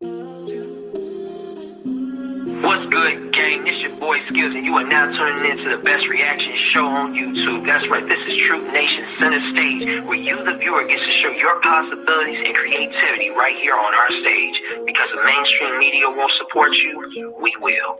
What's good, gang? This your boy Skills, and you are now tuning into the best reaction show on YouTube. That's right, this is Truth Nation Center Stage, where you, the viewer, gets to show your possibilities and creativity right here on our stage. Because the mainstream media won't support you, we will.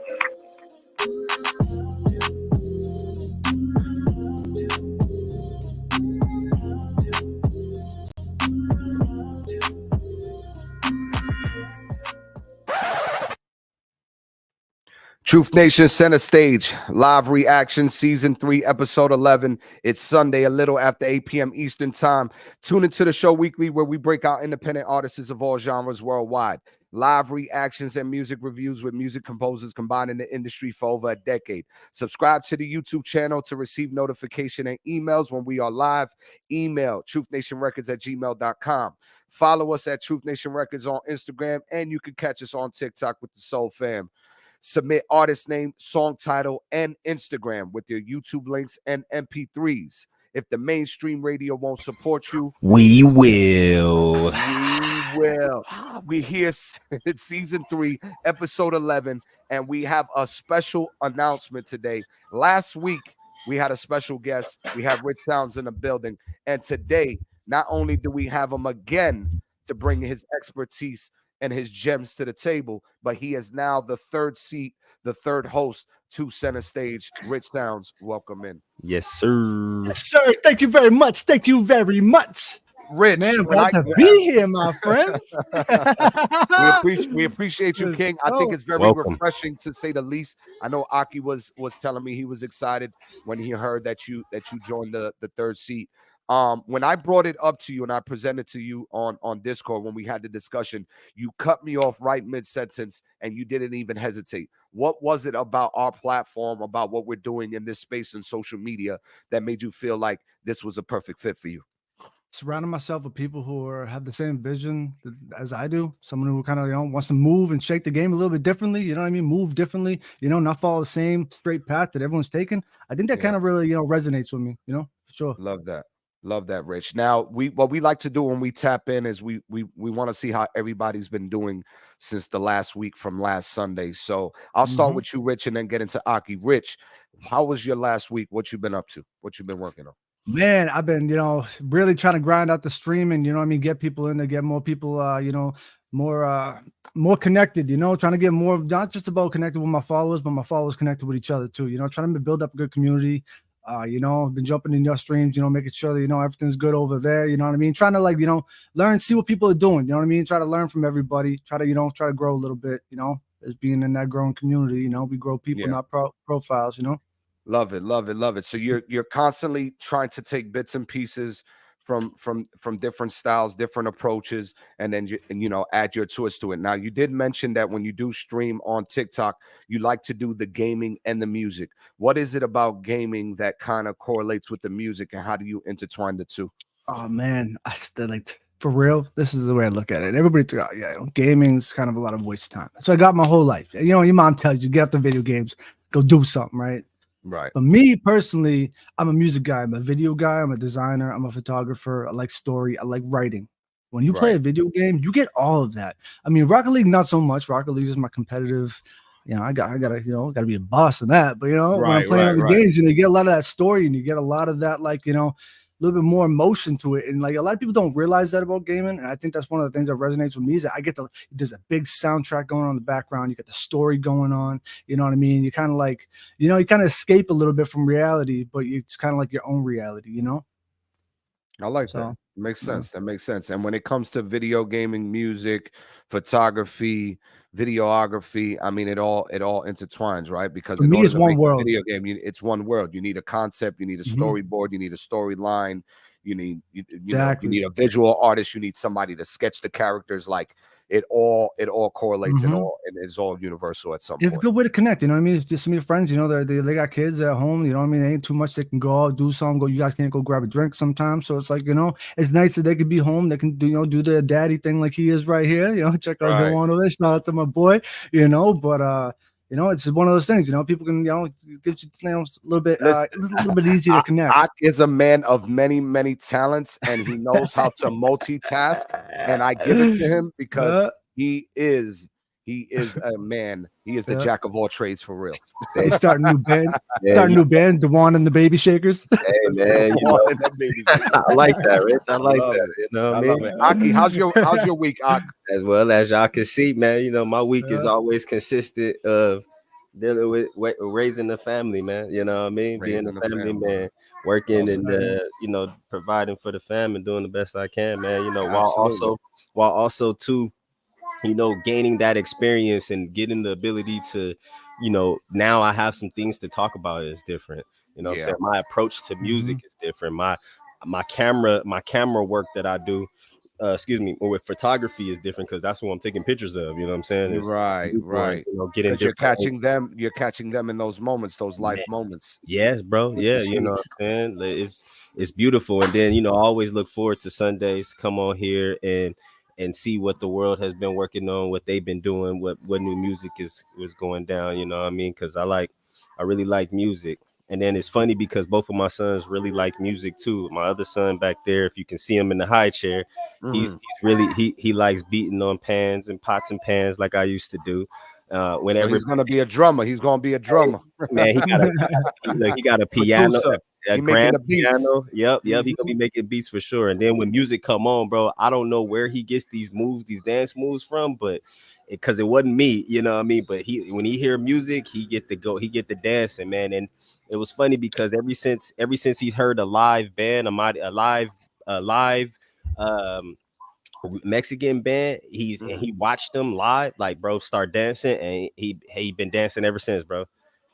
Truth Nation Center Stage, live reaction, season 3, episode 11. It's Sunday, a little after 8 p.m. Eastern time. Tune into the show weekly where we break out independent artists of all genres worldwide. Live reactions and music reviews with music composers combined in the industry for over a decade. Subscribe to the YouTube channel to receive notification and emails when we are live. Email truthnationrecords@gmail.com. Follow us at Truth Nation Records on Instagram, and you can catch us on TikTok with the Soul Fam. Submit artist name, song title, and Instagram with your YouTube links and MP3s. If the mainstream radio won't support you, we will. We're here. It's season 3, episode 11, and we have a special announcement today. Last week, we had a special guest. We have Rich Sounds in the building. And today, not only do we have him again to bring his expertise and his gems to the table, but he is now the third seat, the third host to Center Stage. Rich Sounds, welcome in. Yes, sir. Yes, sir. Thank you very much. Thank you very much. Rich, man, glad to be here, my friends. we appreciate you, King. I think it's very refreshing, to say the least. I know Aki was telling me he was excited when he heard that you joined the third seat. When I brought it up to you and I presented to you on Discord when we had the discussion, you cut me off right mid-sentence and you didn't even hesitate. What was it about our platform, about what we're doing in this space and social media, that made you feel like this was a perfect fit for you? Surrounding myself with people who have the same vision as I do. Someone who kind of, wants to move and shake the game a little bit differently. You know what I mean? Move differently, not follow the same straight path that everyone's taken. I think that kind of really, resonates with me, for sure. Love that. Love that, Rich. Now, what we like to do when we tap in is we want to see how everybody's been doing since the last week from last Sunday. So I'll start with you, Rich, and then get into Aki. Rich, how was your last week? What you been up to? What you been working on? Man, I've been, really trying to grind out the stream and, get people in to get more people, more connected, trying to get more, not just about connected with my followers, but my followers connected with each other too, trying to build up a good community. I've been jumping in your streams, making sure that, everything's good over there. You know what I mean? Trying to learn, see what people are doing. You know what I mean? Try to learn from everybody. Try to grow a little bit, as being in that growing community, we grow people, not profiles, Love it, love it, love it. So you're constantly trying to take bits and pieces from different styles, different approaches, and then add your twist to it. Now, you did mention that when you do stream on TikTok, you like to do the gaming and the music. What is it about gaming that kind of correlates with the music, and how do you intertwine the two? Oh man, I still for real, this is the way I look at it. Everybody thought, gaming's kind of a lot of waste time. So I got my whole life. Your mom tells you, get up the video games, go do something, right? Right. For me personally, I'm a music guy. I'm a video guy. I'm a designer. I'm a photographer. I like story. I like writing. When you play a video game, you get all of that. I mean, Rocket League, not so much. Rocket League is my competitive. I gotta be a boss in that. But when I'm playing all these games, you get a lot of that story, and you get a lot of that, a little bit more emotion to it. And a lot of people don't realize that about gaming. And I think that's one of the things that resonates with me, is that there's a big soundtrack going on in the background. You got the story going on. You know what I mean? You kind of you kind of escape a little bit from reality, but it's kind of like your own reality, I like that. It makes sense. That makes sense. And when it comes to video gaming, music, photography, videography, I mean, it all intertwines, right? Because for me, it's one world. Video game, it's one world. You need a concept, you need a storyboard, you need a storyline, you need you need a visual artist, you need somebody to sketch the characters. It all correlates and is all universal at some point. It's a good way to connect, you know what I mean? It's just some of your friends, they got kids at home, you know what I mean? They ain't too much, they can go out, do something, you guys can't go grab a drink sometimes. So it's it's nice that they could be home, they can do their daddy thing like he is right here, check out the one of this, shout out to my boy, but it's one of those things, people can, give you a little bit, a little bit easier to connect. Ak is a man of many, many talents, and he knows how to multitask, and I give it to him because He is a man. He is the jack of all trades for real. They start a new band. Yeah, Start a new band, Dewan and the Baby Shakers. Hey man, you know, I like that, Rich. I like that. It. You know I what I love mean? it. Aki, how's your week, Ak? As well as y'all can see, man, you know, my week is always consistent of dealing with raising the family, man. You know what I mean? Being a family man, working and you know, providing for the fam and doing the best I can, man. You know, while also too, you know, gaining that experience and getting the ability to, you know, now I have some things to talk about is different. You know what I'm saying? My approach to music is different. My camera work that I do, with photography is different because that's what I'm taking pictures of. You know what I'm saying? It's Right. You know, getting You're catching them in those moments, those life moments. Yes, bro. Yeah, you know what I'm saying? It's beautiful. And then, you know, I always look forward to Sundays, come on here and see what the world has been working on, what they've been doing, what new music is going down, you know what I mean? Because I really like music. And then it's funny because both of my sons really like music too. My other son back there, if you can see him in the high chair, he's really he likes beating on pans and pots and pans like I used to do. Whenever he's gonna be a drummer, man, he got a piano, a grand piano. Yep, he gonna be making beats for sure. And then when music come on, bro, I don't know where he gets these dance moves from, but because it wasn't me, you know what I mean. But when he hear music, he get the dancing, man. And it was funny because ever since he heard a live band, a live Mexican band, he watched them live, like, bro, start dancing, and he been dancing ever since, bro.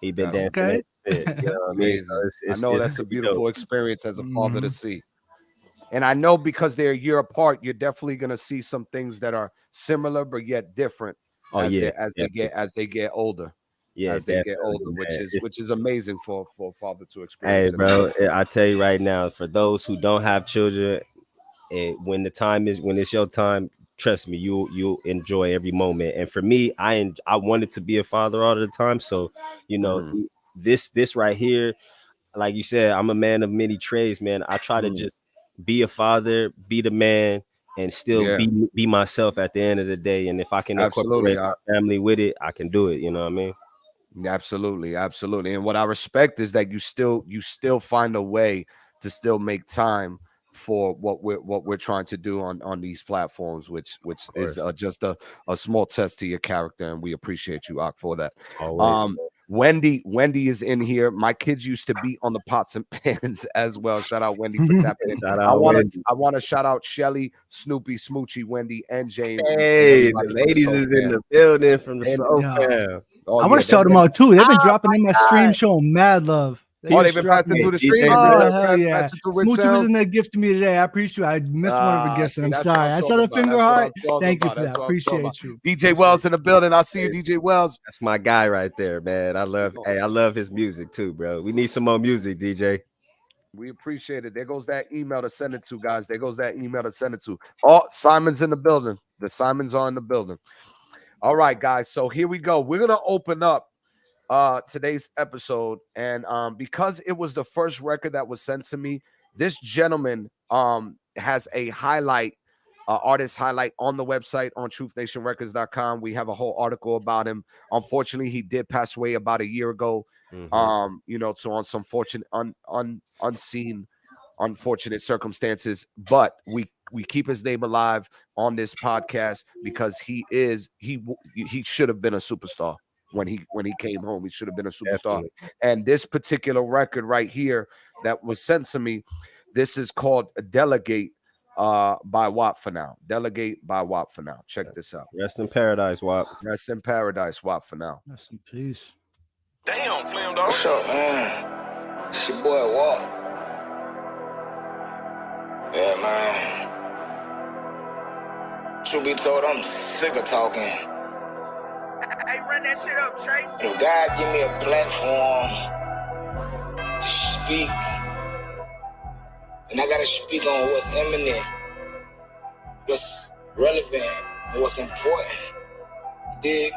He been dancing. Okay. You know what I mean? So I know that's a beautiful experience as a father to see. And I know because they're a year apart, you're definitely gonna see some things that are similar but yet different as they get older. Yeah, as they get older, which is amazing for a father to experience. Hey, bro, I tell you right now, for those who don't have children, when it's your time, trust me, you'll enjoy every moment. And for me, I wanted to be a father all the time, so you know, this right here, like you said, I'm a man of many trades, man. I try to just be a father, be the man, and still be myself at the end of the day. And if I can incorporate my family with it, I can do it. You know what I mean? Absolutely. And what I respect is that you still find a way to still make time for what we're trying to do on these platforms, which is just a small test to your character, and we appreciate you, Ak, for that. Always. Wendy is in here. My kids used to be on the pots and pans as well. Shout out Wendy for tapping in. I want to shout out Shelly, Snoopy, Smoochie, Wendy, and James. Hey, the ladies is in the building from the Soul Fam. I want to shout them out too. They've been dropping in my stream, showing mad love. They've been passing through the stream. Oh, hell yeah. Smoochie was in that gift to me today. I appreciate you. I missed one of her gifts, and I'm sorry. I saw the finger heart. Thank you for that. Appreciate you. DJ Wells in the building. I see you, DJ Wells. That's my guy right there, man. I love his music too, bro. We need some more music, DJ. We appreciate it. There goes that email to send it to, guys. Oh, Simon's in the building. The Simons are in the building. All right, guys. So here we go. We're gonna open up today's episode, and because it was the first record that was sent to me, this gentleman has a artist highlight on the website on truthnationrecords.com. We have a whole article about him. Unfortunately, he did pass away about a year ago. You know, so on some unfortunate circumstances, but we keep his name alive on this podcast because he should have been a superstar. When he came home, he should have been a superstar. Definitely. And this particular record right here that was sent to me, this is called Delegate by WAP for now. Delegate by WAP for now. Check this out. Rest in paradise, WAP. Rest in paradise, WAP for now. Rest in peace. Damn, Slim Dog. What's up, man? It's your boy WAP. Yeah, man. Truth be told, I'm sick of talking. Hey, run that shit up, Chase. You know, God give me a platform to speak. And I gotta speak on what's imminent, what's relevant, and what's important. Dig?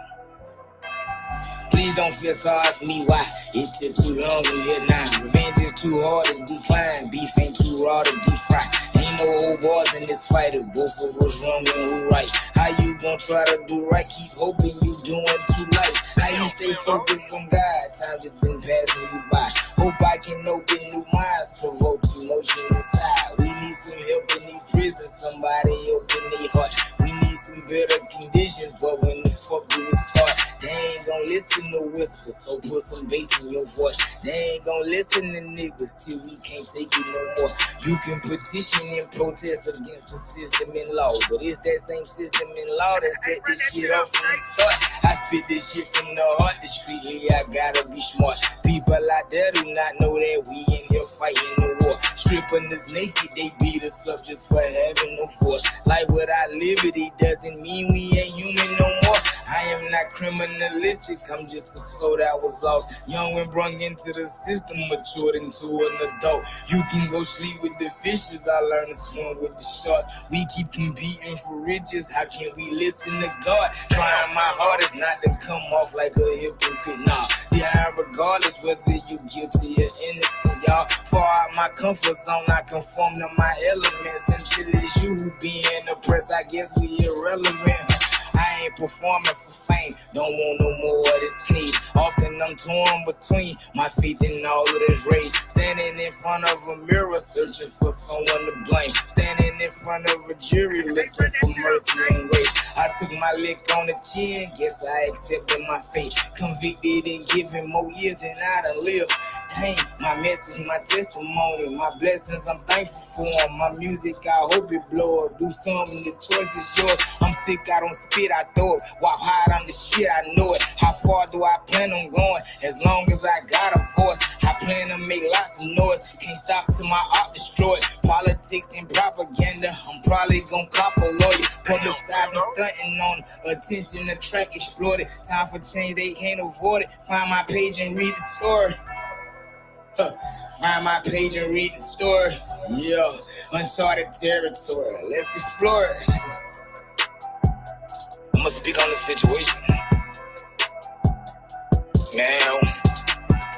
Please don't feel sorry for me, why? It's been too long in here now. Revenge is too hard to decline. Beef ain't too raw to deep fry. Ain't no old boys in this fight. If both of us wrong and who right. How you gonna don't try to do right, keep hoping you doing too light. How you stay focused on God, time just been passing you by. Hope I can open new minds, provoke emotion inside. We need some help in these prisons, somebody open their heart. We need some better conditions, but when the fuck do we start? They ain't gon' listen to whispers, so put some bass in your voice. They ain't gon' listen to niggas till we can't take it no more. You can petition and protest against the system in law, but it's that same system in law that set this shit up from the start. I spit this shit from the heart, discreetly, I gotta be smart. People out there do not know that we in here fighting the war. Stripping us naked, they beat us up just for having no force. Life without liberty doesn't mean we ain't human no more. I am not criminalistic, I'm just a soul that was lost. Young when brung into the system, matured into an adult. You can go sleep with the fishes, I learned to swim with the sharks. We keep competing for riches, how can we listen to God? Trying my hardest not to come off like a hypocrite, nah. Yeah, regardless whether you guilty or innocent, y'all. Far out my comfort zone, I conform to my elements. Until it's you who being oppressed, I guess we irrelevant. I ain't performing for fame, don't want no more of this cage. Often I'm torn between my faith and all of this rage. Standing in front of a mirror, searching for someone to blame. Standing in front of a jury, looking for mercy and grace. I took my lick on the chin, guess I accepted my fate. Convicted and given more years than I done lived. Dang, my message, my testimony, my blessings, I'm thankful for them. My music, I hope it blow up. Do something, the choice is yours. I'm sick, I don't spit, I throw it. Walk hard on the shit, I know it. How far do I plan on going? As long as I got a voice, I plan to make lots of noise. Can't stop till my art destroyed. Politics and propaganda, I'm probably gon' cop a lawyer. Publicizing, stunting on attention, attract, exploited. Time for change, they can't avoid it. Find my page and read the story. Find my page and read the story. Yeah, uncharted territory. Let's explore it. I'ma speak on the situation. Man,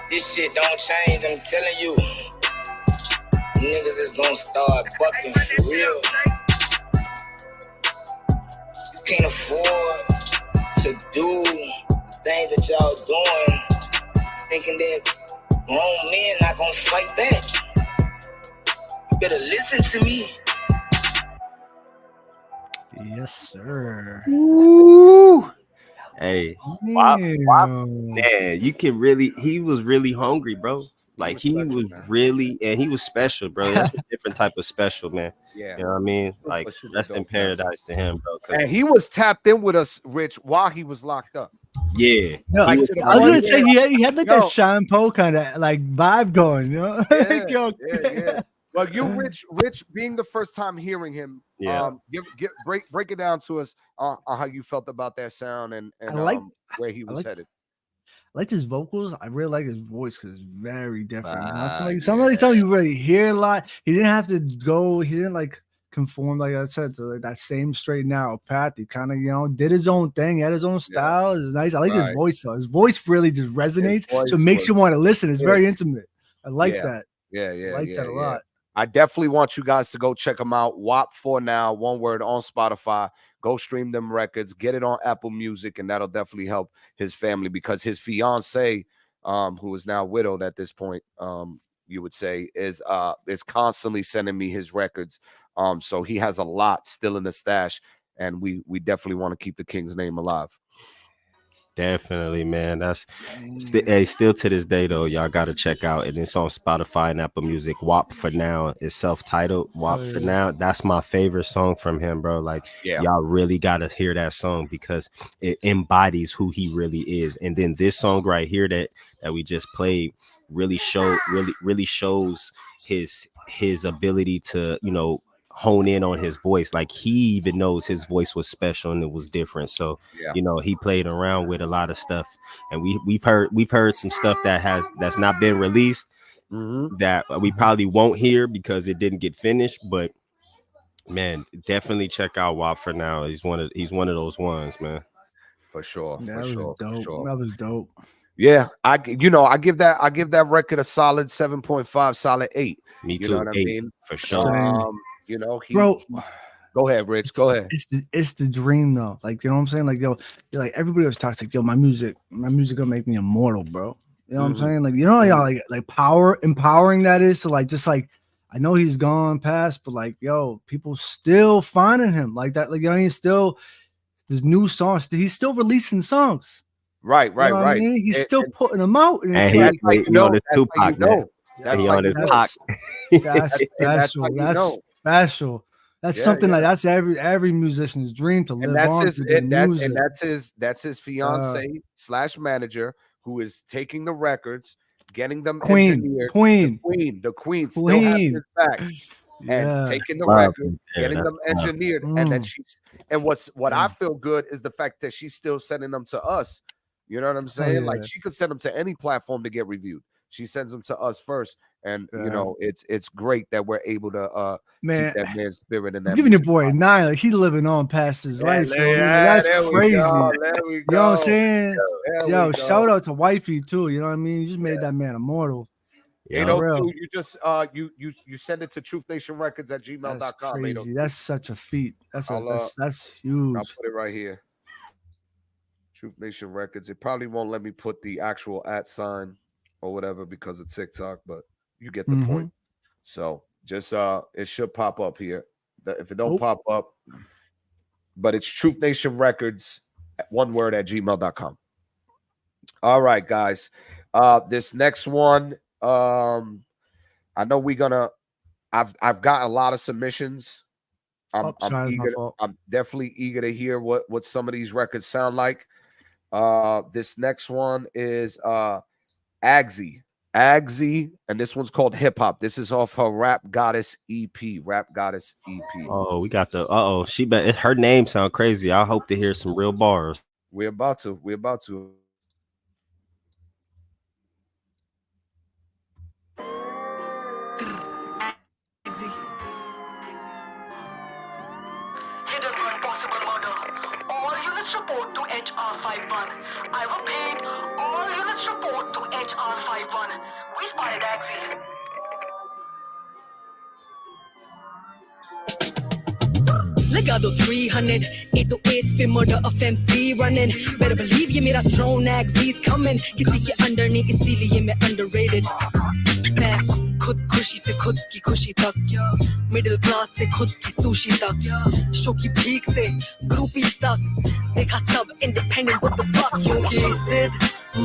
this shit don't change, I'm telling you. Niggas is gonna start bucking for real. You can't afford to do the things that y'all doing, thinking that grown men not gonna fight back. You better listen to me. Yes, sir. Ooh. Hey, Damn. man, you can really, he was really hungry, bro. Like he was really, and he was special, bro. That's a different type of special, man. Yeah, you know what I mean. Like rest in paradise to him, bro. And he was tapped in with us, Rich, while he was locked up. Yeah, No, Like, I was gonna say he had like that shampoo kind of like vibe going, you know? Yeah. Well, you, Rich, being the first time hearing him, break it down to us on how you felt about that sound and where he was headed. I like his vocals. I really like his voice because it's very different. You know, somebody tell you really hear a lot. He didn't have to go. He didn't like conform, like I said, to like that same straight narrow path. He kind of, did his own thing. He had his own style. It's nice. I like his voice though. His voice really just resonates, so it makes you want to listen. It's very intimate. I like that. I like that a lot. I definitely want you guys to go check him out. WAP for now, one word, on Spotify. Go stream them records, get it on Apple Music, and that'll definitely help his family because his fiance, who is now widowed at this point, you would say, is constantly sending me his records. So he has a lot still in the stash, and we definitely want to keep the King's name alive. Definitely, man. That's still to this day though. Y'all gotta check out, and it's on Spotify and Apple Music. WAP for now is self-titled. WAP for now. That's my favorite song from him, bro. Like, y'all really gotta hear that song because it embodies who he really is. And then this song right here that we just played really shows his ability to hone in on his voice. Like he even knows his voice was special and it was different. So he played around with a lot of stuff, and we've heard some stuff that's not been released that we probably won't hear because it didn't get finished. But man, definitely check out WAP for now. He's one of those ones, man. For sure. That was dope. Yeah, I give that record a solid 7.5, solid 8. Me too. You know what 8, I mean? For sure. Go ahead, Rich. Go ahead. It's the dream though. Like, you know what I'm saying? Like, yo, like everybody was toxic. Yo, my music gonna make me immortal, bro. You know what I'm saying? Like, you know, y'all like empowering that is to like just like I know he's gone past, but like, yo, people still finding him like that. Like, you know, he's still there's new songs. He's still releasing songs. Right. You know what I mean? He's still putting them out, and it's and like you know, this Tupac, man. That's he like on his Pac. That's special. That's special. That's something like that's every musician's dream to live on. That's his fiance / manager who is taking the records, getting them engineered. The queen still has his back. And taking the record, getting them engineered, and then what I feel good is the fact that she's still sending them to us. You know what I'm saying? Like she could send them to any platform to get reviewed. She sends them to us first, and you know it's great that we're able to keep that man's spirit in that. I'm giving your boy 9, like he living on past his life. That's crazy. You know what I'm saying? Yo, shout out to Wifey too. You know what I mean? You just made that man immortal. 802, you just you send it to truthnation.records@gmail.com. That's crazy. That's such a feat. That's huge. I'll put it right here. Truth Nation Records. It probably won't let me put the actual @ or whatever because of TikTok, but you get the point. So just it should pop up here. If it don't pop up, but it's Truth Nation Records, one word @gmail.com. All right, guys. This next one. I know I've got a lot of submissions. I'm definitely eager to hear what some of these records sound like. This next one is Agsy, and this one's called Hip Hop. This is off her Rap Goddess EP. Oh, we got the she bet her name sound crazy. I hope to hear some real bars. We're about to. Report to HR51. I will pay all units report to HR51. We spotted Axie. Lega do 300, 808 पे murder of MC running. Better believe ये मेरा throne Axie's coming. किसी के under नहीं इसीलिए मैं underrated. Facts. खुद खुशी से खुद की खुशी तक, मिडिल क्लास से खुद की सुशी तक, शो की भीख से ग्रुपी तक, देखा सब इंडिपेंडेंट what the fuck क्योंकि जिद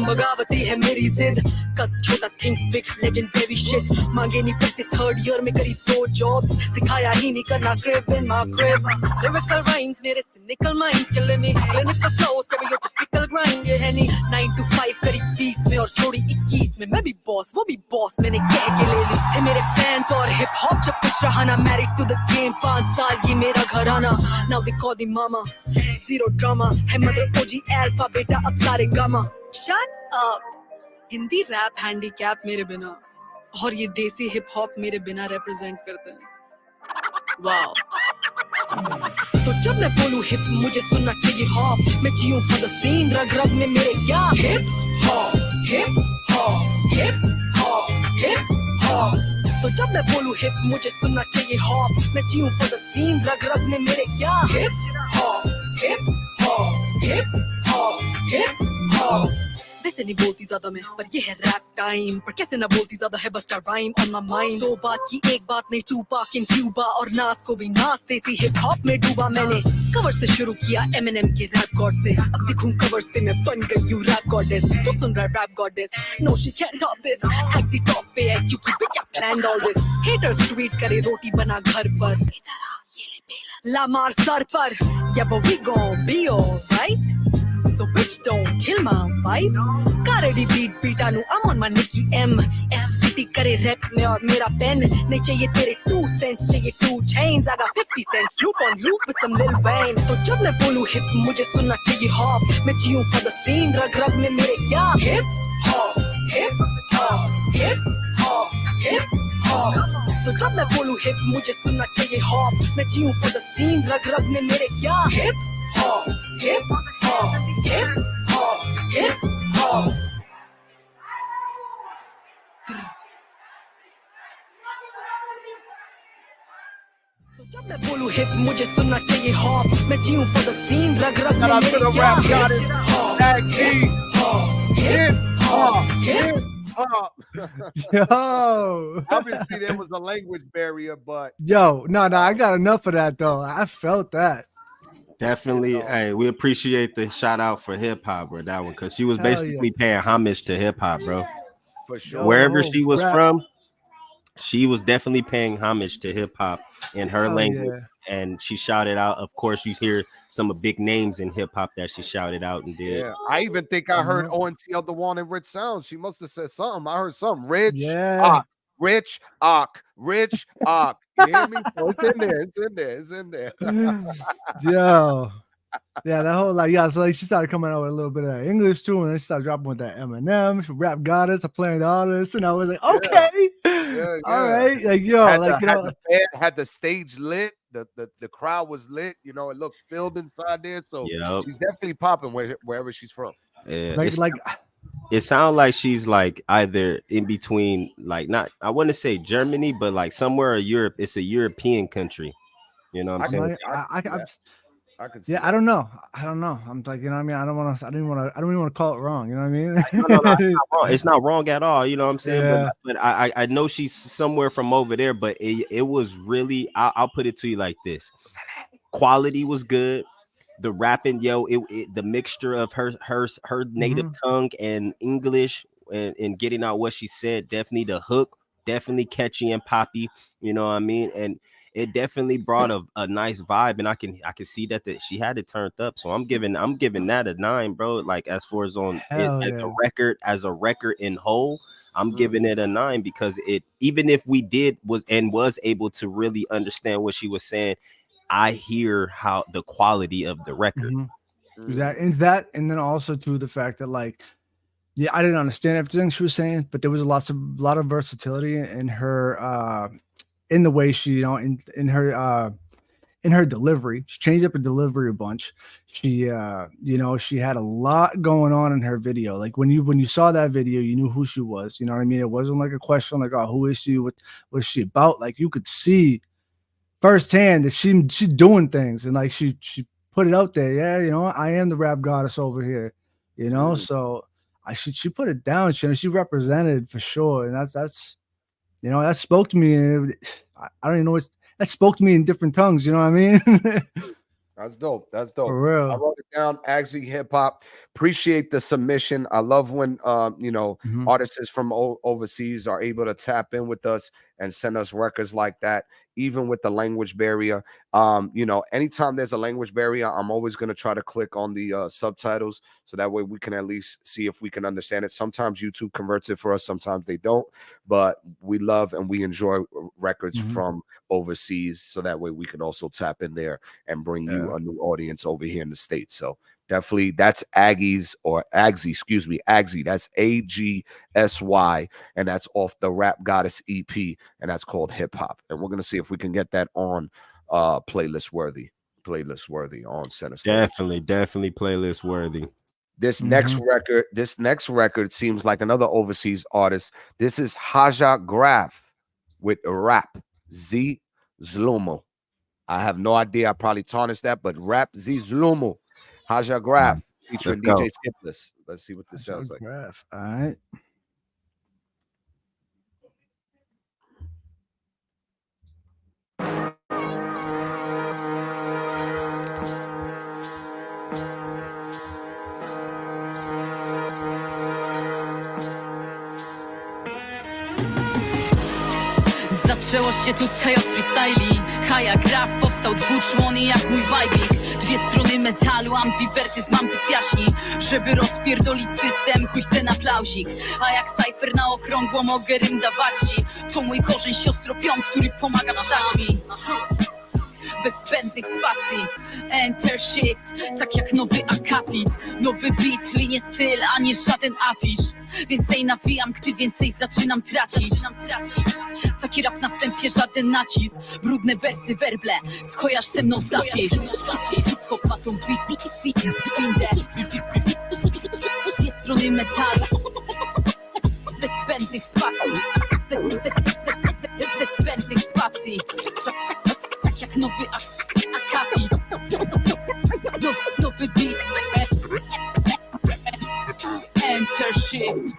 बगावती है मेरी जिद, कद छोटा think big legendary shit, मांगे नहीं पैसे थर्ड ईयर में करी 2 jobs, सिखाया ही नहीं करना crib in my crib, lyrical rhymes मेरे cynical minds के लिए नहीं, clinical flow stereotypical grind ये है नहीं, 9 to 5 करी 20 में और छोड़ी 21 में, मैं भी boss वो भी boss मैंने कह के ले ली थे मेरे fans और hip hop जब कुछ रहा ना, married to the game 5 साल ये मेरा घराना, now they call me mama, zero drama है mother OG alpha बेटा अब सारे gamma. Shut up. Hindi rap handicap मेरे बिना और ये देसी हिप हॉप मेरे बिना रिप्रेजेंट करते हैं. वाओ. तो जब मैं बोलूं हिप मुझे सुनना चाहिए हॉप, मैं जीऊं फॉर द सीन रग रग में मेरे क्या hip hop hip hop hip hop hip hop. तो जब मैं बोलूं हिप मुझे सुनना चाहिए हॉप, मैं जीऊं फॉर द सीन रग रग में मेरे क्या hip hop hip hop hip hop hip hop. वैसे नहीं बोलती ज्यादा मैं, पर ये है रैप टाइम, पर कैसे ना बोलती ज्यादा है बस राइम ऑन माय माइंड. 2 बात की एक बात नहीं, टूपाक इन क्यूबा और नास को भी नास देसी हिप हॉप में डूबा. मैंने कवर से शुरू किया एमिनेम के रैप गॉड से, अब दिखूं कवर्स पे मैं बन गई हूं रैप गॉडेस. तो सुन रहा rap goddess, no she can top this, एक्सी टॉप पे है क्योंकि bitch I planned all this. Haters tweet करे रोटी बना घर पर, इधर आ ये ले पेला ला मार सर पर. Yeah but we gon' be alright, so bitch don't kill my vibe. Karedi beat anu, I'm on my Nicki M. FCT करे rap में और मेरा pen. नहीं चाहिए तेरे 2 cents, चाहिए 2 chains. I got 50 cents, loop on loop with some Lil Wayne. तो जब मैं बोलूं hip मुझे सुनना चाहिए hop, मैं जीऊं for the scene रग रग में मेरे क्या hip hop hip hop hip hop hip hop. तो जब मैं बोलूं hip मुझे सुनना चाहिए hop, मैं जीऊं for the scene रग रग में मेरे क्या hip hop hip hop hip hop hip hop. तो जब मैं बोलूं hip मुझे scene, dla Shout out to the rap goddess, Aggie. Hip hop. Yo. Obviously, there was a language barrier, but Yo, no, I got enough of that though. I felt that. Definitely. Hey, we appreciate the shout out for hip hop, bro. That one, because she was basically paying homage to hip hop, bro. For sure. Wherever she was from, she was definitely paying homage to hip hop in her language. Yeah. And she shouted out. Of course, you hear some big names in hip hop that she shouted out and did. Yeah, I even think I heard ONTL the one in Rich Sound. She must have said something. I heard something. Rich, Rich, Rich, You hear me? Oh, it's in there. It's in there. It's in there. Yo. Yeah, that whole so like she started coming out with a little bit of English too, and then she started dropping with that Eminem, she rap goddess, I playing all this, and I was like, okay, all right, like yo, had the stage lit, the crowd was lit, it looked filled inside there, so she's definitely popping wherever she's from. Yeah, it sounds like she's like either in between, like I wouldn't say Germany, but like somewhere in Europe. It's a European country. You know what I'm saying? I could see I don't know. I'm like, I mean, I don't even want to call it wrong. You know what I mean? No, it's not wrong at all. You know what I'm saying? Yeah. But I know she's somewhere from over there, but it was really, I'll put it to you like this. Quality was good. The rapping, the mixture of her native tongue and English and getting out what she said, definitely the hook, definitely catchy and poppy. You know what I mean? And it definitely brought a nice vibe, and I can see that she had it turned up. So I'm giving that a 9, bro. Like as far as a record in whole, I'm giving it a 9 because even if we was able to really understand what she was saying, I hear how the quality of the record. That, and then also to the fact that I didn't understand everything she was saying, but there was a lot of versatility in her in the way she, in her delivery. She changed up her delivery a bunch. She she had a lot going on in her video. Like when you saw that video, you knew who she was. You know what I mean? It wasn't like a question like, oh, who is she? What is she about? Like you could see firsthand that she's doing things, and like she put it out there. Yeah, I am the rap goddess over here. So she put it down. She represented for sure, and that's that spoke to me. And I don't even know that spoke to me in different tongues. You know what I mean? That's dope. That's dope. For real. I wrote it down. Agsy Hip Hop. Appreciate the submission. I love when artists from overseas are able to tap in with us and send us records like that, even with the language barrier. Anytime there's a language barrier, I'm always going to try to click on the subtitles so that way we can at least see if we can understand it. Sometimes YouTube converts it for us, sometimes they don't, but we love and we enjoy records from overseas, so that way we can also tap in there and bring you a new audience over here in the States. So definitely, that's Agsy. That's AGSY, and that's off the Rap Goddess EP, and that's called Hip Hop. And we're gonna see if we can get that on playlist worthy on Center Stage. Definitely playlist worthy. This next record seems like another overseas artist. This is Haja Graf with Rap Z Zlumo. I have no idea. I probably tarnished that, but Rap Z Zlumo. Haja Graf featuring DJ Skipless. Let's see what this sounds like. Graf. All right. Zaczęło się tutaj od freestyli. Haja Graf powstał dwuczłonny jak mój wajbik. Dwie strony metalu, ambiwertyzm, ambic jaśni. Żeby rozpierdolić system, chuj w ten aplauzik. A jak cypher na okrągło mogę rym dawać ci. To mój korzeń, siostro pion, który pomaga wstać mi. Bez zbędnych spacji, enter shift. Tak jak nowy akapit. Nowy beat, linie styl, a nie żaden afisz. Więcej nawijam, gdy więcej zaczynam tracić. Taki rap na wstępie, żaden nacisk. Brudne wersy, werble, skojarz ze mną zapis. Hip-hop, baton, dwie strony metalu. Bez zbędnych spacji. Bez zbędnych spacji. Tak jak nowy akapit. the beat. Enter shift.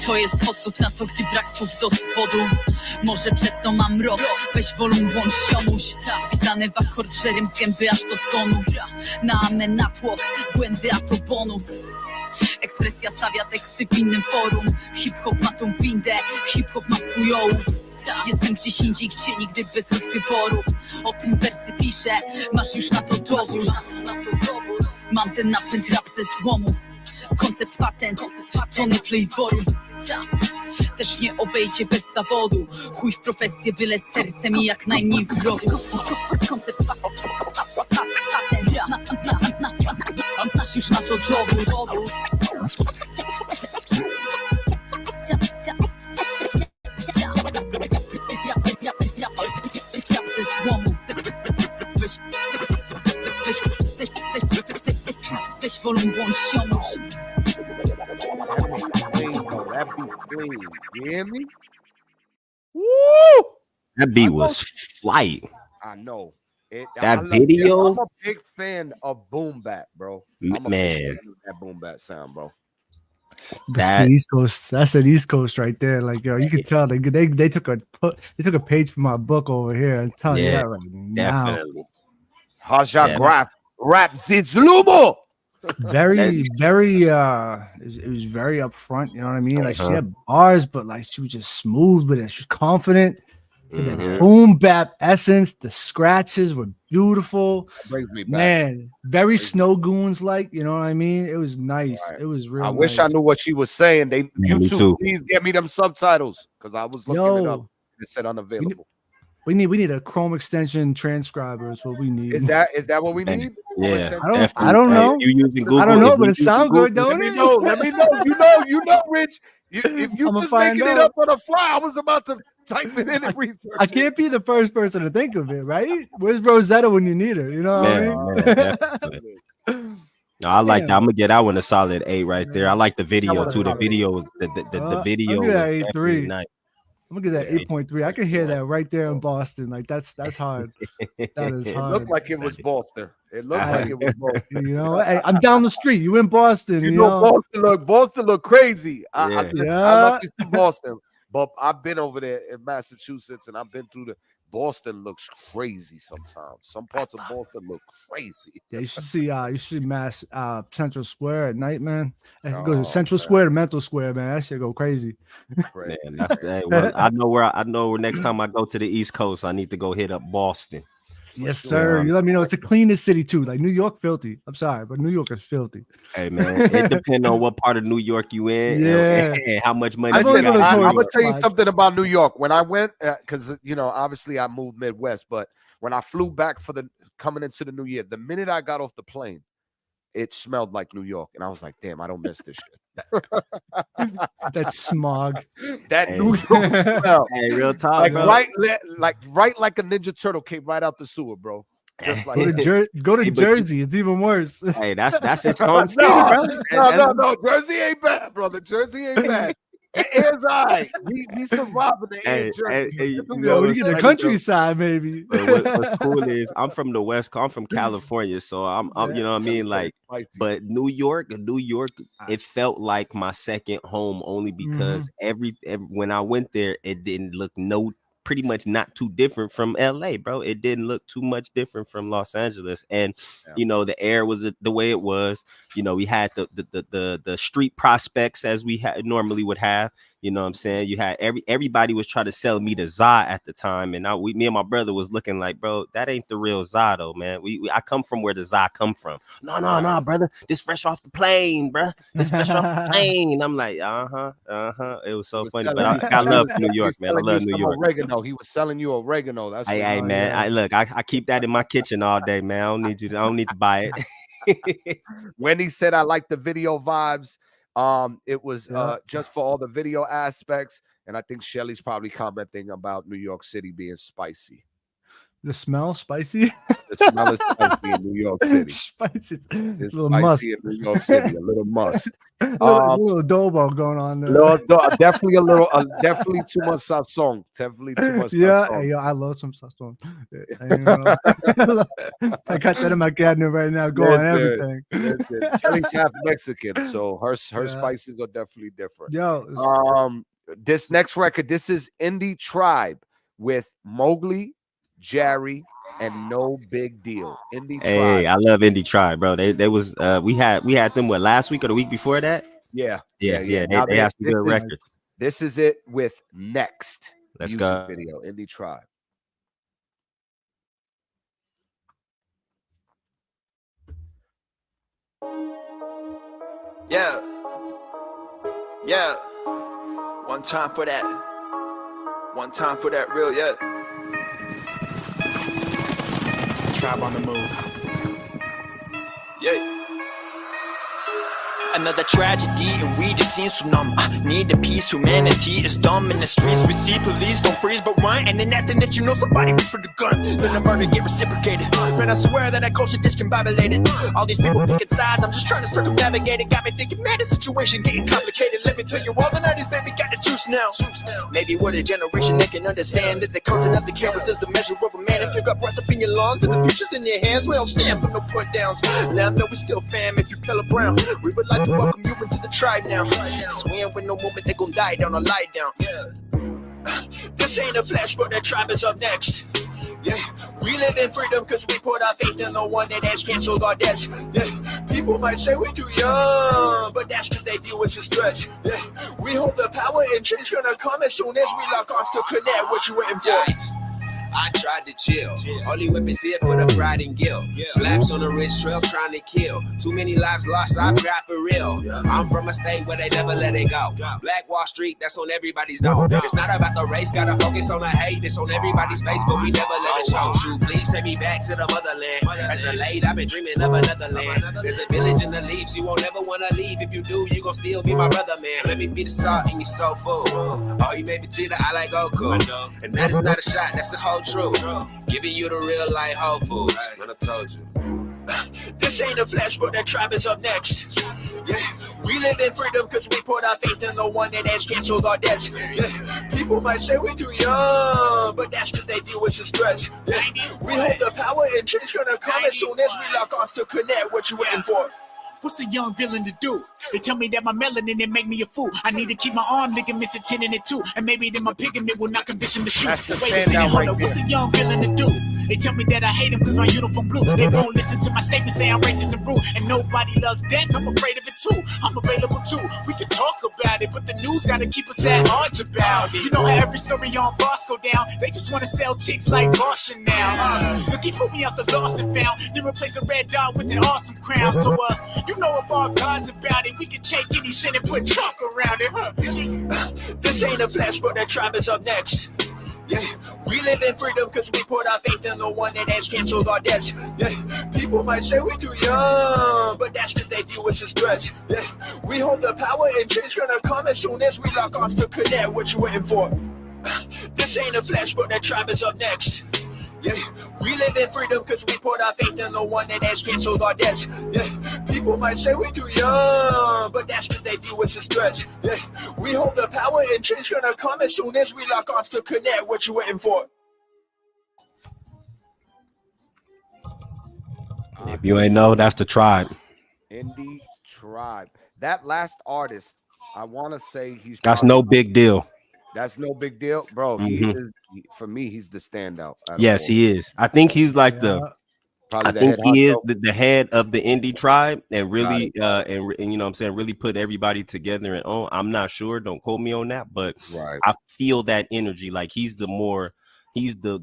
To jest sposób na to, gdy brak słów do spodu. Może przez to mam rok. Weź wolum, włącz siomuś. Spisane w akord żerem z gęby aż do skonu. Na amen, natłok, błędy a to bonus. Ekspresja stawia teksty w innym forum. Hip-hop ma tą windę, hip-hop ma swój ołów. Jestem gdzieś indziej, gdzie nigdy bez złych wyborów. O tym wersy piszę, masz już na to dowód. Mam ten napęd rap ze złomu. Koncept patent, tony flavorem. Też nie obejdzie bez zawodu. Chuj w profesję, byle z sercem i jak najmniej wrogów. Koncept patent, masz już na to dowód. Rap ze złomu. Weź wolum, włącz siomuś. You hear me? Woo! That beat was flight. I know. That video. I'm a big fan of boom bap, bro. I'm a big fan of that boom bap sound, bro. That's the East Coast. That's an East Coast right there. Like, yo, you can tell they took a page from my book over here. I'm telling you that right now. Definitely. Haja rap Zizlumo. Very, very it was very upfront, you know what I mean? Like she had bars, but like she was just smooth with it. She was confident. The boom bap essence, the scratches were beautiful. That brings me back. Man, very Snow Goons like, you know what I mean? It was nice. Right. It was real. I wish I knew what she was saying. YouTube, please get me them subtitles because I was looking it up. It said unavailable. We need a Chrome extension transcriber. Is what we need. Is that what we need? Yeah, I don't know. You using Google? I don't know, but it sounds good, don't it? Let me know. You know, Rich. If you just making it up on the fly, I was about to type it in and research. I can't be the first person to think of it, right? Where's Rosetta when you need her? You know what I mean? No, I like that. I'm gonna get that one a solid 8 right there. I like the video too. The video, the video. I'm gonna get that 8.3. Nice. I'm gonna get that 8.3. I can hear that right there in Boston. Like that's hard. That is hard. It looked like it was Boston. It looked like it was Boston. You know, hey, I'm down the street. You in Boston? You know Boston look crazy. I love Boston, but I've been over there in Massachusetts, and I've been through the. Boston looks crazy sometimes. Some parts of Boston look crazy. Yeah, you should see Mass Central Square at night, man. Go to Central Square to Mental Square, man. That shit go crazy. Man, I know where next time I go to the East Coast, I need to go hit up Boston. Yes, sir. You let me know. It's the cleanest city too. Like New York, filthy. I'm sorry, but New York is filthy. Hey man, it depends on what part of New York you in. Yeah, and how much money. I'm gonna tell you something about New York. When I went, because obviously I moved Midwest, but when I flew back for coming into the new year, the minute I got off the plane, it smelled like New York, and I was like, "Damn, I don't miss this shit." That smog, that New York smell. Hey, real talk, like bro. right like a Ninja Turtle came right out the sewer, bro. Just like go to Jersey, it's even worse. Hey, that's its own city, bro. No, Jersey ain't bad, brother. Jersey ain't bad. The air's all right. We surviving the air in Jersey. We get the countryside, maybe. What's cool is I'm from the West Coast. I'm from California, so I'm you know what I mean? Like, but New York, it felt like my second home only because every when I went there, it didn't look pretty much not too different from LA, bro. It didn't look too much different from Los Angeles. And the air was the way it was. We had the street prospects as we normally would have. You know what I'm saying? You had everybody was trying to sell me the Za at the time, and me and my brother was looking like, bro, that ain't the real Za though, man. I come from where the Za come from. No, brother, this fresh off the plane, bro. This fresh off the plane. I'm like, It was so funny, but I love New York, man. I love New York. Oregano. He was selling you oregano. That's hey, man. I keep that in my kitchen all day, man. I don't need to buy it. When he said I like the video vibes. It was just for all the video aspects, and I think Shelly's probably commenting about New York City being spicy. The smell spicy. The smell is spicy in New York City. Spicy. It's little spicy must. in New York City. A little must. a little adobo going on there. Definitely a little. Definitely too much sazon. Definitely too much. Yeah, hey, I love some sazon. I got that in my cabinet right now. Go on everything. Listen, Kelly's half Mexican, so her spices are definitely different. Yo, this next record, this is Indie Tribe with Mowgli, Jerry, and No Big Deal. Indie Tribe. I love Indie Tribe, bro. They was we had them last week or the week before that. Yeah. They have some good records. This is it with Next. Let's go. Video, Indie Tribe. Yeah. One time for that. One time for that real, yeah. Tribe on the move. Yeah. Another tragedy, and we just seem so numb. Need the peace, humanity is dumb. In the streets, we see police don't freeze but run. And then that's the that you know somebody reach for the gun. Then the murder get reciprocated. Man, I swear that culture discombobulated. All these people picking sides, I'm just trying to circumnavigate it. Got me thinking, man, the situation getting complicated. Let me tell you, all the 90s, baby, got the juice now. Maybe we're the generation that can understand that the content of the character's the measure of a man. If you got breath up in your lungs and the future's in your hands, we don't stand for no put downs. Now I know we still fam if you Pella Brown. We would like to welcome you into the tribe now. Swim with no moment, they gon' die down or lie down. This ain't a flash, but the tribe is up next. Yeah, we live in freedom cause we put our faith in the one that has canceled our debts. Yeah, people might say we're too young, but that's cause they view us as threats. Yeah, we hold the power and change gonna come as soon as we lock arms to connect what you waiting for. I tried to chill. Only weapons here for the pride and guilt. Slaps on the wrist trail trying to kill. Too many lives lost, I've got for real. I'm from a state where they never let it go. Black Wall Street, that's on everybody's dome. It's not about the race, gotta focus on the hate. It's on everybody's face, but we never let it show. Shoot, please take me back to the motherland. As a late, I've been dreaming of another land. There's a village in the leaves, you won't ever wanna leave. If you do, you gon' still be my brother, man. Let me be the salt in your soul food. Oh, you made Vegeta, I like Goku. And that is not a shot, that's the whole truth. Giving you the real life Whole Foods. When I told you. This ain't a flash, but the tribe is up next. Yeah, we live in freedom cause we put our faith in the one that has canceled our debts. Yeah, people might say we're too young, but that's cause they view us as threats. Yeah, we hold the power and change gonna come as soon as we lock arms to connect what you waiting for. What's a young villain to do? They tell me that my melanin it make me a fool. I need to keep my arm ligaments at 10 and at 2. And maybe then my pigment will not convince him to shoot. Wait a minute, hold up, what's a young villain to do? They tell me that I hate him cause my uniform blue. They won't listen to my statement, say I'm racist and rude. And nobody loves death, I'm afraid of it too. I'm available too, we can talk about it, but the news gotta keep us at odds about it. You know how every story on Boss go down, they just wanna sell ticks like Caution now. Look, he pulled me out the lost and found, then replace a red dot with an awesome crown. So you know if our God's about it, we can take any sin and put chalk around it, huh? This ain't a flash, but the tribe is up next. Yeah, we live in freedom cause we put our faith in the one that has canceled our debts. Yeah, people might say we're too young, but that's cause they view us as threats. Yeah, we hold the power and change gonna come as soon as we lock arms to connect what you waiting for. This ain't a flash, but the tribe is up next. Yeah, we live in freedom cause we put our faith in the one that has canceled our debts. Yeah, people might say we're too young, but that's cause they view us as threats. Yeah, we hold the power and change gonna come as soon as we lock arms to connect what you waiting for. If you ain't know, that's the tribe. Indie Tribe. That last artist, I want to say that's no big deal. That's no big deal, bro. He is, for me, he's the standout. Yes, he is. I think he's like I think he is the head of the indie tribe, and really, and you know what I'm saying, really put everybody together and on. I'm not sure, don't quote me on that, but I feel that energy. Like he's the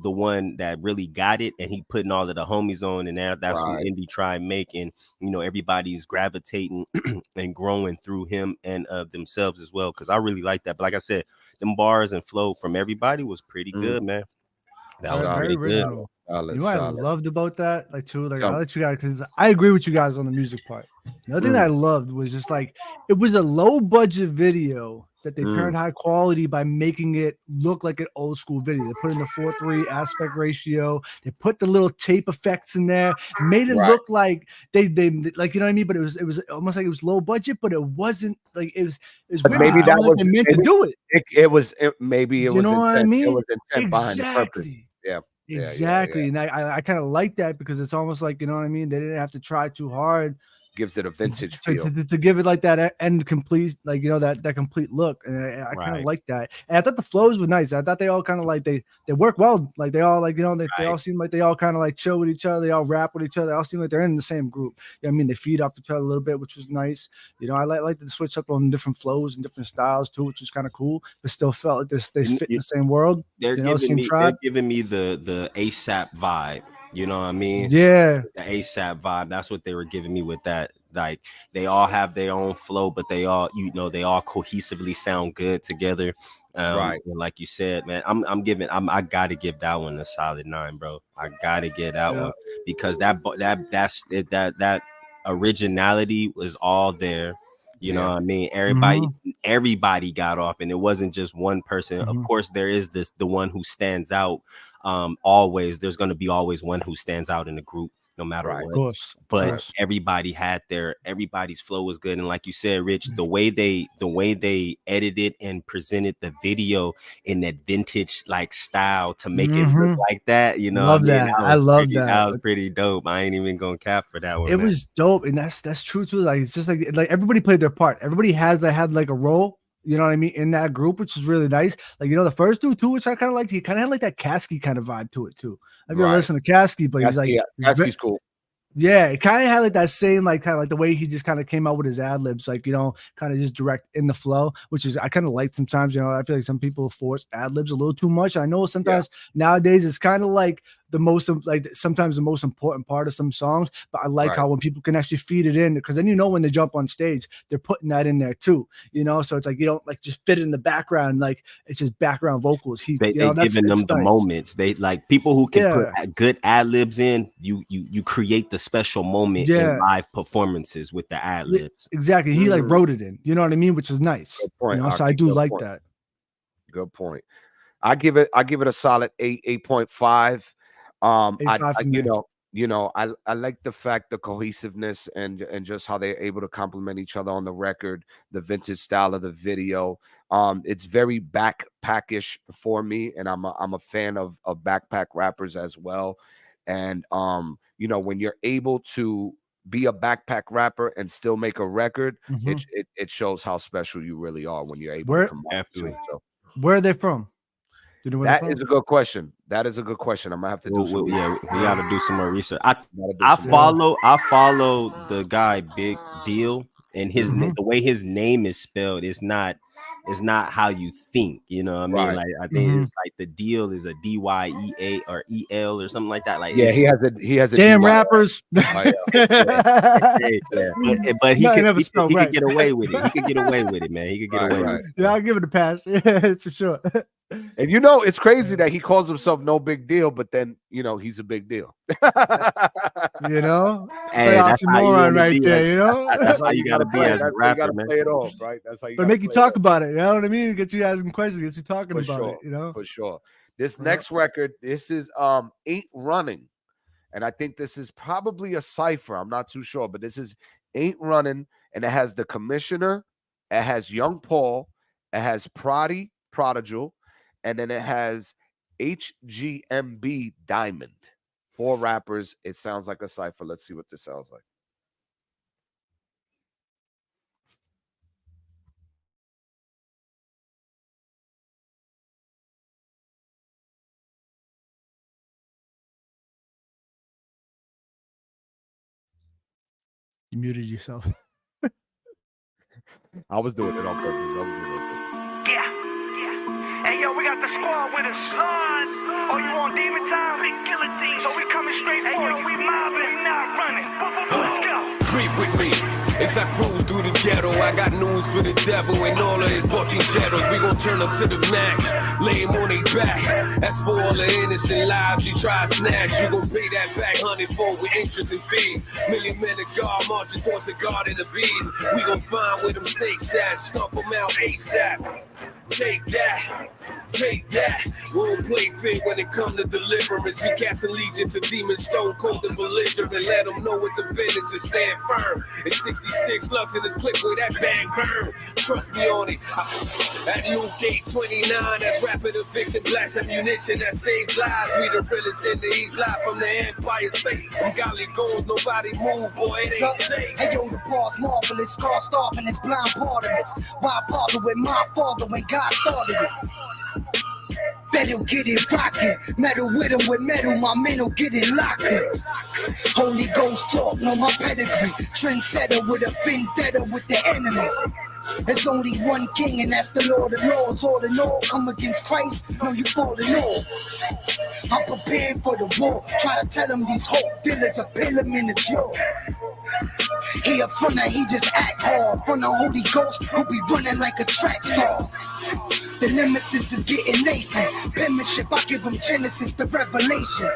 one that really got it, and he putting all of the homies on, and that's what indie tribe making. You know, everybody's gravitating and growing through him and themselves as well. Because I really like that. But like I said, them bars and flow from everybody was pretty good, man. That was pretty good. You know what I loved about that, like too, like I'll let you guys, because I agree with you guys on the music part. The other thing that I loved was just like it was a low budget video that they turned high quality by making it look like an old school video. They put in the 4:3 aspect ratio. They put the little tape effects in there, made it look like they like, you know what I mean? But it was almost like it was low budget, but it wasn't like it was weird. Maybe that was like they meant to do it. Maybe it You was know what I intent. mean? It was intent behind the purpose. Yeah. Exactly. And I kind of like that because it's almost like, you know what I mean? They didn't have to try too hard. Gives it a vintage feel. To give it like that end complete, like, you know, that complete look. And I kind of like that. And I thought the flows were nice. I thought they all kind of like they work well. Like they all like, you know, they all seem like they all kind of like chill with each other. They all rap with each other. They all seem like they're in the same group. You know what I mean? They feed off each other a little bit, which was nice. You know, I like to switch up on different flows and different styles too, which was kind of cool, but still felt like they fit in the same world. They're giving me the ASAP vibe. You know what I mean? Yeah. The ASAP vibe. That's what they were giving me with that. Like they all have their own flow, but they all, you know, they all cohesively sound good together. And like you said, man, I gotta give that one a solid 9, bro. I gotta get that one because that originality was all there. You know what I mean? Everybody got off, and it wasn't just one person. Of course, there is the one who stands out. Always, there's going to be always one who stands out in the group, no matter what. Of course. But everybody's flow was good, and like you said, Rich, the way they edited and presented the video in that vintage like style to make it look like that, you know, love that. I love that. That was pretty dope. I ain't even gonna cap for that one. It was dope, and that's true too. Like it's just like everybody played their part. Everybody had like a role. You know what I mean? In that group, which is really nice. Like, you know, the first dude too, which I kind of liked, he kind of had like that Kasky kind of vibe to it too. I've never listened to Kasky, but he's like, Kasky's cool. Yeah, it kind of had like that same, like kind of like the way he just kind of came out with his ad libs, like, you know, kind of just direct in the flow, which is I kind of like sometimes. You know, I feel like some people force ad libs a little too much. I know sometimes nowadays it's kind of like sometimes the most important part of some songs, but I like how when people can actually feed it in, because then you know when they jump on stage, they're putting that in there too, you know. So it's like you don't like just fit it in the background, like it's just background vocals. They giving them the moments. They like people who can put good ad libs in. You create the special moment in live performances with the ad libs. Exactly, he like wrote it in. You know what I mean, which is nice. You know, so I do like that. Good point. I give it a solid 8.5. I like the fact, the cohesiveness and just how they're able to complement each other on the record, the vintage style of the video. It's very backpackish for me, and I'm a fan of backpack rappers as well. And you know, when you're able to be a backpack rapper and still make a record, it shows how special you really are when you're able to come out to it. So, where are they from? That is a good question. I'm gonna have to do some. We gotta do some more research. I follow the guy Big Deal, and his the way his name is spelled is not how you think. You know what I mean? Like I think it's like the deal is a DYEA or EL or something like that. Like he has a damn rappers. But he could get away with it. He could get away with it, man. He could get away with it. Yeah, I'll give it a pass. Yeah, for sure. And you know, it's crazy that he calls himself No Big Deal, but then you know he's a big deal. You know, hey, that's oxymoron right there. You know, that's how you gotta be as a rapper, you gotta man. play it off, right? That's how you. But make you talk about it. You know what I mean? Get you asking questions. Get you talking about it. You know, for sure. This next record, this is Ain't Running, and I think this is probably a cipher. I'm not too sure, but this is Ain't Running, and it has the Commissioner, it has Young Paul, it has Prodigal. And then it has HGMB Diamond. 4 rappers. It sounds like a cipher. Let's see what this sounds like. You muted yourself. I was doing it on purpose. Yeah. Hey, yo, we got the squad with us. Oh, you want demon time? Big guillotine. So we coming straight for you. We mobbing, we not running. Let's go. Creep with me. It's I cruise through the ghetto, I got news for the devil and all of his bochincheros. We gon' turn up to the max, lay him on their back. That's for all the innocent lives you try to snatch. You gon' pay that back 100-fold with interest and fees. Million men of God marching towards the Garden of Eden. We gon' find where them snakes at, stomp them out ASAP. Take that, take that. We don't play fair when it comes to deliverance. We cast allegiance to demons, stone cold and belligerent. Let them know what the business is, stand firm. It's 66 lux in this clip where that bang burn. Trust me on it. At Luke 8:29, that's rapid eviction, blast ammunition that saves lives. We the realest in the East, live from the Empire's State. Them golly goals, nobody move, boy, it ain't safe. Hey yo, the boss marvelous, scar starving is blind Bartimaeus. Why bother with my father when God started it? Better get it rockin', metal with him with metal, my men will get it locked in. Holy Ghost talk, know my pedigree, trendsetter with a vendetta with the enemy. There's only one king and that's the Lord of Lords. All in all, come against Christ, no you falling off. I'm prepared for the war, try to tell him these hope dealers are pill him in the jaw. He a fronter, he just act hard. From the Holy Ghost, who be running like a track star. The nemesis is getting Nathan. Penmanship, I give him Genesis, the revelation.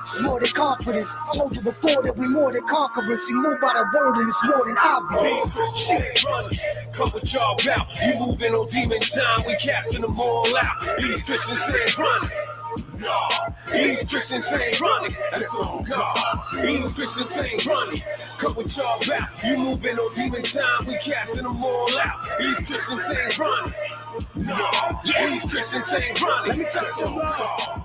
It's more than confidence. Told you before that we more than conquerors. You move by the word and it's more than obvious. These running, come with y'all out. You moving on demon time, we casting them all out. These Christians ain't running. No, these Christians ain't running. That's on God. These Christians ain't running. Come with y'all out. You moving on demon time, we casting them all out. These Christians ain't running. No, these Christians ain't running. Let me tell you something.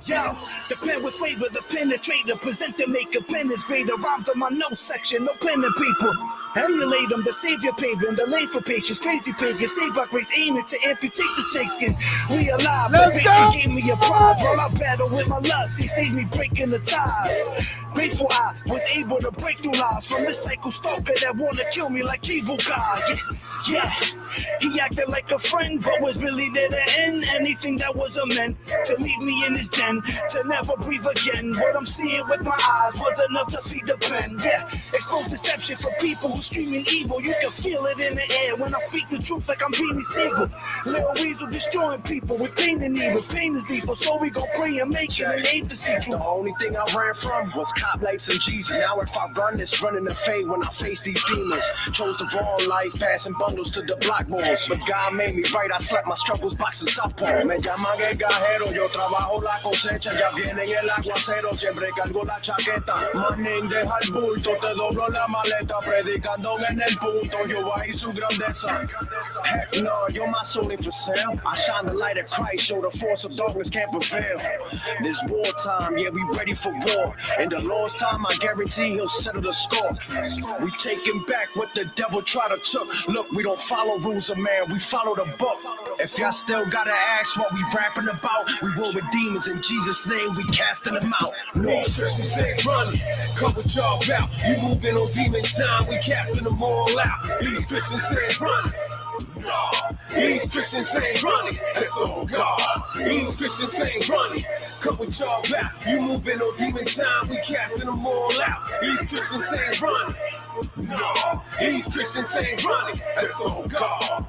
Yo, the pen with flavor, the penetrator, present the maker, pen is greater. Rhymes on my notes section, no penning people. Emulate them, the savior paving, the lane for patience. Crazy pagan, saved by grace, aiming to amputate the snakeskin. We alive, the grace gave me a prize while I battle with my lust. He saved me breaking the ties. Grateful I was able to break through lies from this psycho stalker that wanna kill me like Evil God. Yeah, he acted like a friend, but was really there to end anything that was a man, to leave me in his den, to never breathe again. What I'm seeing with my eyes was enough to feed the pen. Yeah, expose deception for people who streaming evil. You can feel it in the air when I speak the truth like I'm Beanie Siegel. Little Weasel destroying people with pain and evil. Pain is lethal, so we gon' pray and make it and aim to see truth. The only thing I ran from was cop lights and Jesus. Now if I run this, running the fade when I face these demons. Chose the wrong life, passing bundles to the block balls. But God made me right, I slept my struggles boxing softball. Me llaman el gajero, yo trabajo la cosecha. Ya viene el aguacero, siempre cargo la chaqueta. Manín, deja el bulto, te doblo la maleta. Predicando en el punto, yo ahí su grandeza. Heck no, you're my soul ain't for sale. I shine the light of Christ, show the force of darkness can't prevail. This wartime, yeah, we ready for war. In the Lord's time, I guarantee he'll settle the score. We taking back what the devil tried to took. Look, we don't follow rules of man, we follow the book. If y'all still gotta ask what we rapping about, we war with demons in Jesus' name, we casting them out. No, these Christians ain't running. Come with y'all out. You moving on demon time, we casting them all out. These Christians ain't running. No, these Christians ain't running. That's on God. These Christians ain't running. Come with y'all out. You moving on demon time, we casting them all out. These Christians ain't running. No, these Christians ain't running. That's on God.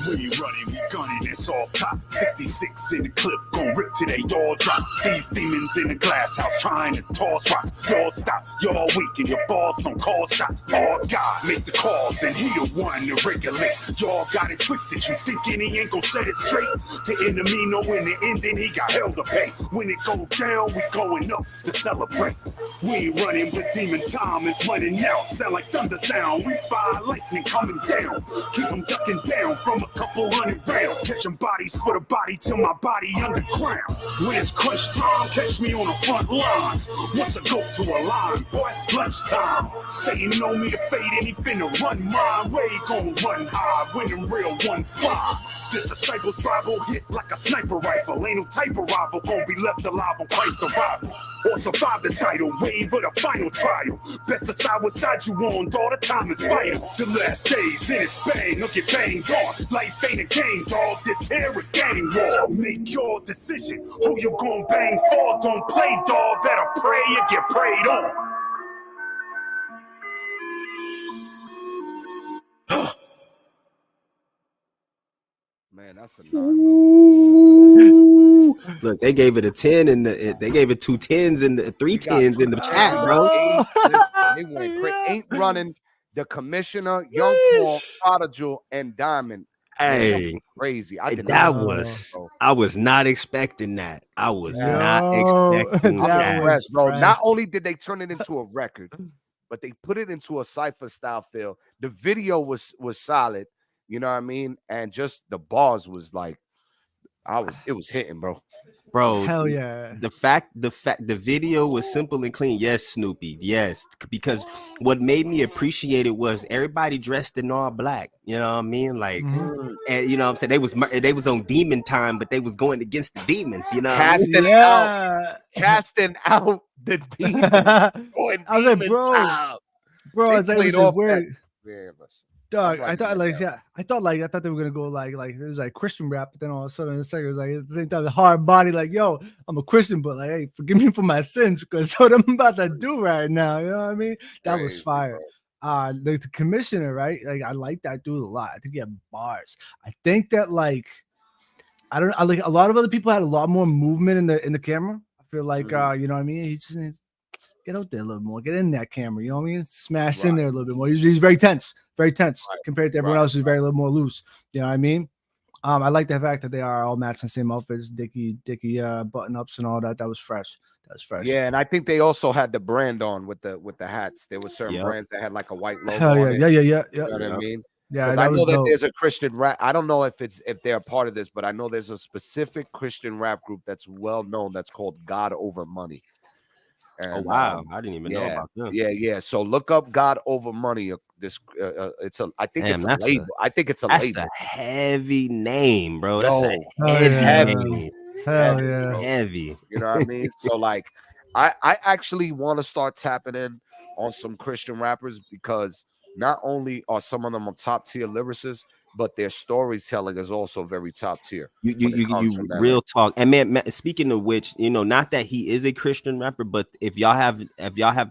We running, we gunning, it's off top. 66 in the clip, gon' rip till they all drop. These demons in the glass house trying to toss rocks. Y'all stop, y'all weak and your balls don't call shots. All God make the calls and he the one to regulate. Y'all got it twisted, you thinking he ain't gon' set it straight? The enemy know in the ending he got hell to pay. When it go down, we going up to celebrate. We ain't running, but demon time is running out. Sound like thunder sound, we fire lightning coming down. Keep them ducking down from a couple hundred rounds. Catching bodies for the body till my body underground. When it's crunch time, catch me on the front lines. Once a goat to a line, boy, lunchtime. Say you know me to fade and he finna run my way. Gon' run high when them real ones fly. This disciples Bible hit like a sniper rifle. Ain't no type of rival gon' be left alive on Christ's arrival. Or survive the tidal wave of the final trial. Best decide what side you on, all the time is vital. The last days in its bang, look get banged on. Life ain't a game, dog, this here a game war. Make your decision, who you gon' bang for. Don't play, dog, better pray you get prayed on. man, that's a 9. Look, they gave it a 10 and they gave it 2 10s and 3 10s in the chat, bro. They went crazy. Ain't Running, The Commissioner, Young Paul, Prodigal, and Diamond. Hey, man, crazy. I was not expecting that. I was not expecting that. Bro. Not only did they turn it into a record, but they put it into a cypher style feel. The video was solid, you know what I mean? And just the bars was like, it was hitting, bro. Bro, hell yeah. The video was simple and clean. Yes, Snoopy. Yes. Because what made me appreciate it was everybody dressed in all black. You know what I mean? Like, and you know what I'm saying? They was on demon time, but they was going against the demons, you know. Casting out the demons. I was like, bro, it's like, it was weird. Dog, I thought they were gonna go like it was like Christian rap, but then all of a sudden the second was like they thought hard body, like, yo, I'm a Christian, but like, hey, forgive me for my sins because that's what I'm about to do right now. You know what I mean? That was fire. The commissioner, right? Like, I like that dude a lot. I think he had bars. I think that like I like a lot of other people had a lot more movement in the camera. I feel like you know what I mean? He's get out there a little more, get in that camera, you know what I mean? Smash in there a little bit more. He's very tense compared to everyone else who's very little more loose. You know what I mean? I like the fact that they are all matching the same outfits, Dickie button ups and all that. That was fresh. Yeah, and I think they also had the brand on with the hats. There were certain brands that had like a white logo. Hell yeah, yeah. You know what I mean? Yeah, I know that there's a Christian rap. I don't know if they're a part of this, but I know there's a specific Christian rap group that's well known that's called God Over Money. And, oh wow, I didn't even know about them. Yeah. So look up God Over Money. I think it's a label. That's a heavy name, bro. That's a heavy name. Hell yeah. Heavy. You know what I mean? So like, I actually want to start tapping in on some Christian rappers because not only are some of them on top tier lyricists, but their storytelling is also very top tier. You real talk. And man, speaking of which, you know, not that he is a Christian rapper, but if y'all have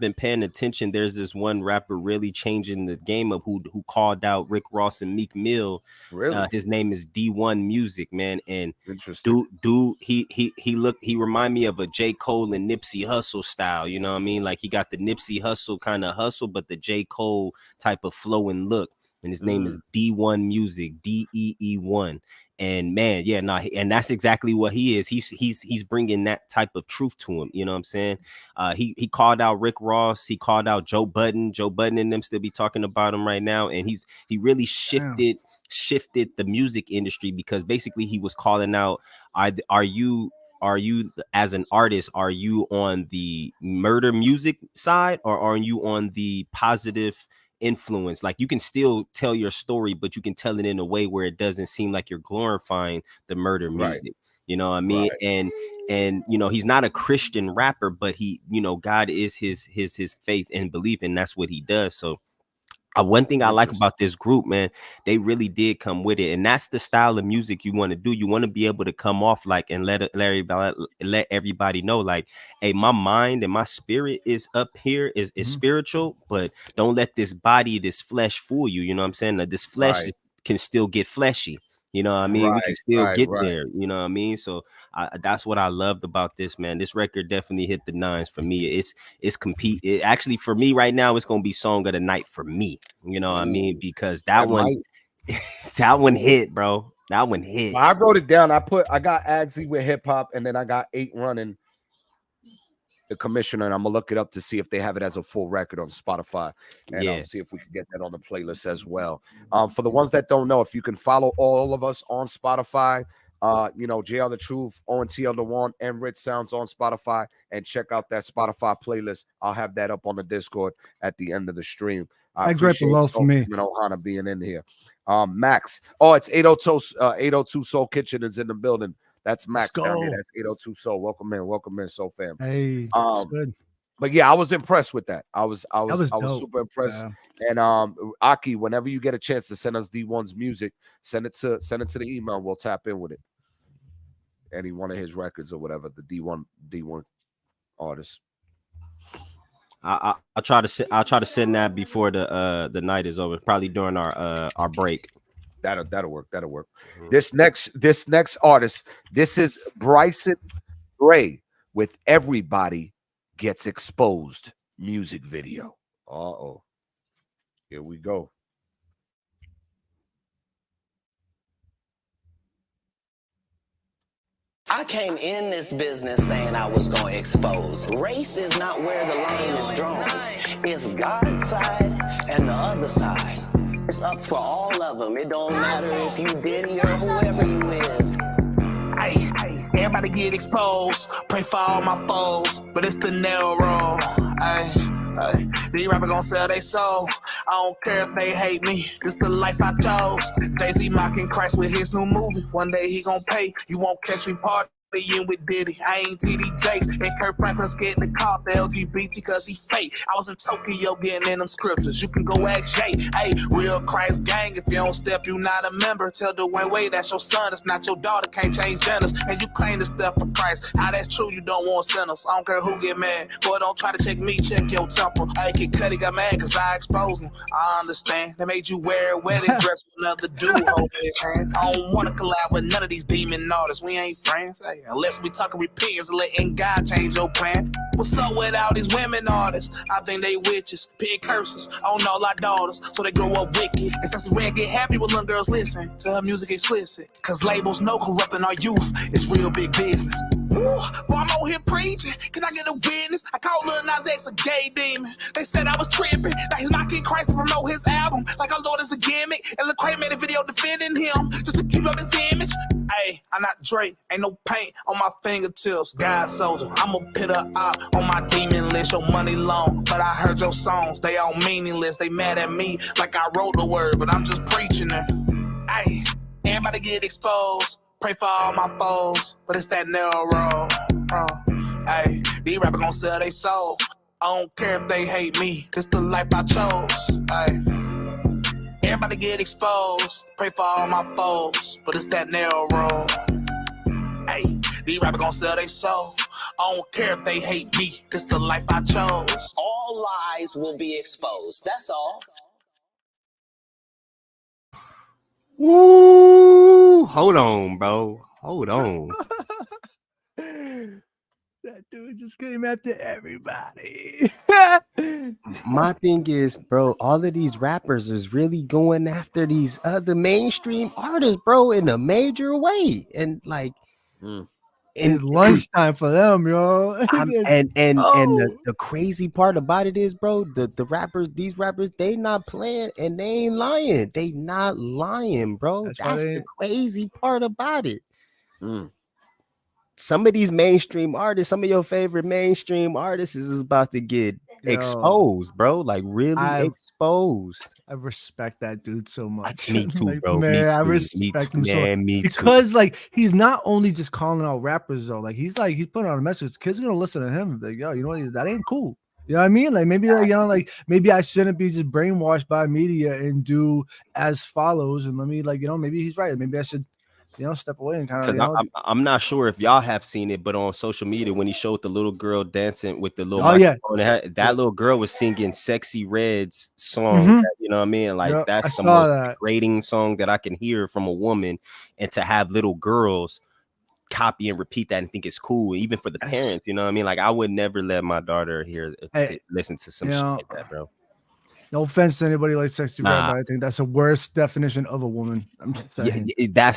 been paying attention, there's this one rapper really changing the game up who called out Rick Ross and Meek Mill. Really? His name is D1 Music, man. And dude, he remind me of a J. Cole and Nipsey Hussle style. You know what I mean? Like he got the Nipsey Hussle kind of hustle, but the J. Cole type of flow and look. And his name is D1 Music, DEE1. And man, and that's exactly what he is. He's bringing that type of truth to him. You know what I'm saying? He called out Rick Ross. He called out Joe Budden. Joe Budden and them still be talking about him right now. And he really shifted the music industry because basically he was calling out, are you as an artist, are you on the murder music side or are you on the positive influence? Like you can still tell your story, but you can tell it in a way where it doesn't seem like you're glorifying the murder music. You know what I mean? And you know, he's not a Christian rapper, but he, you know, God is his faith and belief, and that's what he does. So one thing I like about this group, man, they really did come with it. And that's the style of music you want to do. You want to be able to come off like and let everybody know, like, hey, my mind and my spirit is up here, is spiritual, but don't let this body, this flesh fool you. You know what I'm saying? That this flesh can still get fleshy. You know what I mean? We can still get there. You know what I mean? So that's what I loved about this, man. This record definitely hit the nines for me. It actually, for me right now, it's gonna be song of the night for me. You know what I mean? Because that one hit, bro. That one hit. I wrote it down. I got Agsy with hip hop, and then I got 8 Running, the Commissioner, and I'm gonna look it up to see if they have it as a full record on Spotify, and see if we can get that on the playlist as well. For the ones that don't know, if you can follow all of us on Spotify, you know, JR the Truth, ONTL the One, and Rich Sounds on Spotify, and check out that Spotify playlist. I'll have that up on the Discord at the end of the stream. I appreciate for me. Ohana being in here. Max, it's 802 Soul Kitchen is in the building. That's Max down here. That's 802 Soul. Welcome in, Soul fam. Hey, good. But yeah, I was impressed with that. I was super impressed. Yeah. And Aki, whenever you get a chance to send us D1's music, send it to the email. We'll tap in with it. Any one of his records or whatever, the D1 artist. I'll try to send that before the night is over, probably during our break. That'll work. That'll work. This next artist, this is Bryson Gray with Everybody Gets Exposed music video. Uh-oh. Here we go. I came in this business saying I was going to expose. Race is not where the line is drawn. It's God's side and the other side. It's up for all of them. It don't matter if you Diddy or whoever you is. Hey, everybody get exposed. Pray for all my foes, but it's the nail roll. Hey, these rappers gon' sell they soul. I don't care if they hate me. It's the life I chose. Jay-Z mocking Christ with his new movie. One day he gon' pay. You won't catch me partying with Diddy. I ain't TD Jakes. And Kurt Franklin's getting caught the LGBT cause he fake. I was in Tokyo getting in them scriptures. You can go ask Jay. Hey, real Christ gang. If you don't step, you not a member. Tell Dwayne Wade that's your son. It's not your daughter. Can't change genders. And you claim to step for Christ. How that's true, you don't want sinners. I don't care who get mad. Boy, don't try to check me. Check your temple. Hey, Kid Cudi got mad cause I exposed him. I understand. They made you wear a wedding dress for another dude holding his hand. I don't want to collab with none of these demon artists. We ain't friends. Hey, unless we talking repentance and letting God change your plan. What's up with all these women artists? I think they witches, pin curses on all our daughters, so they grow up wicked. And since Red get happy when little girls listen to her music explicit, cause labels know corrupting our youth is real big business. Woo, boy, I'm on here preaching. Can I get a witness? I call Lil Nas X a gay demon. They said I was tripping. Now he's mocking Christ to promote his album like our Lord is a gimmick. And Lecrae made a video defending him just to keep up his image. Hey, I'm not Drake, ain't no paint on my fingertips. God soldier, I'm a pit up on my demon list. Your money long, but I heard your songs, they all meaningless. They mad at me like I wrote the word, but I'm just preaching it. Hey, everybody get exposed. Pray for all my foes, but it's that narrow road. Hey, these rappers gon' sell they soul. I don't care if they hate me, this the life I chose. Hey. Everybody get exposed. Pray for all my foes, but it's that narrow road. Hey, these rappers gon' sell they soul. I don't care if they hate me. This the life I chose. All lies will be exposed. That's all. Woo! Hold on, bro. Hold on. That dude just came after everybody. My thing is, bro, all of these rappers is really going after these other mainstream artists, bro, in a major way. And like, it's lunchtime for them, yo. The crazy part about it is, bro, these rappers, they not playing and they ain't lying. They not lying, bro. That's the crazy part about it. Some of these mainstream artists, some of your favorite mainstream artists is about to get exposed, bro. Like really exposed. I respect that dude so much. Me too, like, bro. Man, I respect him so much. Because like he's not only just calling out rappers though, like he's putting out a message. Kids are gonna listen to him and be like, yo, you know what? That ain't cool. You know what I mean? Like maybe like, you know, like maybe I shouldn't be just brainwashed by media and do as follows. And let me like, you know, maybe he's right. Maybe I should, you know, step away and kind of. You know, I'm not sure if y'all have seen it, but on social media, when he showed the little girl dancing with the little that little girl was singing Sexy Red's song. You know what I mean? Like that's the most degrading song that I can hear from a woman, and to have little girls copy and repeat that and think it's cool, even for the parents. You know what I mean? Like I would never let my daughter listen to some shit like that, bro. No offense to anybody like Sexy Red, but I think that's the worst definition of a woman. I'm saying. I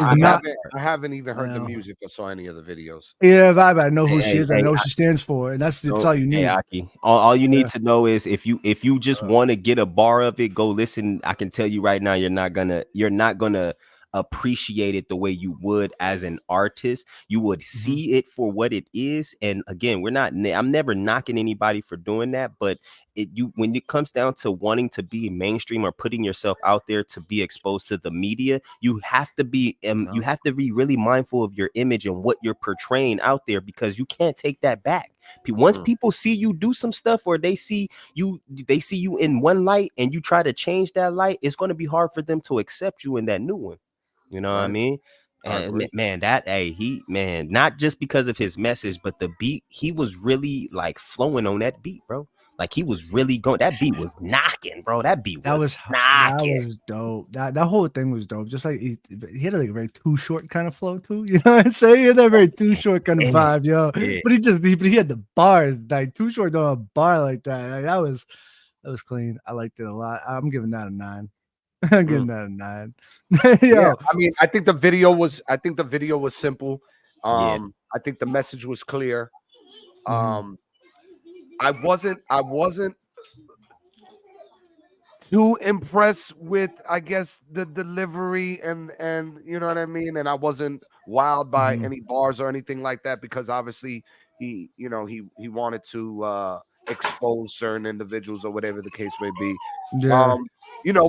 haven't even heard the music or saw any of the videos. Yeah, vibe. I know who she is. I know what she stands for, and that's all you need. All you need to know is if you just want to get a bar of it, go listen. I can tell you right now, you're not gonna appreciate it the way you would as an artist. You would see it for what it is. And again, I'm never knocking anybody for doing that, but when it comes down to wanting to be mainstream or putting yourself out there to be exposed to the media, you have to be really mindful of your image and what you're portraying out there, because you can't take that back. Once people see you do some stuff, or they see you in one light and you try to change that light, it's going to be hard for them to accept you in that new one. You know what I mean? And man, not just because of his message, but the beat, he was really like flowing on that beat, bro. Like he was really going. That beat was knocking, bro. That beat was knocking. That was dope. That whole thing was dope. Just like he had like a very Too Short kind of flow too. You know what I'm saying? He had that very Too Short kind of vibe, yo. Yeah. But he had the bars. Like Too Short don't have a bar like that. Like, that was clean. I liked it a lot. I'm giving that a 9. I'm giving that a 9. Yeah, I mean, I think the video was simple. Yeah. I think the message was clear. I wasn't too impressed with, I guess, the delivery and you know what I mean, and I wasn't wowed by any bars or anything like that, because obviously he wanted to expose certain individuals or whatever the case may be. Yeah.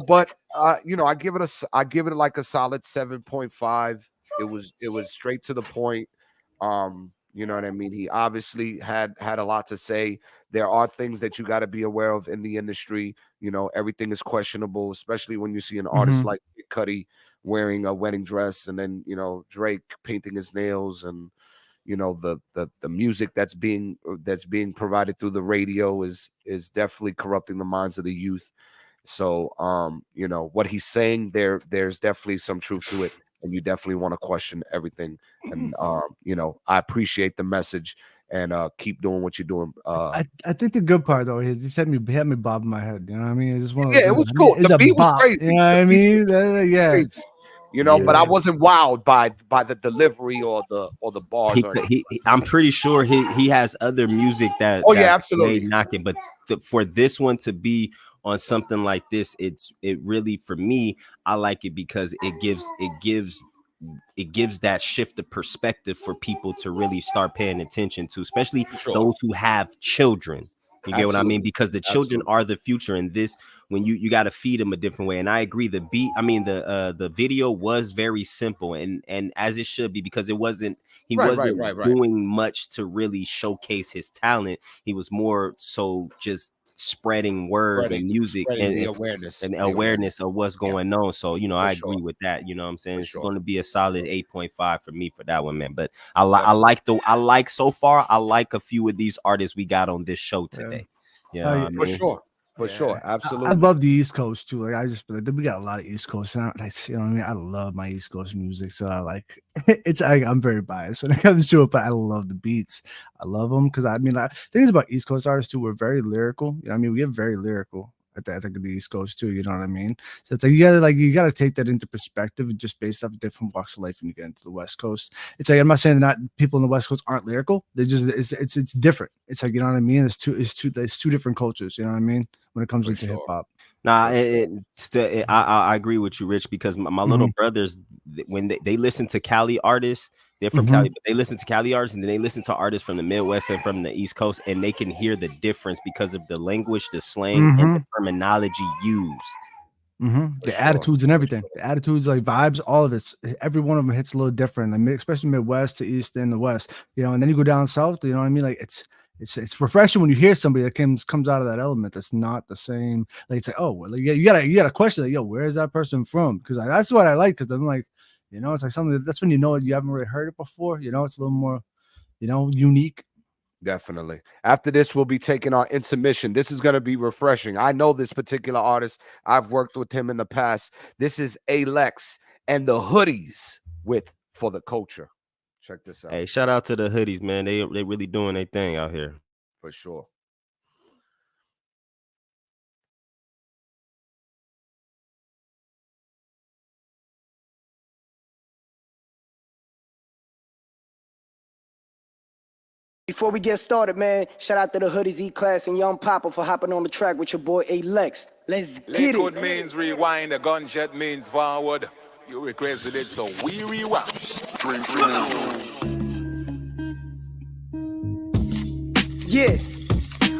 But I give it like a solid 7.5. It was straight to the point. You know what I mean? He obviously had a lot to say. There are things that you got to be aware of in the industry. You know, everything is questionable, especially when you see an artist like Cudi wearing a wedding dress, and then, Drake painting his nails, and, the music that's being provided through the radio is definitely corrupting the minds of the youth. So, what he's saying there's definitely some truth to it. And you definitely want to question everything. And, I appreciate the message, and keep doing what you're doing. I think the good part, though, he just had me bobbing my head. You know what I mean? It's one of it was cool. The beat was crazy. You know what I mean? Yeah. Crazy. But I wasn't wowed by the delivery or the bars. I'm pretty sure he has other music that. Oh, yeah, absolutely. Knocking, but for this one to be on something like this, it really, for me, I like it because it gives that shift of perspective for people to really start paying attention to, especially those who have children. You get what I mean? Because the children are the future, and this, when you got to feed them a different way. And I agree, the video was very simple, and as it should be, because it wasn't doing much to really showcase his talent. He was more so just spreading words and music and awareness of what's going on. So, I agree with that. You know what I'm saying? It's going to be a solid 8.5 for me for that one, man. But I like so far, I like a few of these artists we got on this show today. Yeah, for sure, absolutely. I love the East Coast too. Like we got a lot of East Coast, and I love my East Coast music. So I like it's. I'm very biased when it comes to it, but I love the beats. I love them because things about East Coast artists too. We're very lyrical. We get very lyrical at the East Coast too. You know what I mean? So it's like you gotta take that into perspective, just based off different walks of life when you get into the West Coast. It's like, I'm not saying that people in the West Coast aren't lyrical. They just it's different. It's like, you know what I mean? It's two different cultures. You know what I mean? When it comes into hip hop. Nah, I agree with you, Rich, because my little brothers, when they listen to Cali artists, they're from Cali, but they listen to Cali artists, and then they listen to artists from the Midwest and from the East Coast, and they can hear the difference because of the language, the slang, and the terminology used. The attitudes and everything, the attitudes, like vibes, all of it. Every one of them hits a little different, especially Midwest to East and the West. And then you go down South. You know what I mean? Like it's refreshing when you hear somebody that comes out of that element that's not the same. Like, it's like, oh, well, you gotta question, like, yo, where is that person from? Because that's what I like. Because I'm like, it's like something that's when you haven't really heard it before. It's a little more, unique. Definitely. After this, we'll be taking our intermission. This is going to be refreshing. I know this particular artist. I've worked with him in the past. This is Alex and the Hoodies with For the Culture. Check this out. Hey, shout out to the Hoodies, man. They really doing their thing out here. For sure. Before we get started, man, shout out to the Hoodies, E-Class, and Young Papa for hopping on the track with your boy Alex. Let's get it. Liquid means rewind, a gunshot means forward. You requested it, so we rewind. Yeah.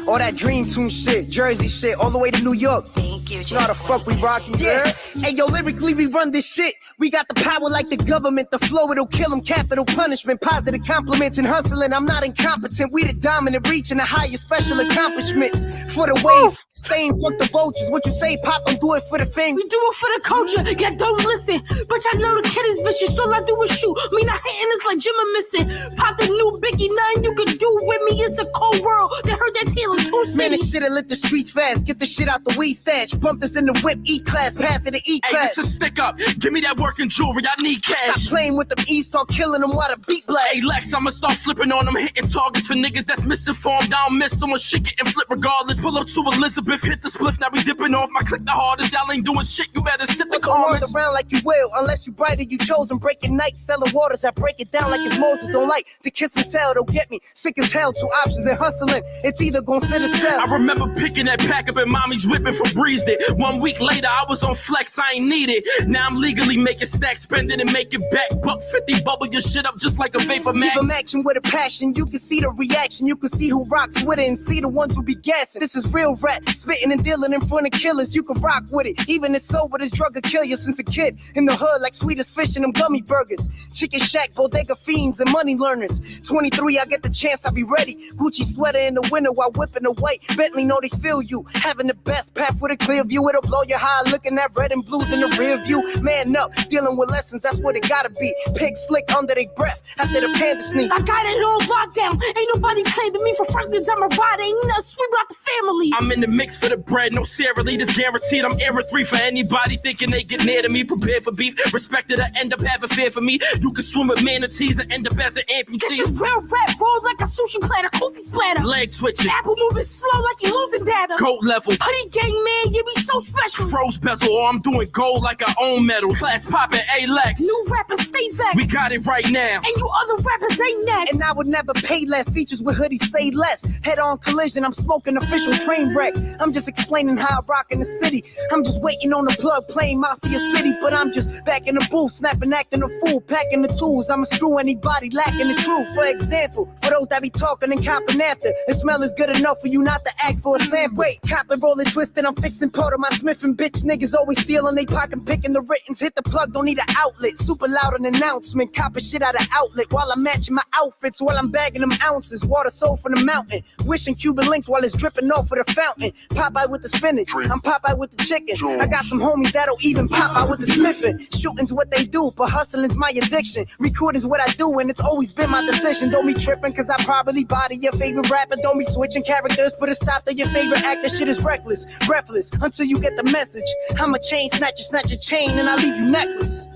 All that Dream Tune shit, Jersey shit, all the way to New York. Thank you, You know how the fuck we rockin', yeah? Hey, yo, lyrically we run this shit. We got the power like the government. The flow, it'll kill them. Capital punishment, positive compliments and hustling. I'm not incompetent. We the dominant, reaching the highest special accomplishments. For the wave, Saying fuck the vultures, what you say, Pop, don't do it for the fame. We do it for the culture, yeah, don't listen. But I know the kid is vicious, all I do is shoot. Me not hitting is like Jim and missing. Pop the new Biggie, nothing you can do with me. It's a cold world, they heard that tail in 2 cities. Man, this shit'll lit the streets fast. Get the shit out the weed stash. Bump this in the whip, E-class, pass it to E-class. Hey, this is stick up. Give me that working jewelry, I need cash. Stop playing with them E's, start killing them while the beat blast. Hey, Lex, I'ma start flipping on them, hitting targets for niggas that's misinformed. I don't miss someone, shake it and flip regardless. Pull up to Elizabeth, hit the spliff, now we dipping off. My click the hardest, y'all ain't doing shit, you better sit the comments. Around like you will, unless you brighter, you chosen. Breaking nights, selling waters, I break it down like it's Moses. Don't like the kiss and tell, don't get me. Sick as hell, 2 options and hustling. It's either gon' sit or sell. I remember picking that pack up and mommy's whipping for breezed it. 1 week later, I was on flex, I ain't need it. Now I'm legally making stacks, spend it and make it back. $150, bubble your shit up just like a vapor max. Give 'em action with a passion, you can see the reaction. You can see who rocks with it and see the ones who be gassing. This is real rap, spitting and dealing in front of killers. You can rock with it, even if sober, this drug will kill you. Since a kid, in the hood like sweetest fish and them gummy burgers. Chicken shack, bodega fiends and money learners. 23, I get the chance, I be ready. Gucci sweater in the winter while whipping the white. Bentley know they feel you. Having the best path with a clear view, it'll blow your high. Looking at red and blues in the rear view. Man up, dealing with lessons, that's what it gotta be. Pig slick under their breath after the panda sneak. I got it on lockdown. Ain't nobody claiming me for Franklin's. I'm a rider. Ain't nothing sweet about the family. I'm in the mix for the bread, no Sara Lee, this guaranteed. I'm error 3 for anybody thinking they get near to me. Prepare for beef, respected, I end up having fear for me. You can swim with manatees and end up as an amputee. This is real rap, roll like a sushi platter, Kofi splatter. Leg twitching, apple moving slow like you losing data. Goat level, hoodie gang man, you be so special. Froze bezel, or I'm doing gold like I own metal. Class poppin', A-Lex. New rappers stay back. We got it right now. And you other rappers ain't next. And I would never pay less. Features with hoodies say less. Head on collision, I'm smoking official train wreck. I'm just explaining how I rock in the city. I'm just waiting on the plug, playing Mafia City. But I'm just back in the booth, snapping, acting a fool, packing the tools. I'ma screw anybody lacking the truth. For example, for those that be talking and copping after, the smell is good enough for you not to ask for a sample. Wait, copping, rolling, twisting, I'm fixing part of my Smith and bitch. Niggas always stealing, they pocket picking the writtens. Hit the plug, don't need an outlet. Super loud an announcement, copping shit out of outlet while I'm matching my outfits, while I'm bagging them ounces. Water sold from the mountain, wishing Cuban links while it's dripping off of the fountain. Popeye with the spinach, I'm Popeye with the chicken. I got some homies that'll even Popeye with the smithing. Shooting's what they do, but hustling's my addiction. Recording's what I do, and it's always been my decision. Don't be tripping, cause I probably body your favorite rapper. Don't be switching characters, put a stop to your favorite actor. Shit is reckless, breathless, until you get the message. I'm a chain snatcher, snatch a chain, and I leave you necklace.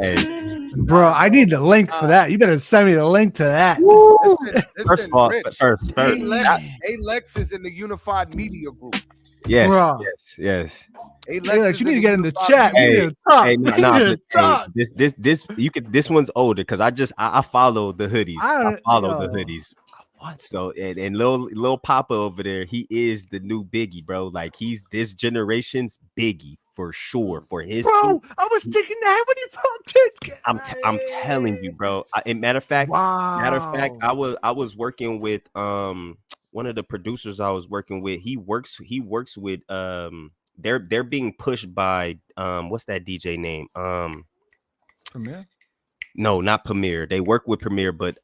Hey, bro, I need the link for that. You better send me the link to that. Listen, first of all, first, A-Lex is in the Unified Media Group. Yes, Bro. yes. Alex, you need to get in the chat. This one's older because I follow the hoodies. I follow the hoodies. What? So and Lil Papa over there, he is the new Biggie, bro. Like he's this generation's Biggie for sure. For his bro, I was thinking that when he popped it. I'm telling you, bro. Matter of fact, I was working with one of the producers I was working with. He works with they're being pushed by what's that DJ name? Premier? No, not Premier. They work with Premier, but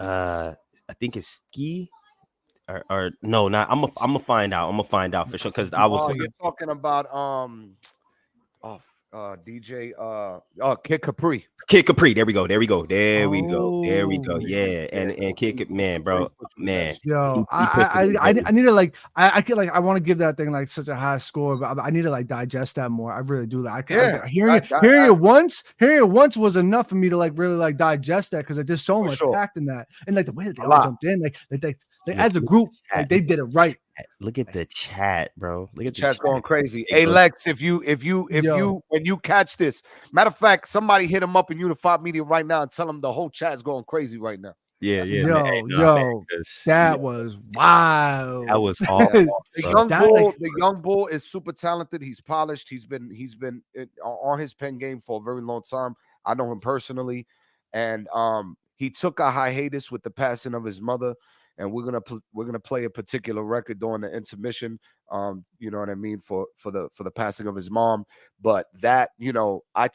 I think it's Ski or no, not. I'm gonna find out. I'm gonna find out for sure because I was. You're talking about DJ Kid Capri. Kid Capri. There we go. Yeah, and Kid, man, bro, man. Yo, I need to like I could like I want to give that thing like such a high score, but I need to like digest that more. I really do. Like hearing it once was enough for me to like really like digest that because there's so much packed in that, and like the way that they all jumped in, like as a group, like they did it right. Look at the chat, bro. Look at the chat's going crazy. Hey Lex, if you when you catch this, matter of fact, somebody hit him up in Unified Media right now and tell him the whole chat's going crazy right now. Yeah. That was wild. That was awful. The young bull is super talented. He's polished. He's been on his pen game for a very long time. I know him personally, and he took a hiatus with the passing of his mother. And we're gonna play a particular record during the intermission. You know what I mean, for the passing of his mom. But that, you know, I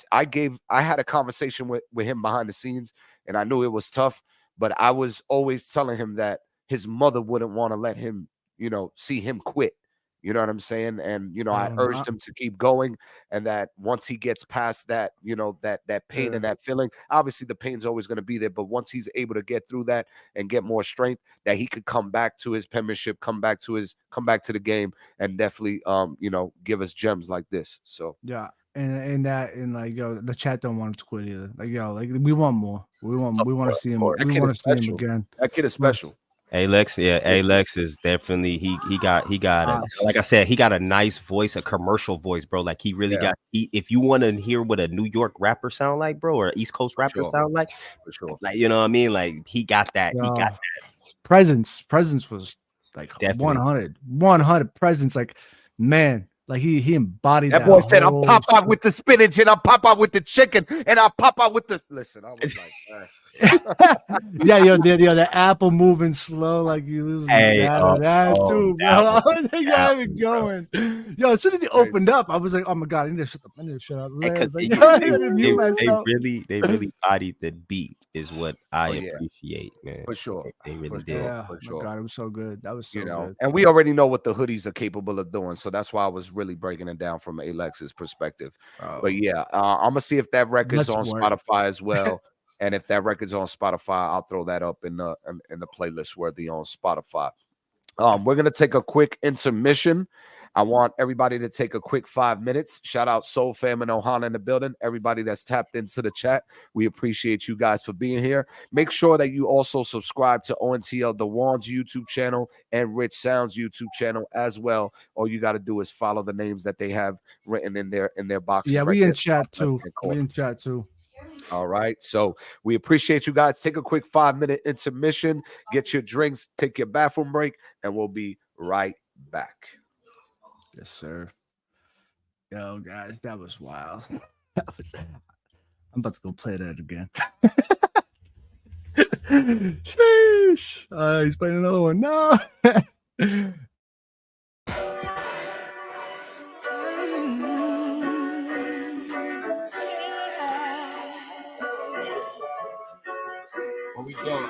had a conversation with him behind the scenes, and I knew it was tough. But I was always telling him that his mother wouldn't want to let him, see him quit. You know what I'm saying? And, I urged him to keep going, and that once he gets past that, that pain and that feeling, obviously the pain's always going to be there, but once he's able to get through that and get more strength, that he could come back to his penmanship, come back to the game, and definitely, give us gems like this. So, yeah. And like, the chat don't want him to quit either. Like, like we want more. We want to see him. We want to see him again. That kid is special. Alex is definitely he got like I said, he got a nice voice, a commercial voice, bro. Like he really got. If you want to hear what a New York rapper sound like, bro, or East Coast rapper sound like, for sure. Like, you know what I mean? Like he got that. He got that. Presence was like 100 presence. Like, man. Like he embodied that boy said, "I'll pop out with the spinach and I'll pop out with the chicken and I'll pop out with the." Listen, I was like, the apple moving slow, like you lose that too, bro. They got me going. Yo, as soon as he opened up, I was like, "Oh my god, I need to shut up." Because they really bodied the beat, is what I appreciate, man. For sure, they really did. Yeah, for sure. Oh god, it was so good. That was so good. And we already know what the hoodies are capable of doing, so that's why I was really breaking it down from Alex's perspective. But yeah, I'm gonna see if that record's on Spotify as well. And if that record's on Spotify, I'll throw that up in the playlist worthy on Spotify. We're gonna take a quick intermission. I want everybody to take a quick 5 minutes. Shout out Soul Fam and Ohana in the building. Everybody that's tapped into the chat, we appreciate you guys for being here. Make sure that you also subscribe to ONTL The Wands YouTube channel and Rich Sounds YouTube channel as well. All you got to do is follow the names that they have written in their boxes. Yeah, we in chat too. We in chat too. All right. So we appreciate you guys. Take a quick 5-minute intermission. Get your drinks, take your bathroom break, and we'll be right back. Yes, sir. Yo, guys, that was wild. I'm about to go play that again. Sheesh. He's playing another one. No. What we doing?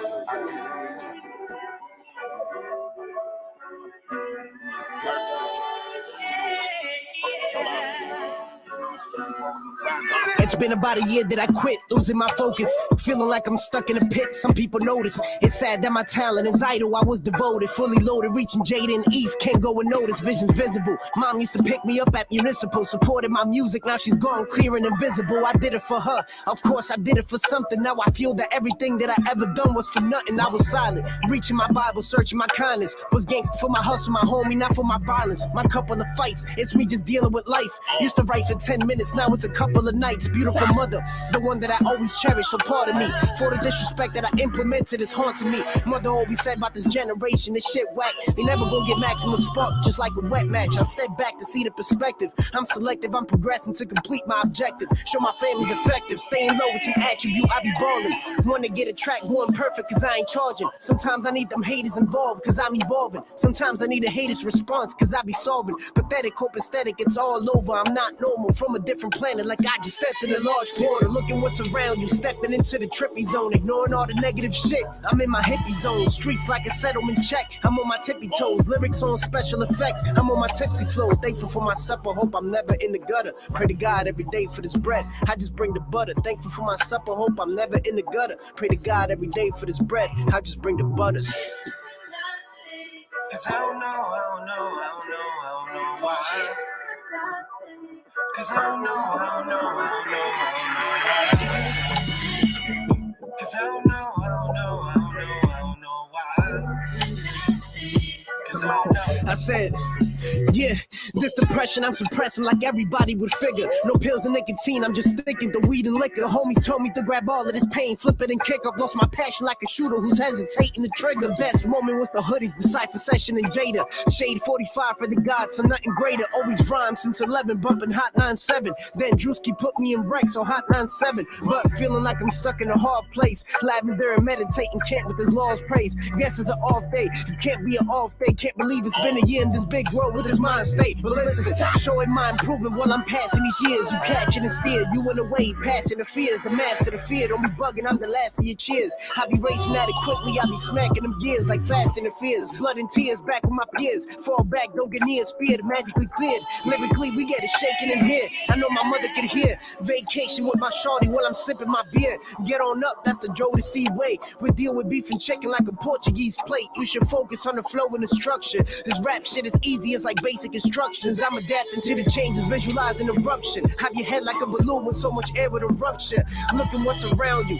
It's been about a year that I quit, losing my focus, feeling like I'm stuck in a pit. Some people notice it's sad that my talent is idle. I was devoted, fully loaded, reaching Jaden East, can't go unnoticed. Vision's visible. Mom used to pick me up at Municipal, supported my music. Now she's gone, clear and invisible. I did it for her, of course I did it for something. Now I feel that everything that I ever done was for nothing. I was silent, reaching my Bible, searching my kindness. Was gangster for my hustle, my homie, not for my violence. My couple of fights, it's me just dealing with life. Used to write for 10 minutes, now it's a couple of nights. Beautiful mother, the one that I always cherish, so part of me. For the disrespect that I implemented is haunting me. Mother always said about this generation, this shit whack. They never gonna get maximum spark, just like a wet match. I step back to see the perspective. I'm selective, I'm progressing to complete my objective. Show my family's effective, staying low, it's an attribute, I be ballin'. Wanna get a track going perfect, cause I ain't charging. Sometimes I need them haters involved, cause I'm evolving. Sometimes I need a hater's response, cause I be solving. Pathetic, copacetic, it's all over. I'm not normal, from a different planet, like I just stepped in a large portal. Looking what's around you, stepping into the trippy zone, ignoring all the negative shit. I'm in my hippie zone, streets like a settlement check. I'm on my tippy toes, lyrics on special effects. I'm on my tipsy flow, thankful for my supper, hope I'm never in the gutter. Pray to God every day for this bread, I just bring the butter. Thankful for my supper, hope I'm never in the gutter. Pray to God every day for this bread, I just bring the butter. Cause I don't know why. Cause I don't know why. Cause I don't know why. I said, yeah, this depression I'm suppressing like everybody would figure. No pills and nicotine, I'm just sticking to weed and liquor. Homies told me to grab all of this pain, flip it and kick up. Lost my passion like a shooter who's hesitating to trigger. Best moment was the hoodies, the cypher session invader. Shade 45 for the gods, I'm nothing greater. Always rhyme since 11, bumping Hot 97. Then Drewski put me in Rex on Hot 97. But feeling like I'm stuck in a hard place. Lavender and meditating, can't with his law's praise. Guess it's an off day, it can't be an off day. Can't believe it's been a year in this big world. start with his mind state. But listen, showing my improvement while I'm passing these years. You catching and steer, you in the way, passing the fears. The master, the fear, don't be bugging, I'm the last of your cheers. I be racing at it quickly, I be smacking them gears like Fast and the Fears. Blood and tears, back with my peers. Fall back, don't get near, speared, magically cleared. Lyrically, we get it shaking in here. I know my mother can hear. Vacation with my shorty while I'm sipping my beer. Get on up, that's the Jodeci way. We deal with beef and chicken like a Portuguese plate. You should focus on the flow and the structure. This rap shit is easy as like basic instructions. I'm adapting to the changes, visualizing eruption. Have your head like a balloon with so much air with a rupture. Looking what's around you.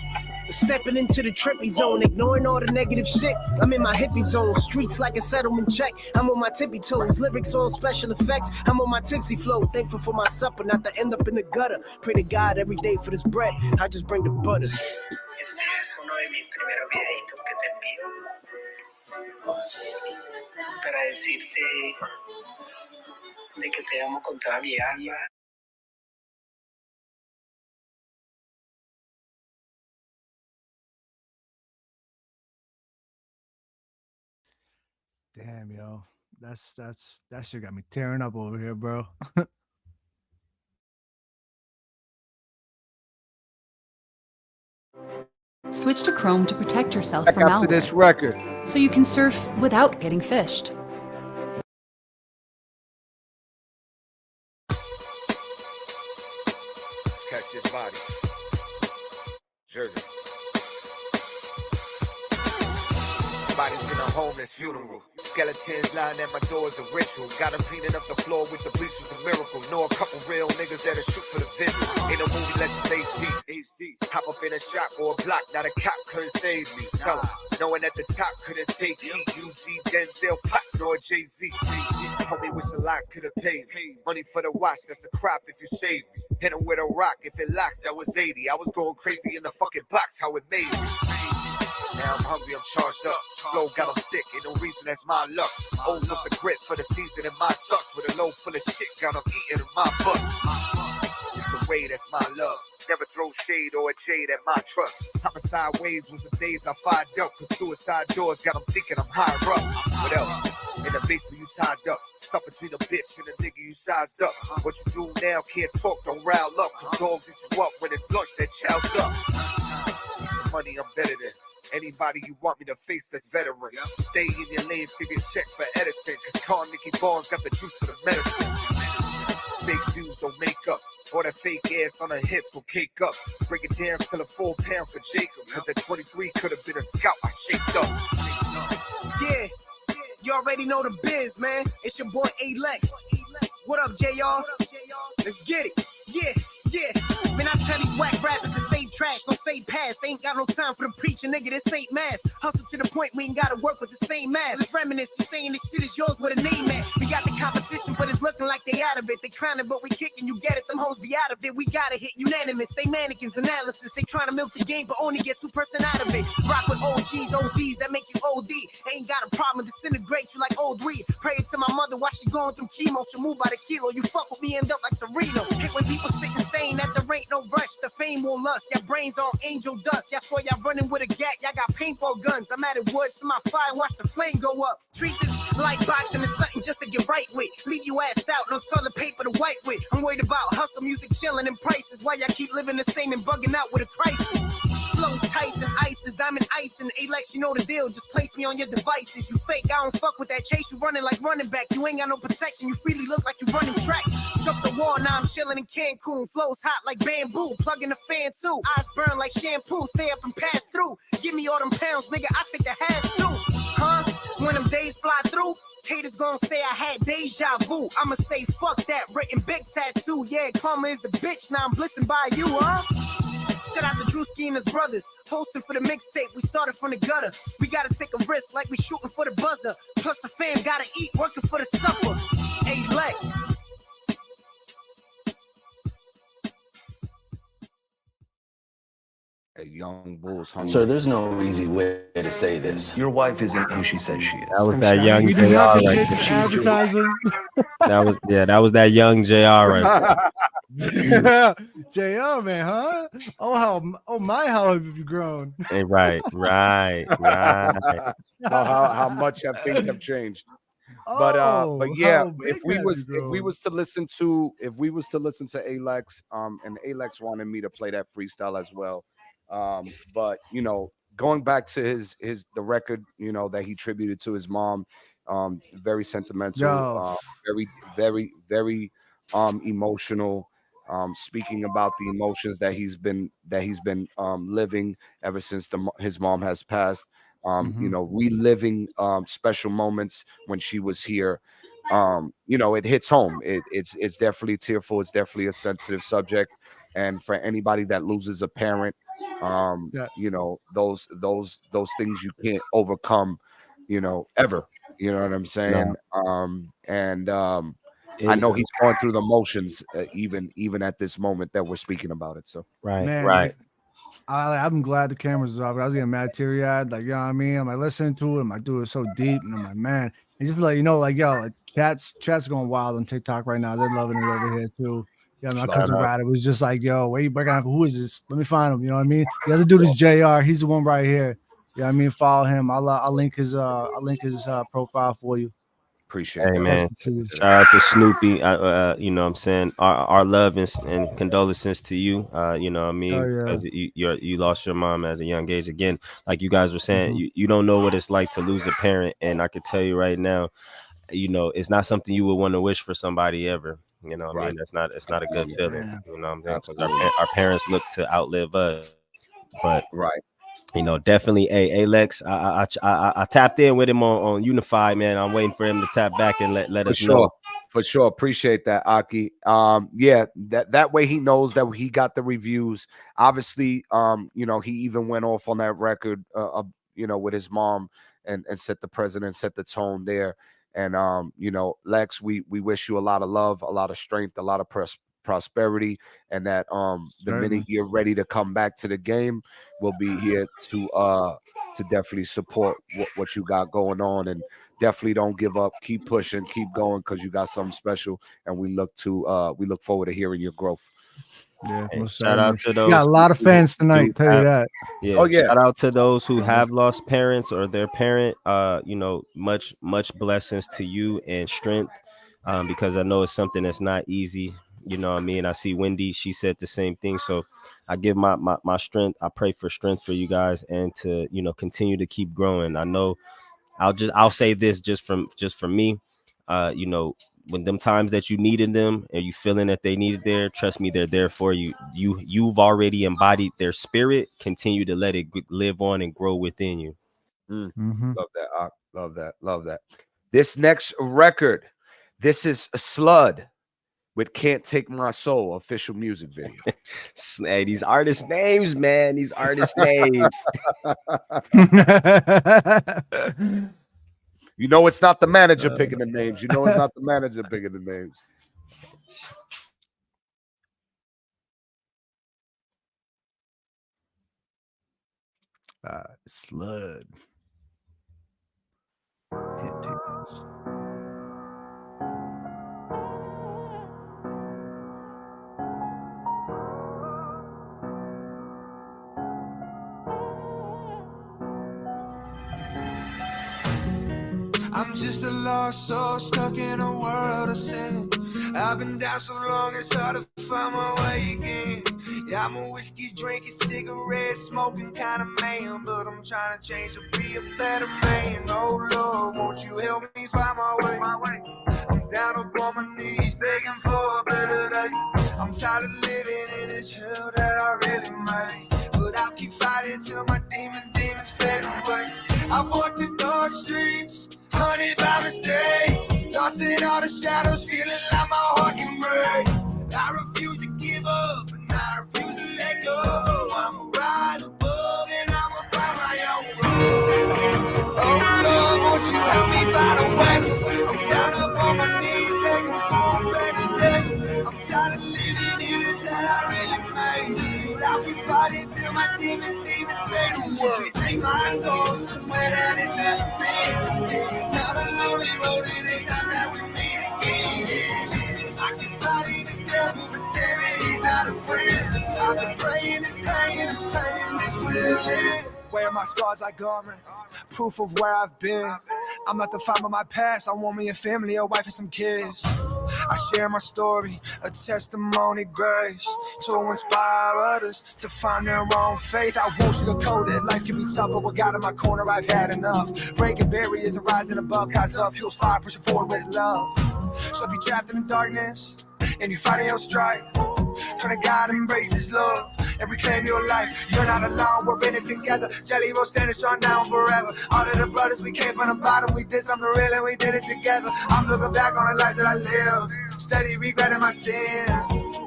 Stepping into the trippy zone, ignoring all the negative shit. I'm in my hippie zone, streets like a settlement check. I'm on my tippy toes, lyrics on special effects. I'm on my tipsy flow, thankful for my supper, not to end up in the gutter. Pray to God every day for this bread, I just bring the butter. Este es uno de mis primeros videitos que te envío para decirte de que te amo con toda mi alma. Damn, yo. That shit got me tearing up over here, bro. Switch to Chrome to protect yourself Back from after malware. this record. So you can surf without getting phished. Let's catch this body. Jersey. Bodies in a homeless funeral. Skeletons lying at my door is a ritual. Got them cleaning up the floor with the bleach was a miracle. Know a couple real niggas that'll shoot for the visual. Ain't no movie less than HD. Hop up in a shop or a block, not a cop couldn't save me. Tell 'em, knowing at the top couldn't take heat. UG, Denzel, Pop, nor Jay-Z. Homie, wish the locks could've paid me. Money for the watch, that's a crop if you save me. Hit him with a rock, if it locks, that was 80. I was going crazy in the fucking box, how it made me. Now I'm hungry, I'm charged up. Flow got him sick, ain't no reason that's my luck. O's up the grit for the season in my tux. With a load full of shit, got him eating in my bus. It's the way, that's my love. Never throw shade or a jade at my trust. Homicide ways was the days I fired up. Cause suicide doors got them thinking I'm higher up. What else? In the basement you tied up. Stuck between a bitch and a nigga you sized up. What you do now can't talk, don't rile up. Cause dogs eat you up when it's lunch, that child's up. Get some money, I'm better than anybody you want me to face that's veteran. Stay in your lane, save your check for Edison. Cause Carnegie Barnes got the juice for the medicine. Fake views don't make up. All that fake ass on her hips will cake up. Break it down till a 4 pound for Jacob. Cause at 23 could have been a scout, I shaped up. Yeah, you already know the biz, man. It's your boy A-Lex. What up, JR? Let's get it. Yeah. Man, I tell these whack rappers to save trash, don't save pass. Ain't got no time for the preacher, nigga, this ain't mass. Hustle to the point we ain't gotta work with the same math. Let's reminisce, you saying this shit is yours with a name at. We got the competition, but it's looking like they out of it. They clowning, but we kicking, you get it, them hoes be out of it. We gotta hit unanimous, they mannequins, analysis. They trying to milk the game, but only get 2% out of it. Rock with OGs, OZs, that make you OD. Ain't got a problem, disintegrate you like old weed. Pray to my mother while she going through chemo, she'll move by the kilo. You fuck with me, end up like Sereno. Hit when people sick and saying that there ain't no rush, the fame won't lust. Your brains on angel dust. Y'all saw y'all running with a gat. Y'all got paintball guns. I'm at it wood to my fire. Watch the flame go up. Treat this like boxing is something just to get right with. Leave you assed out. No toilet paper to wipe with. I'm worried about hustle music chilling and prices. Why y'all keep living the same and bugging out with a crisis? Flows, Tyson, Isis, Diamond Icing. Alex, you know the deal. Just place me on your devices. You fake, I don't fuck with that chase. You running like running back. You ain't got no protection. You freely look like you running track. Jump the wall, now I'm chilling in Cancun. Flows hot like bamboo. Plugging the fan too. Eyes burn like shampoo. Stay up and pass through. Give me all them pounds, nigga. I take the half too. Huh? When them days fly through, haters gonna say I had deja vu. I'ma say fuck that. Written big tattoo. Yeah, karma is a bitch. Now I'm blitzing by you, huh? Shout out to Drewski and his brothers, posting for the mixtape. We started from the gutter. We gotta take a risk like we shooting for the buzzer. Plus the fam gotta eat, working for the supper. Hey, Lex. Young Bulls hungry. Sir, there's no easy way to say this. Your wife isn't who she says she is. That was that young JR right there. That was that young JR right there. JR, man, huh? Oh my, how have you grown? Hey, right. How much have things have changed? But yeah, if we was to listen to Alex, and Alex wanted me to play that freestyle as well. But you know, going back to the record, you know, that he tributed to his mom, very sentimental, very emotional, speaking about the emotions that he's been living ever since his mom has passed. You know, reliving special moments when she was here. You know, it hits home. It's definitely tearful. It's definitely a sensitive subject, and for anybody that loses a parent, you know, those things you can't overcome, you know, ever. You know what I'm saying? I know he's going through the motions, even at this moment that we're speaking about it. So Man, I'm glad the cameras are off. I was getting mad teary-eyed, like, you know what I mean? I'm like listening to it, I'm like, dude, it's so deep, and I'm like, man, and just be like, you know, like, yo, like chat's going wild on TikTok right now. They're loving it over here too. Yeah, my cousin Rad was just like, yo, where you breaking up? Who is this? Let me find him. You know what I mean? The other dude is JR. He's the one right here. Yeah, I mean, follow him. I'll link his profile for you. Appreciate it, man. Shout out to Snoopy. You know what I'm saying? Our love and condolences to you. You know what I mean? Because you lost your mom at a young age. Again, like you guys were saying, you don't know what it's like to lose a parent. And I can tell you right now, you know, it's not something you would want to wish for somebody ever. You know what I mean? It's not a good feeling. You know what I'm saying? Because our parents look to outlive us. But you know, definitely, hey Lex, I tapped in with him on Unified, man. I'm waiting for him to tap back and let us know. For sure, appreciate that, Aki. Yeah, that way he knows that he got the reviews. Obviously, you know, he even went off on that record, you know, with his mom and set the tone there. And you know, Lex, we wish you a lot of love, a lot of strength, a lot of prosperity, and that the minute you're ready to come back to the game, we'll be here to definitely support what you got going on, and definitely don't give up, keep pushing, keep going, because you got something special, and we look forward to hearing your growth. Yeah, shout out to those. Got a lot of fans tonight. Tell you that. Yeah. Shout out to those who have lost parents or their parent. You know, much blessings to you and strength, because I know it's something that's not easy. You know what I mean? I see Wendy, she said the same thing. So I give my strength. I pray for strength for you guys, and to, you know, continue to keep growing. I know I'll say this just from me. You know, when them times that you needed them and you feeling that they needed there, trust me, they're there for you. You've already embodied their spirit. Continue to let it live on and grow within you. Love that. Love that. This next record, this is Slud with Can't Take My Soul official music video. Hey, these artist names, man. These artist names. You know, it's not the manager picking the names. You know, it's not the manager picking the names. Slud. Can't take this. I'm just a lost soul stuck in a world of sin. I've been down so long, it's hard to find my way again. Yeah, I'm a whiskey drinking, cigarette smoking kind of man, but I'm trying to change to be a better man. Oh Lord, won't you help me find my way? I'm down up on my knees, begging for a better day. I'm tired of living in this hell that I really made, but I'll keep fighting till my demons fade away. I've walked the dark streets, haunted by mistakes, lost in all the shadows, feeling like my heart can break. I refuse to give up, and I refuse to let go. I'ma rise above, and I'ma find my own road. Oh Lord, won't you help me find a way? I'm down up on my knees, begging for a better day. I'm tired of living in this hell I really made, but I'll keep fighting till my demons fade away. Take my soul somewhere that it's never been. Not a lonely road anytime that we meet again. I can fight the devil, but damn it, he's not a friend. I've been praying and praying and praying this will end. Wear my scars like garment, proof of where I've been. I'm not defined by my past. I want me a family, a wife, and some kids. I share my story, a testimony, grace, to inspire others to find their own faith. I won't sugarcoat it. Life can be tough, but with God in my corner, I've had enough. Breaking barriers and rising above. God's love fuels fire, pushing forward with love. So if you're trapped in the darkness and you fighting your strife, turn to God, embrace His love, and reclaim your life. You're not alone, we're in it together. Jelly Roll standing strong now and forever. All of the brothers, we came from the bottom. We did something real and we did it together. I'm looking back on the life that I lived, steady regretting my sin.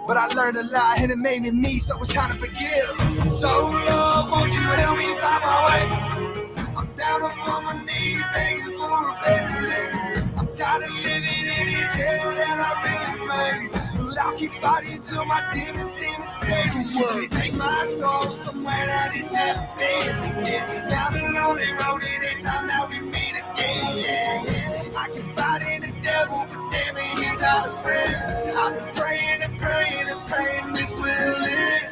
But I learned a lot and it made me so it's time to forgive. So Lord, won't you help me find my way? I'm down upon my knees begging for a better day. I'm tired of living in this hell that I really made. But I'll keep fighting till my demons pay. Cause you can take my soul somewhere that it's never been. Yeah, down the lonely road, it ain't time that we meet again. Yeah. I can fight in the devil, but damn it, he's not a friend. I've been praying and praying and praying this will end.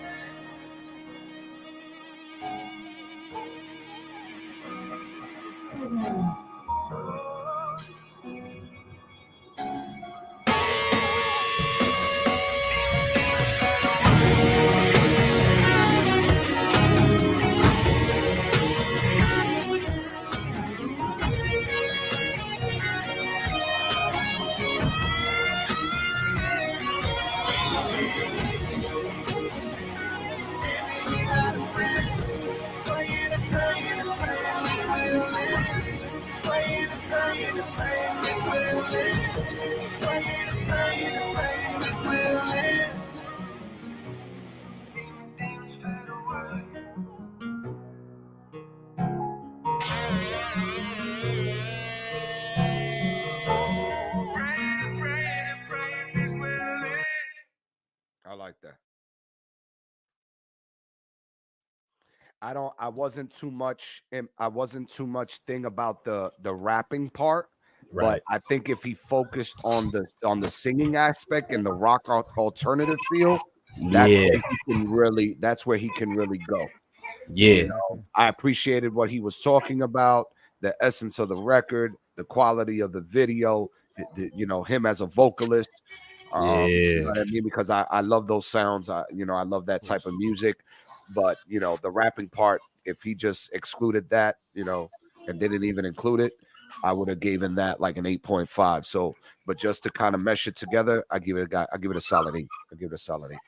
I like that. I wasn't too much thing about the rapping part, Right. but I think if he focused on the singing aspect and the rock alternative feel, that's where he can really go. Yeah. You know, I appreciated what he was talking about, the essence of the record, the quality of the video, you know, him as a vocalist. You know what I mean? Because I love those sounds. I love that type of music. But you know, the rapping part, if he just excluded that, you know, and didn't even include it, I would have given that like an 8.5. So, but just to kind of mesh it together, I give it a solid 8. I give it a solid 8.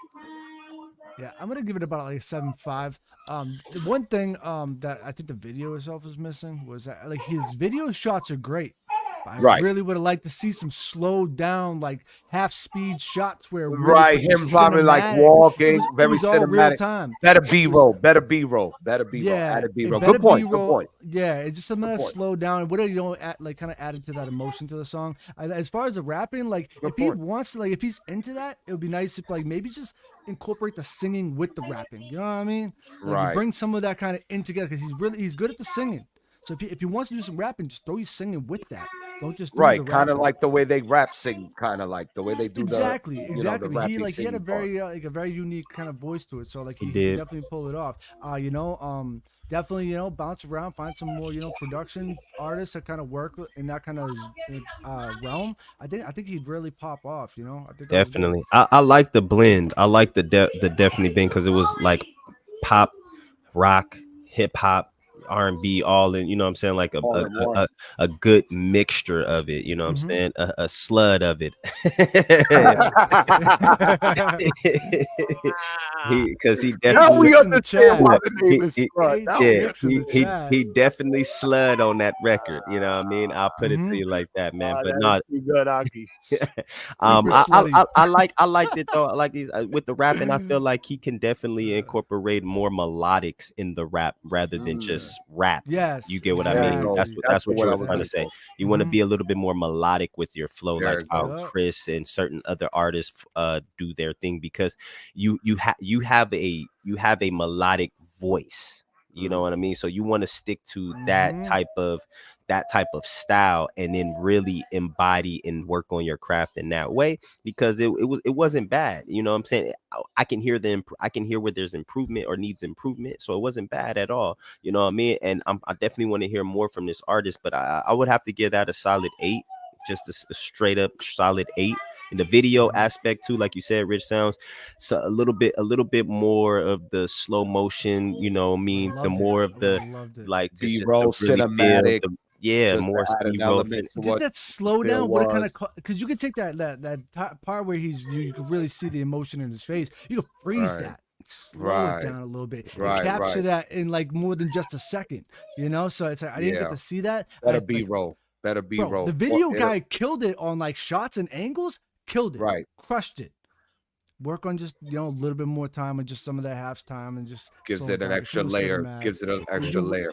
Yeah, I'm gonna give it about like 7.5. The one thing that I think the video itself is missing was that like his video shots are great. I really would have liked to see some slowed down, like half speed shots where him probably like walking, very cinematic. Real time. Better B-roll. Added B-roll. Good point. Yeah, it's just something that's slowed down. What are you like kind of added to that emotion to the song. As far as the rapping, like he wants to, like if he's into that, it would be nice if like maybe just incorporate the singing with the rapping. You know what I mean? Like bring some of that kind of in together because he's good at the singing. So if he wants to do some rapping, just throw his singing with that. Don't just do kind of like the way they rap sing, kind of like the way they do exactly. The He had a very unique kind of voice to it. So like he definitely pulled it off. Definitely bounce around, find some more production artists that kind of work in that kind of realm. I think he'd really pop off. I think definitely. I like the blend. I like the definitely blend because it was like pop, rock, hip hop, R&B all in, what I'm saying, like a good mixture of it, what I'm saying, a slud of it. Because he definitely he definitely slud on that record, you know what I mean? I'll put it to you like that, man. But not too good, Aki. I liked it though. I like these with the rapping. I feel like he can definitely incorporate more melodics in the rap rather than just rap. Yes, you get what I mean. That's what you were trying to say. You want to be a little bit more melodic with your flow, like how Chris and certain other artists do their thing, because you have a melodic voice. You know what I mean? So you want to stick to that type of that type of style and then really embody and work on your craft in that way, because it wasn't bad. You know what I'm saying? I can hear I can hear where there's improvement or needs improvement. So it wasn't bad at all. You know what I mean? And I definitely want to hear more from this artist, but I would have to give that a solid 8, just a straight up solid 8. In the video aspect too, like you said, Rich Sounds, so a little bit more of the slow motion, you know what I mean? The more of the like B-roll cinematic. More just that slow down. What kind of, because you can take that part where you can really see the emotion in his face. You can freeze that, slow it down a little bit, and capture that in like more than just a second. You know, so it's like I didn't get to see that. Better B-roll. Better B-roll. The video guy killed it on like shots and angles. Killed it. Crushed it. Work on just, a little bit more time and just some of that half time and just gives it an extra layer. Gives it an extra layer.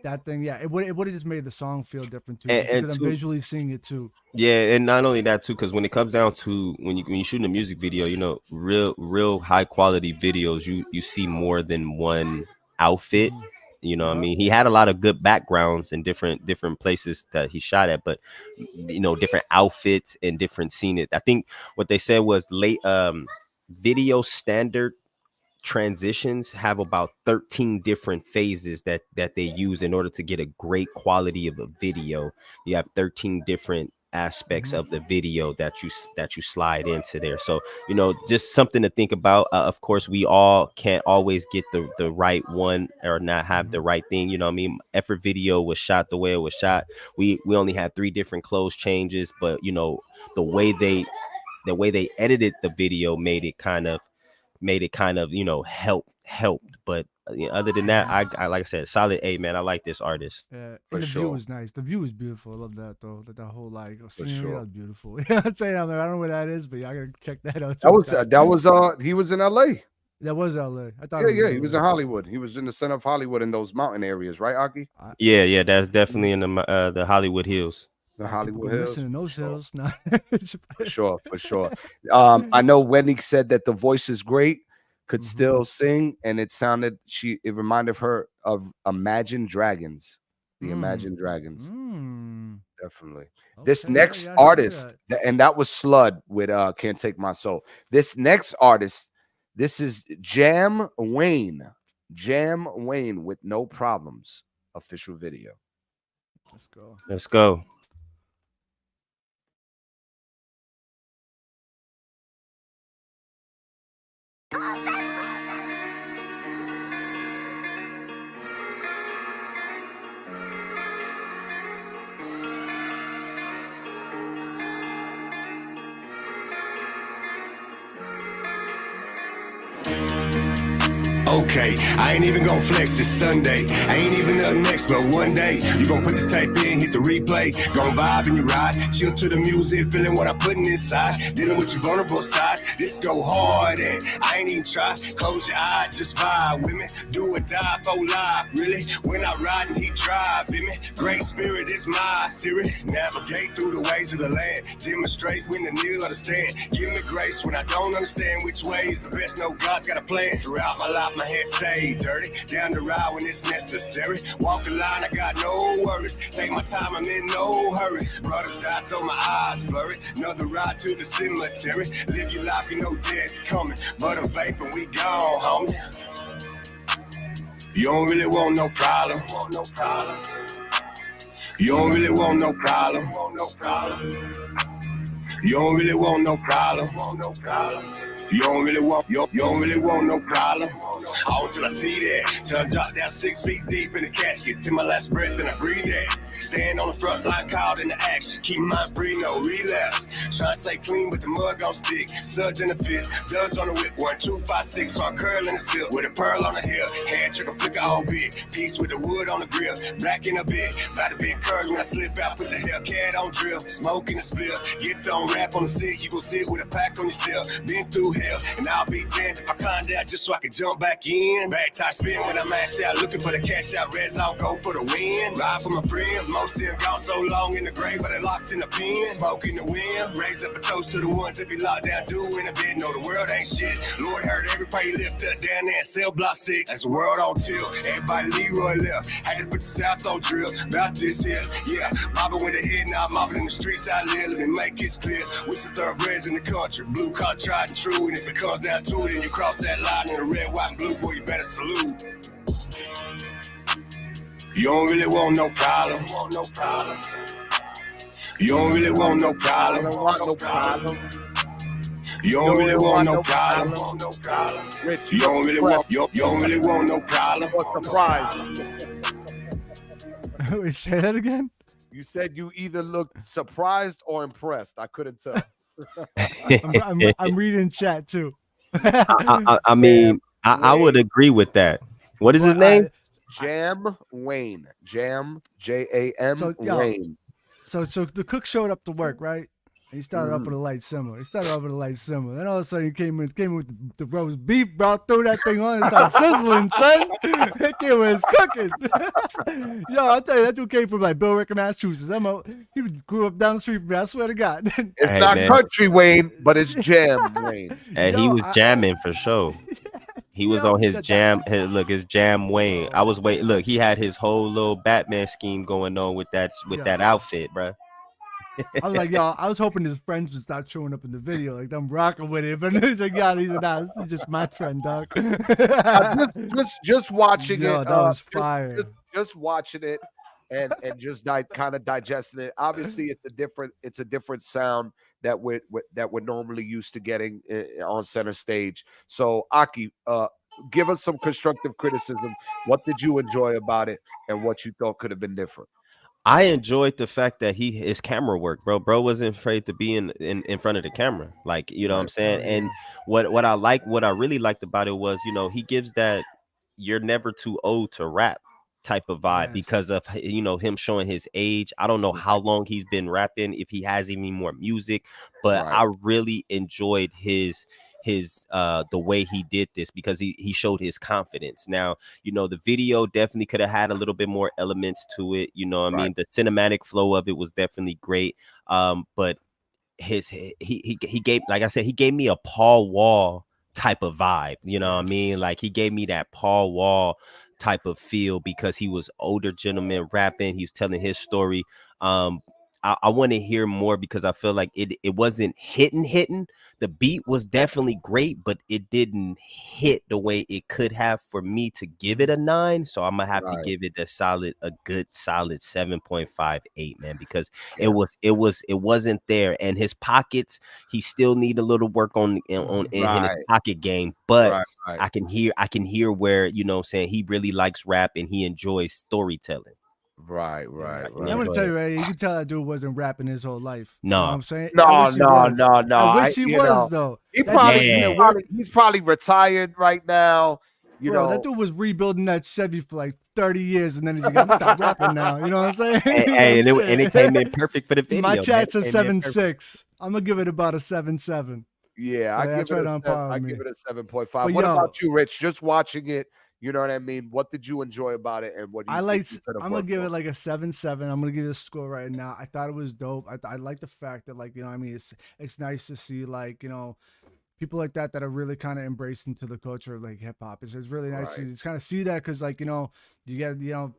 That thing, it would have just made the song feel different too. And I'm visually seeing it too. Yeah, and not only that too, because when it comes down to when you shooting a music video, real high quality videos, you see more than one outfit. You know what I mean? He had a lot of good backgrounds in different places that he shot at, but different outfits and different scenes. I think what they said was video standard transitions have about 13 different phases that they use in order to get a great quality of a video. You have 13 different aspects of the video that you slide into there. So just something to think about. Of course, we all can't always get the right one or not have the right thing. You know what I mean? Effort Video was shot the way it was shot. We only had 3 different clothes changes, but the way they edited the video made it kind of helped. But other than that, I like I said, solid 8, man. I like this artist. Yeah, and the view was nice. The view is beautiful. I love that though. That whole scenery was beautiful. I'm saying, I don't know where that is, but I gotta check that out. That was he was in LA. That was LA. I thought. He was in Hollywood. He was in the center of Hollywood in those mountain areas, right, Aki? Yeah, that's definitely in the Hollywood Hills. The Hollywood Hills. Listen in those hills. No. For sure. I know Wendy said that the voice is great. Could still sing, and it reminded her of Imagine Dragons. The Imagine Dragons. Definitely. Okay, this next artist, and that was Slud with Can't Take My Soul. This next artist, this is Jam Wayne with No Problems official video. Let's go. Okay, I ain't even gonna flex this Sunday. I ain't even up next, but one day you gon' put this tape in, hit the replay, gon' vibe and you ride, chill to the music, feeling what I'm putting inside, dealing with your vulnerable side. This go hard and I ain't even try. Close your eye, just vibe with me. Do or die for life, really. When I ride and he drive, with me. Great spirit is my series. Navigate through the ways of the land. Demonstrate when the new understand. Give me grace when I don't understand which way is the best. No, God's got a plan. Throughout my life, my head stay dirty. Down the ride when it's necessary. Walk the line, I got no worries. Take my time, I'm in no hurry. Brothers die, so my eyes blurry. Another ride to the cemetery. Live your life, you know death coming. But I'm vaping, we gone, homies. You don't really want no problem. You don't really want no problem. You don't really want no problem. You don't really want no problem. All till I see that. Till I drop down 6 feet deep in the casket. Till my last breath and I breathe that. Stand on the front line, called in the action. Keep my breathe, no relapse. Try to stay clean with the mug on stick. Suds in the fit, duds on the whip. 1, 2, 5, 6, so I curl in the silk. With a pearl on the hill. Hand trigger flicker all big. Piece with the wood on the grill. Black in a bit. About to be encouraged when I slip out. Put the Hellcat on drill. Smoke in the spill. Get on rap on the sit. You gon' sit with a pack on your still. Been through hell, and I'll be damned if I climb down just so I can jump back in. Back tie spin when I mash out. Looking for the cash out. Reds, I'll go for the win. Ride for my friend. Most of them gone so long in the grave, but they locked in the pen. Smoke in the wind, raise up a toast to the ones that be locked down, do in the bed. Know the world ain't shit. Lord heard every prayer lift up down there in cell block 6. That's the world on tilt. Everybody Leroy left. Had to put the South on drill. About this here, yeah. Mobbing with the head, now mobbing in the streets I live. Let me make this clear. We some thoroughbreds in the country. Blue collar tried and true. And if it comes down to it, and you cross that line in the red, white, and blue, boy, you better salute. You don't really want no problem. You don't really want no problem. You don't really want no problem. You don't really want. You don't really want no problem. Wait, say that again. You said you either looked surprised or impressed. I couldn't tell. I'm reading chat too. I mean, I would agree with that. What is his name? Jam Wayne. Jam, Jam Wayne. So the cook showed up to work, right? And he started off with a light simmer. Then all of a sudden he came in with the roast beef, bro. Threw that thing on and started sizzling, son. That kid was cooking. Yo, I'll tell you, that dude came from like Billerica, Massachusetts. He grew up down the street from me, I swear to God. It's not country Wayne, but it's Jam Wayne. And he was jamming for sure. He was on his jam. His Jam Wayne. I was waiting. Look, he had his whole little Batman scheme going on with that outfit, bro. I was like, yo, I was hoping his friends would start showing up in the video, like I'm rocking with it. But he's like, yeah, these are not. This is just my friend, dog. just watching yo, it. That was fire. Just watching it and just kind of digesting it. Obviously, it's a different sound that we're normally used to getting on center stage. So, Aki, give us some constructive criticism. What did you enjoy about it, and what you thought could have been different? I enjoyed the fact that his camera work, bro. Bro wasn't afraid to be in front of the camera, like, you know what I'm saying. And what I really liked about it was, you know, he gives that you're never too old to rap type of vibe because of, you know, him showing his age. I don't know how long he's been rapping, if he has any more music, but I really enjoyed his the way he did this because he showed his confidence. Now, you know, the video definitely could have had a little bit more elements to it. You know what I mean? The cinematic flow of it was definitely great. But he gave, like I said, he gave me a Paul Wall type of vibe. You know what I mean? Like he gave me that Paul Wall type of feel because he was older gentleman rapping. He was telling his story. I want to hear more because I feel like it wasn't hitting. The beat was definitely great, but it didn't hit the way it could have for me to give it a 9. So I'm gonna have to give it a good solid 7.58, man, because it wasn't there. And his pockets, he still need a little work in his pocket game. But I can hear where, you know what I'm saying, he really likes rap and he enjoys storytelling. Right. I'm gonna tell you, right? You can tell that dude wasn't rapping his whole life. No, you know what I'm saying? No. I wish he was though. He's probably retired right now. You know, that dude was rebuilding that Chevy for like 30 years, and then he's like, I'm gonna stop rapping now. You know what I'm saying? Hey, and it came in perfect for the video. My chat says 7.6. I'm gonna give it about a 7.7. Yeah, I give it a 7.5. What about you, Rich? Just watching it. You know what I mean? What did you enjoy about it, and what do you think I'm gonna give it like a 7.7. I'm gonna give it a score right now. I thought it was dope. I like the fact that, like, you know what I mean, it's nice to see, like, you know, people like that are really kind of embraced into the culture of like hip hop. It's really nice to just kind of see that because, like, you know, you get, you know,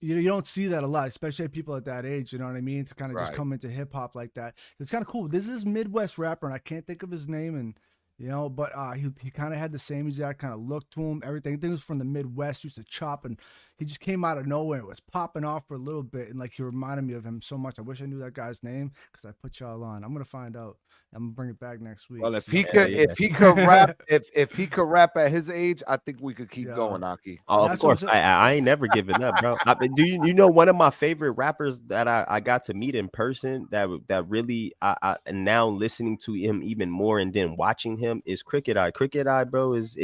you don't see that a lot, especially people at that age. You know what I mean? To kind of just come into hip hop like that. It's kind of cool. This is Midwest rapper, and I can't think of his name, and you know, but he kind of had the same exact kind of look to him. Everything. I think he was from the Midwest, used to chop, and he just came out of nowhere. It was popping off for a little bit, and like he reminded me of him so much. I wish I knew that guy's name because I put y'all on. I'm gonna find out. I'm gonna bring it back next week. Well, if he could rap, if he could rap at his age, I think we could keep going, Aki. Oh, of course, I ain't never giving up, bro. Do you know one of my favorite rappers that I got to meet in person that really I now listening to him even more and then watching him is Cricket Eye. Cricket Eye, bro, he's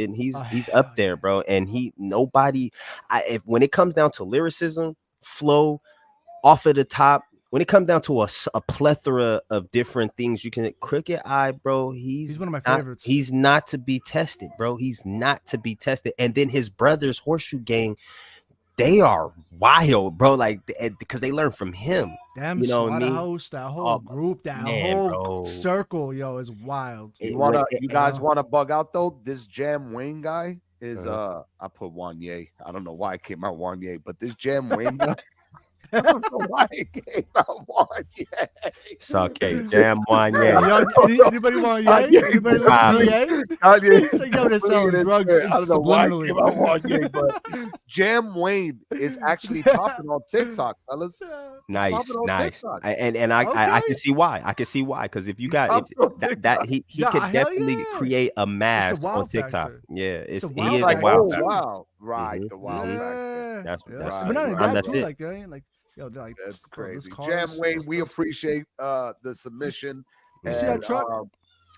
up there, bro. And when it comes down to lyricism, flow, off of the top. When it comes down to a plethora of different things, you can Cricket Eye, bro. He's one of my favorites. He's not to be tested, bro. He's not to be tested. And then his brothers, Horseshoe Gang, they are wild, bro. Like because they learn from him. Damn, you know what I mean? House, that whole group, that whole circle, yo, is wild. You guys want to bug out though? This Jam Wayne guy is I put Wanye. I don't know why it came out Wanye, but this Jam Wayne guy. I don't know why it came out Wanye. It's okay, Jam Wanye. Anybody want Ye? Anybody look for Ye? It's like, yo, they're selling drugs. I don't know why it came out Wanye, but Jam Wayne is actually popping on TikTok, fellas. Nice. And I can see why. I can see why. Because if you got he could definitely create a mass on TikTok. Factor. Yeah, he is a wild factor. Wow. Right, the wild factor. That's but not that too, like that ain't like yo, like that's crazy. Jam Wayne, we appreciate the submission. You see that truck?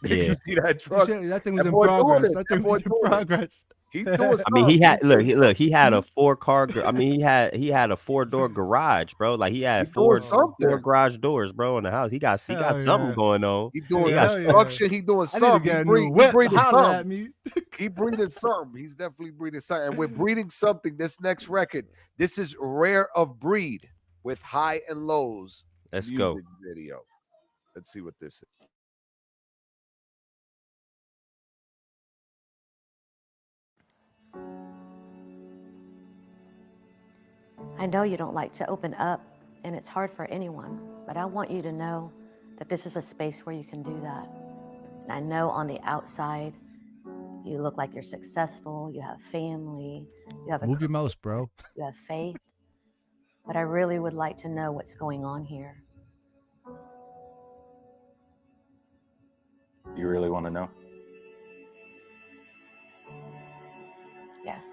You see that truck? That thing was in progress. That thing was in progress. He's doing I mean, he had he had a 4-car. I mean, he had a 4-door garage, bro. Like he had four garage doors, bro, in the house. He got something going on. He doing construction. He doing something. He breeding something. He breeding something. He's definitely breeding something. And we're breeding something. This next record. This is Rare of Breed with High and Lows. Let's go. Video. Let's see what this is. I know you don't like to open up, and it's hard for anyone, but I want you to know that this is a space where you can do that. And I know on the outside, you look like you're successful, you have family, you have move your mouse, bro. You have faith, but I really would like to know what's going on here. You really want to know? Yes.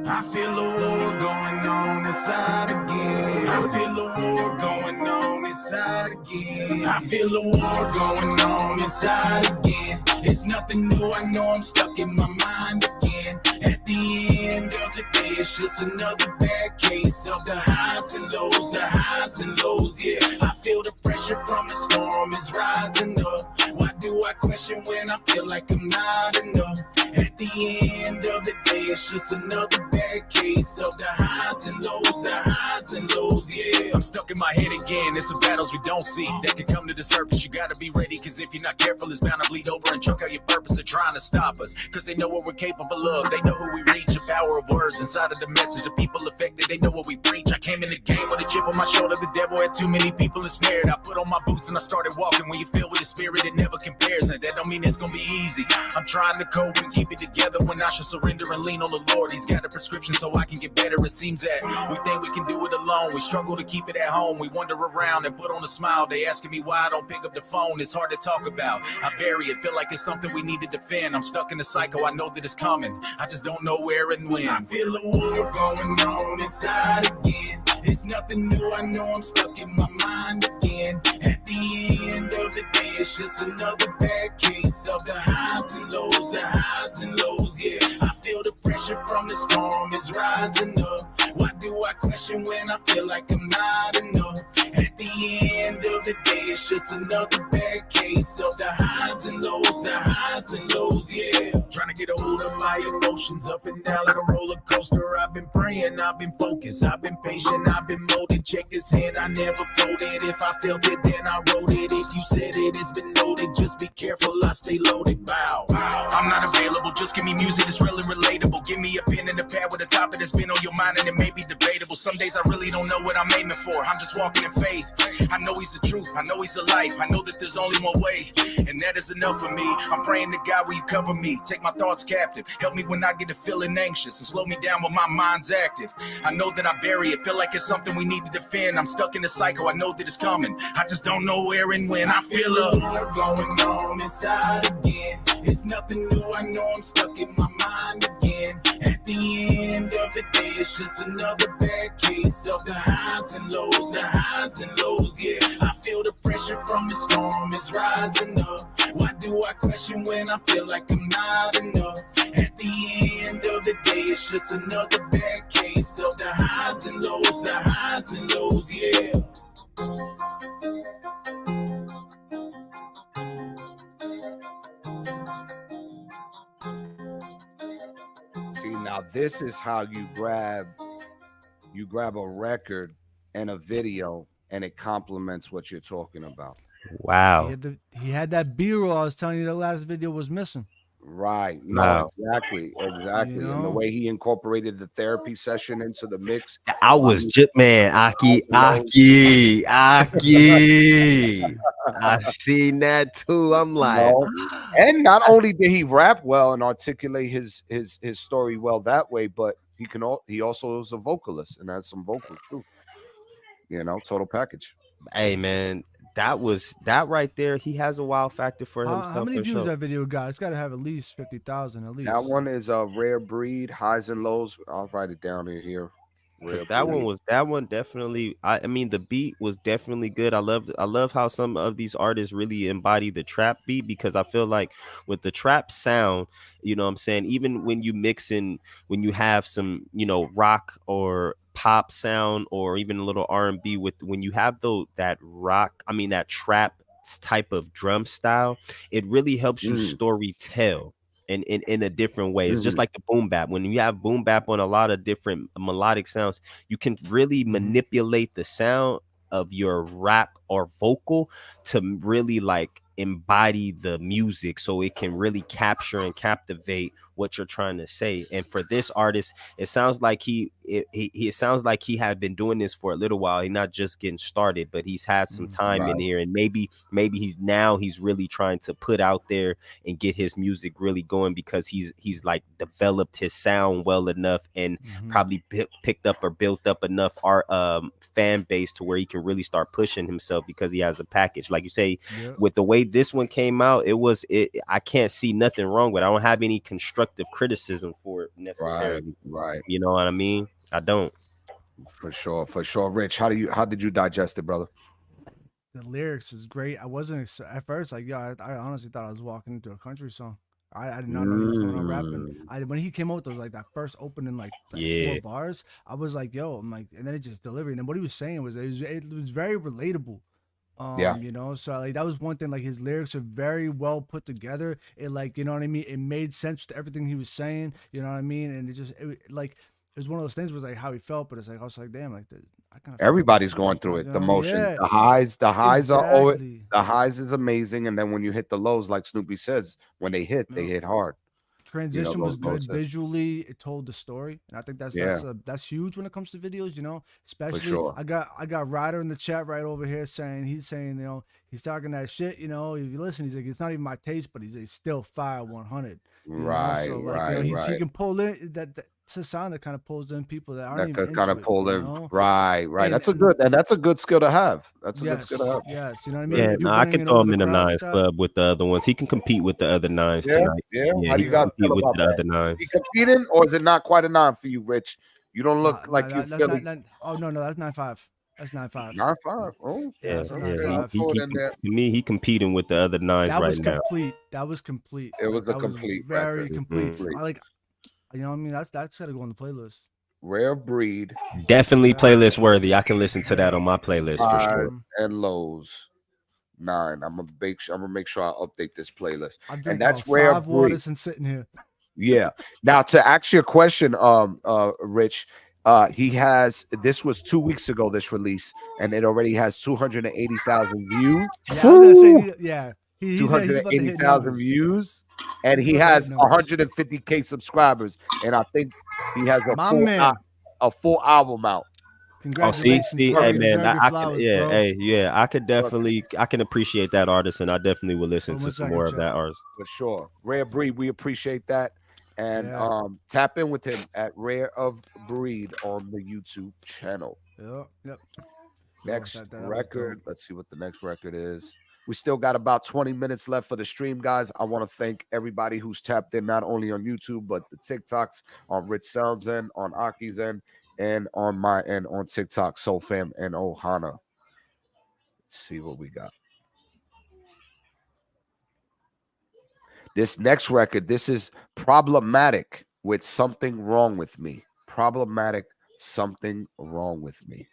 I feel a war going on inside again. I feel a war going on inside again. I feel a war going on inside again. It's nothing new, I know I'm stuck in my mind again. At the end of the day, it's just another bad case of the highs and lows, yeah. I feel the pressure from the storm is rising up. Why do I question when I feel like I'm not enough? At the end of the day, it's just another bad case of the highs and lows, yeah. I'm stuck in my head again, it's the battles we don't see that can come to the surface. You gotta be ready, cause if you're not careful, it's bound to bleed over and choke out your purpose of trying to stop us. Cause they know what we're capable of, they know who we reach, the power of words inside of the message. The people affected, they know what we preach. I came in the game with a chip on my shoulder, the devil had too many people ensnared. I put on my boots and I started walking. When you feel with the spirit, it never compares, and that don't mean it's gonna be easy. I'm trying to cope and keep it together when I should surrender and lean on the Lord. He's got a prescription so I can get better. It seems that we think we can do it alone. We struggle to keep it at home. We wander around and put on a smile. They asking me why I don't pick up the phone. It's hard to talk about. I bury it, feel like it's something we need to defend. I'm stuck in the cycle, I know that it's coming. I just don't know where and when. I feel a war going on inside again. It's nothing new, I know I'm stuck in my mind again. At the end of the day, it's just another bad case of the highs and lows, yeah. I feel the pressure from the storm is rising up. Why do I question when I feel like I'm not enough? At the end of the day, it's just another bad case of the highs and lows, yeah. Trying to get a hold of my emotions, up and down like a roller coaster. I've been praying, I've been focused, I've been patient, I've been molded. Check this hand, I never folded. If I felt it, then I wrote it. If you said it, it's been noted. Just be careful, I stay loaded. Bow. I'm not available, just give me music that's real and relatable. Give me a pen and a pad with a topic that's been on your mind, and it may be debatable. Some days I really don't know what I'm aiming for. I'm just walking in faith. I know he's the truth, I know he's the life. I know that there's only one way, and that is enough for me. I'm praying to God, will you cover me? Take my thoughts captive. Help me when I get to feeling anxious, and slow me down when my mind's active. I know that I bury it, feel like it's something we need to defend. I'm stuck in the cycle, I know that it's coming. I just don't know where and when. I feel a war going on inside again. It's nothing new, I know I'm stuck in my mind again. At the end of the day, it's just another bad case of the highs and lows, yeah. I feel the pressure from the storm is rising up. Why do I question when I feel like I'm not enough? At the end of the day, it's just another bad case of the highs and lows, yeah. this is how you grab a record and a video, and it complements what you're talking about. Wow. He had that B-roll I was telling you the last video was missing. Right. No, Wow. exactly. You And the know? way he incorporated the therapy session into the mix. I was just, man, Aki. I seen that too. I'm like, And not only did he rap well and articulate his story well that way, but he also is a vocalist and has some vocals too. You know, total package. hey man, that right there. He has a wow factor for himself. How many for views sure. that video got? It's got to have at least 50,000 at least. That one is a Rare Breed, highs and lows. I'll write it down in here. Because that one definitely. I mean, the beat was definitely good. I love how some of these artists really embody the trap beat, because I feel like with the trap sound, you know what I'm saying, even when you mix in, when you have some, you know, rock or pop sound or even a little R&B, with when you have that trap type of drum style, it really helps you story tell in a different way. It's just like the boom bap. When you have boom bap on a lot of different melodic sounds, you can really manipulate the sound of your rap or vocal to really like embody the music, so it can really capture and captivate what you're trying to say. And for this artist, it sounds like he sounds like he had been doing this for a little while. He's not just getting started, but he's had some time in here, and maybe he's really trying to put out there and get his music really going, because he's like developed his sound well enough, and probably picked up or built up enough art fan base to where he can really start pushing himself, because he has a package, like you say. With the way this one came out, I can't see nothing wrong with it. I don't have any constructive criticism for it necessarily. Right. You know what I mean? I don't. For sure. Rich, how did you digest it, brother? The lyrics is great. I wasn't at first like, yeah, I honestly thought I was walking into a country song. I did not know he was going on rapping. When he came out, there was like that first opening, like 4 bars. I was like, yo, I'm like, and then it just delivered. And what he was saying was, it was very relatable. You know, so like that was one thing. Like his lyrics are very well put together. It, like, you know what I mean, it made sense to everything he was saying. You know what I mean, and it was one of those things was like how he felt, but it's like I was like, damn, like I kind of everybody's going through it. The motion, the highs are always, the highs is amazing, and then when you hit the lows, like Snoopy says, when they hit hard. Transition was good visually. It told the story, and I think that's huge when it comes to videos. You know, especially I got Ryder in the chat right over here he's saying, you know, he's talking that shit. You know, if you listen, he's like, it's not even my taste, but he's still fire 100. Right, so like, right, you know, he can pull in it's a sound that kind of pulls in people that aren't that even kind of pull in. Know? Right. That's a good skill to have. That's a good skill to have. Yes, you know what I mean. Yeah, no, I can throw him in the nines club with the other ones. He can compete with the other nines tonight. Yeah. Yeah, How do you guys feel about the that? other nines? Is he competing, or is it not quite a 9 for you, Rich? You don't look like you Philly. Oh no, that's 9.5. That's 9.5. 9.5. Oh, yeah. To me, he competing with the other nines that right was now. Complete. That was complete. It was a complete, very complete. I like, you know what I mean. That's gotta go on the playlist. Rare Breed, definitely playlist worthy. I can listen to that on my playlist for sure. And lows 9. I'm gonna make sure I update this playlist. And that's Rare 5 waters and sitting here. Yeah. Now to ask you a question, Rich. This was 2 weeks ago, this release, and it already has 280,000 views. Yeah, 280,000 views, and he has 150K subscribers, and I think he has a full album out. Congratulations! See, hey man, I could definitely, I can appreciate that artist, and I definitely will listen to some more of that artist for sure. Rare Breed, we appreciate that, and tap in with him at Rare of Breed on the YouTube channel. Yep. Next record. Let's see what the next record is. We still got about 20 minutes left for the stream, guys. I want to thank everybody who's tapped in, not only on YouTube, but the TikToks, on Rich Sound's end, on Aki's end, and on my end on TikTok, Soul Fam and Ohana. Let's see what we got. This next record, this is Problematic with Something Wrong With Me. Problematic, Something Wrong With Me.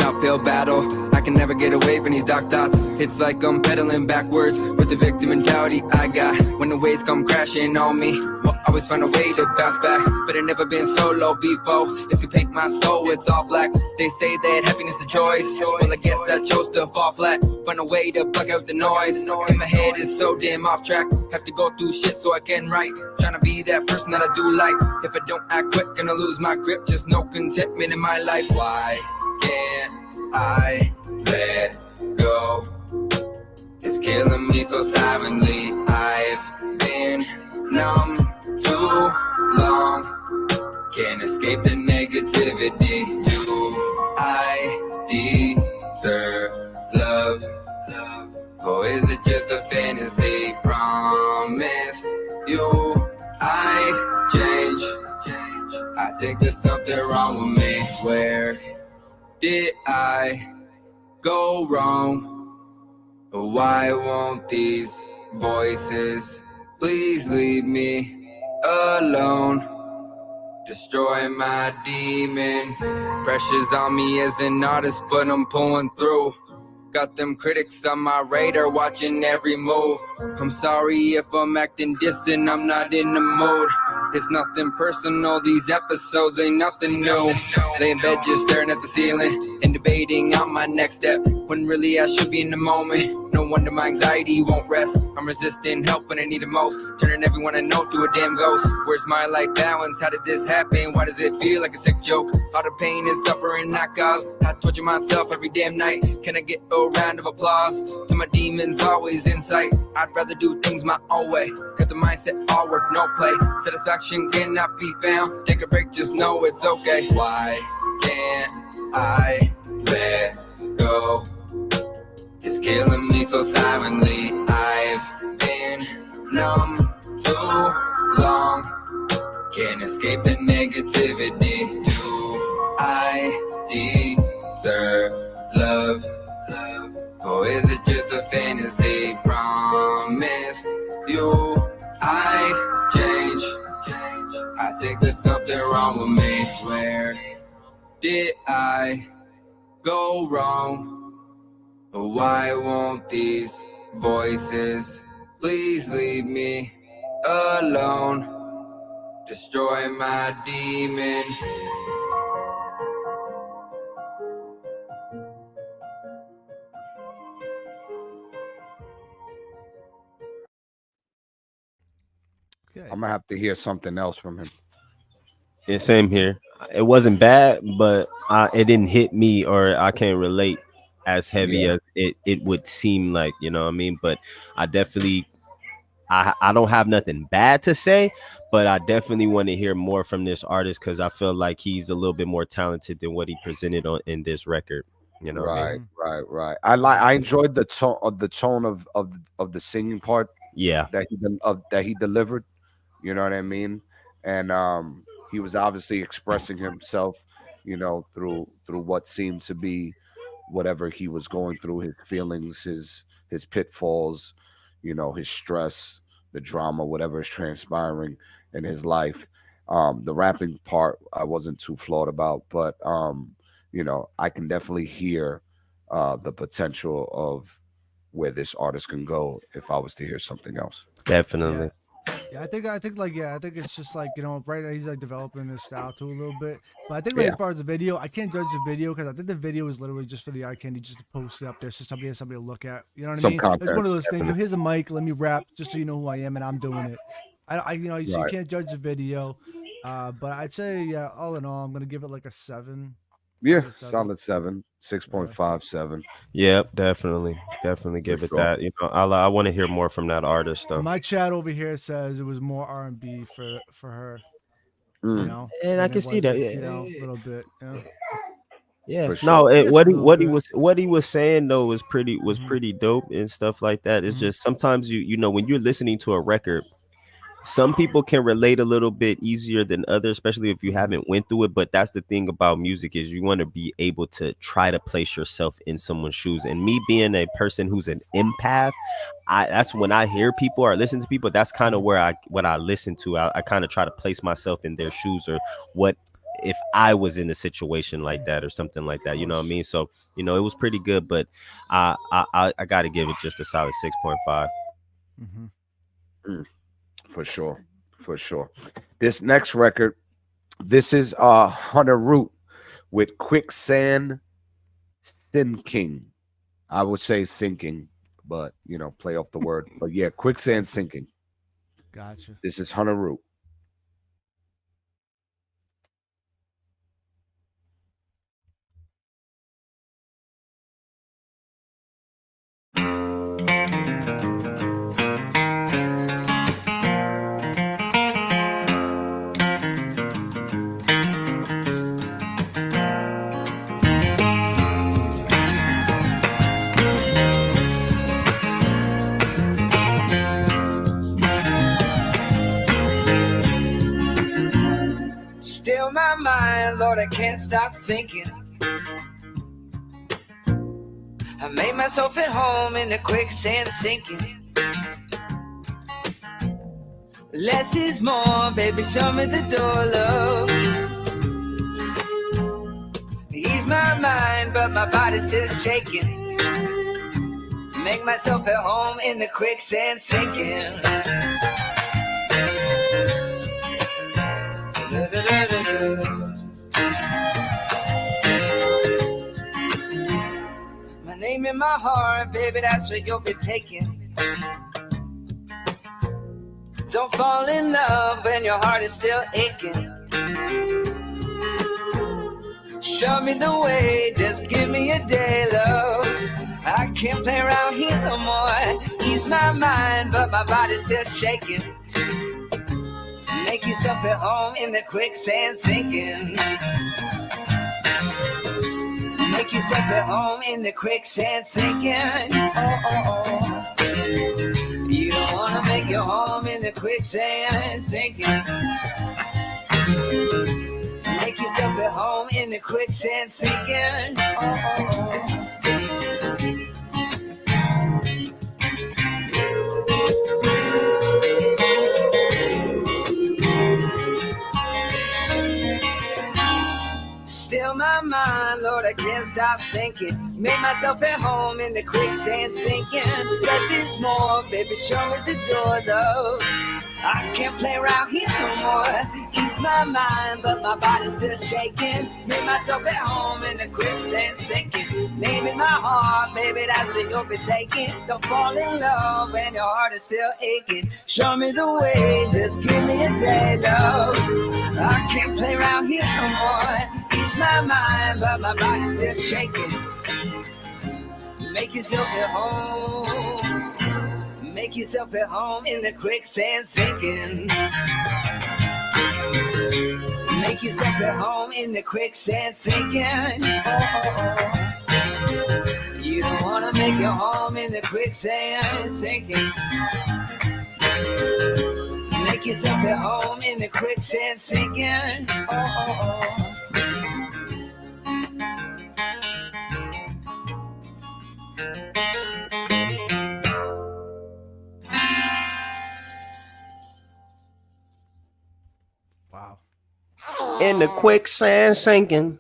uphill battle. I can never get away from these dark thoughts. It's like I'm pedaling backwards with the victim mentality I got. When the waves come crashing on me, well, I always find a way to bounce back. But it never been so low before. If you paint my soul, it's all black. They say that happiness is a choice. Well, I guess I chose to fall flat. Find a way to block out the noise. In my head is so damn off track. Have to go through shit so I can write. Trying to be that person that I do like. If I don't act quick, gonna lose my grip. Just no contentment in my life. Why can't I let go? It's killing me so silently. I've been numb too long. Can't escape the negativity. Do I deserve love? Or is it just a fantasy? Promised you I change. I think there's something wrong with me. Where did I go wrong? Why won't these voices please leave me alone? Destroy my demon. Pressure's on me as an artist, but I'm pulling through. Got them critics on my radar, watching every move. I'm sorry if I'm acting distant, I'm not in the mood. It's nothing personal, these episodes ain't nothing new. Lay in bed just staring at the ceiling and debating on my next step, when really I should be in the moment. No wonder my anxiety won't rest. I'm resisting help when I need it most, turning everyone I know to a damn ghost. Where's my life balance? How did this happen? Why does it feel like a sick joke? All the pain and suffering I cause, I torture myself every damn night. Can I get a round of applause? To my demons always in sight. I'd rather do things my own way. Got the mindset, all work, no play. Satisfaction cannot be found. Take a break, just know it's okay. Why can't I let go? It's killing me so silently. I've been numb too long. Can't escape the negativity. Do I deserve love? Or is it just a fantasy? Promise you I change. I think there's something wrong with me. Where did I go wrong? Why won't these voices please leave me alone? Destroy my demon. I'm gonna have to hear something else from him. Yeah, same here. It wasn't bad, but it didn't hit me, or I can't relate as heavy as it would seem like, you know what I mean? But I definitely, I don't have nothing bad to say, but I definitely want to hear more from this artist, because I feel like he's a little bit more talented than what he presented in this record. You know, right. I enjoyed the tone of the singing part. Yeah, that he delivered. You know what I mean? And he was obviously expressing himself, you know, through what seemed to be whatever he was going through, his feelings, his pitfalls, you know, his stress, the drama, whatever is transpiring in his life. The rapping part I wasn't too flawed about, but you know, I can definitely hear the potential of where this artist can go if I was to hear something else. Definitely. Yeah, I think it's just like, you know, right now he's like developing his style too a little bit. But I think like as far as the video, I can't judge the video because I think the video is literally just for the eye candy, just to post it up there so somebody to look at. You know what I mean? Content, it's one of those things. So definitely. here's a mic, let me rap, just so you know who I am, and I'm doing it. You know, so you can't judge the video. But I'd say, yeah, all in all, I'm gonna give it like a 7. Yeah, solid 7, 6.57. Yep, definitely give it that. You know, I want to hear more from that artist though. My chat over here says it was more R&B for her. You know, and I can see that. You know, a little bit. Yeah, For no, sure. what he was saying though was pretty dope and stuff like that. It's just sometimes you know, when you're listening to a record, some people can relate a little bit easier than others, especially if you haven't went through it. But that's the thing about music, is you want to be able to try to place yourself in someone's shoes. And me being a person who's an empath, that's when I hear people or listen to people, that's kind of where what I listen to. I kind of try to place myself in their shoes, or what if I was in a situation like that or something like that, you know what I mean? So, you know, it was pretty good, but I got to give it just a solid 6.5. For sure. For sure. This next record, this is Hunter Root with Quicksand Sinking. I would say sinking, but you know, play off the word. But yeah, Quicksand Sinking. Gotcha. This is Hunter Root. Still my mind, Lord, I can't stop thinking. I made myself at home in the quicksand sinking. Less is more, baby, show me the door, love. Ease my mind, but my body's still shaking. Make myself at home in the quicksand sinking. My name in my heart, baby, that's what you'll be taking. Don't fall in love when your heart is still aching. Show me the way, just give me a day, love. I can't play around here no more. Ease my mind, but my body's still shaking. Make yourself at home in the quicksand sinking. Make yourself at home in the quicksand sinking. Oh, oh, oh. You don't wanna make your home in the quicksand sinking. Make yourself at home in the quicksand sinking. Oh, oh, oh. Still my mind, Lord, I can't stop thinking. Made myself at home in the quicksand sinking. Less is more, baby, show me the door, love. I can't play around here no more. Ease my mind, but my body's still shaking. Made myself at home in the quicksand sinking. Name in my heart, baby, that's what you'll be taking. Don't fall in love when your heart is still aching. Show me the way, just give me a day, love. I can't play around here no more. Ease my mind, but my body's still shaking. Make yourself at home. Make yourself at home in the quicksand sinking. Make yourself at home in the quicksand sinking. Oh, oh, oh. You don't wanna make your home in the quicksand sinking. Make yourself at home in the quicksand sinking. Oh, oh, oh. Wow. In the quicksand sinking.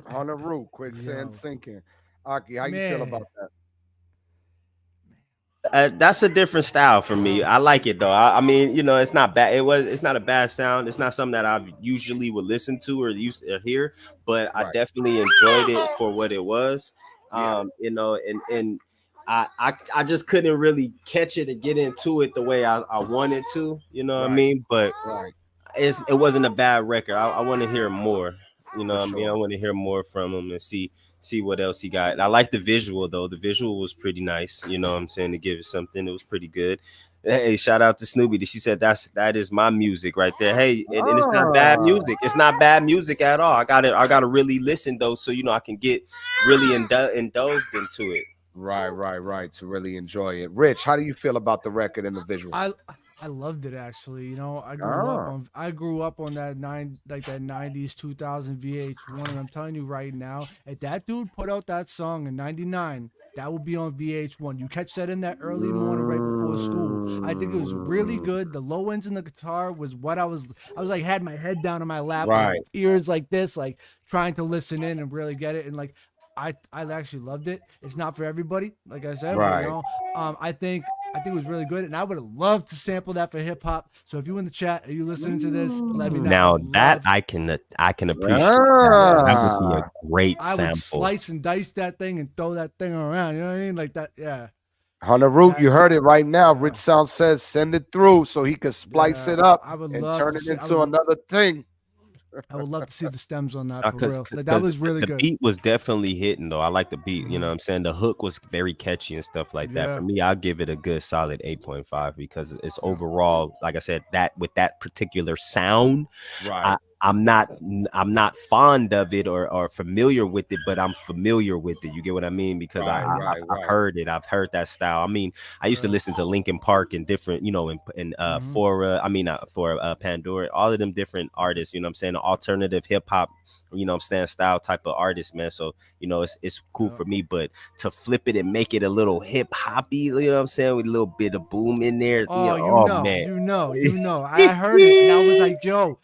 On the roof, quicksand sinking. Aki, how you feel about that? That's a different style for me. I like it though. I mean, you know, it's not bad. It's not a bad sound. It's not something that I usually would listen to or used to hear, but I definitely enjoyed it for what it was. You know, and I just couldn't really catch it and get into it the way I wanted to. You know what I mean? But it wasn't a bad record. I want to hear more. You know what I mean? I want to hear more from him and see what else he got. I like the visual though. The visual was pretty nice. You know what I'm saying? To give it something, it was pretty good. Hey, shout out to Snoopy. She said that is my music right there. Hey, and it's not bad music. It's not bad music at all. I gotta really listen though, so you know I can get really indulged into it. Right. To really enjoy it. Rich, how do you feel about the record and the visual? I loved it actually. You know, I grew up on that 90s 2000 VH1, and I'm telling you right now, if that dude put out that song in '99, that would be on VH1. You catch that in that early morning right before school. I think it was really good. The low ends in the guitar was what I was like, had my head down on my lap, Right. like, ears like this, like trying to listen in and really get it. And like I actually loved it. It's not for everybody, like I said, but, you know, I think it was really good, and I would have loved to sample that for hip hop. So if you in the chat, are you listening to this? Let me know. Now that I can appreciate. That would be a great sample. I would slice and dice that thing and throw that thing around. You know what I mean? Like that. Yeah. Hunter Root, you heard it right now. Rich Sound says send it through so he could splice it up and turn it into another thing. I would love to see the stems on that for real. Like, that was really good. The beat was definitely hitting though. I like the beat. You know what I'm saying? The hook was very catchy and stuff like that. For me, I'll give it a good solid 8.5 because it's overall, like I said, that with that particular sound, I'm not fond of it or familiar with it, but I'm familiar with it. You get what I mean? Because I've heard it. I've heard that style. I mean, I used to listen to Linkin Park and different, you know, for Pandora, all of them different artists, you know what I'm saying? Alternative hip hop, you know what I'm saying, style type of artist, man. So, you know, it's cool for me, but to flip it and make it a little hip hoppy, you know what I'm saying, with a little bit of boom in there. Man. You know. I heard it and I was like, yo,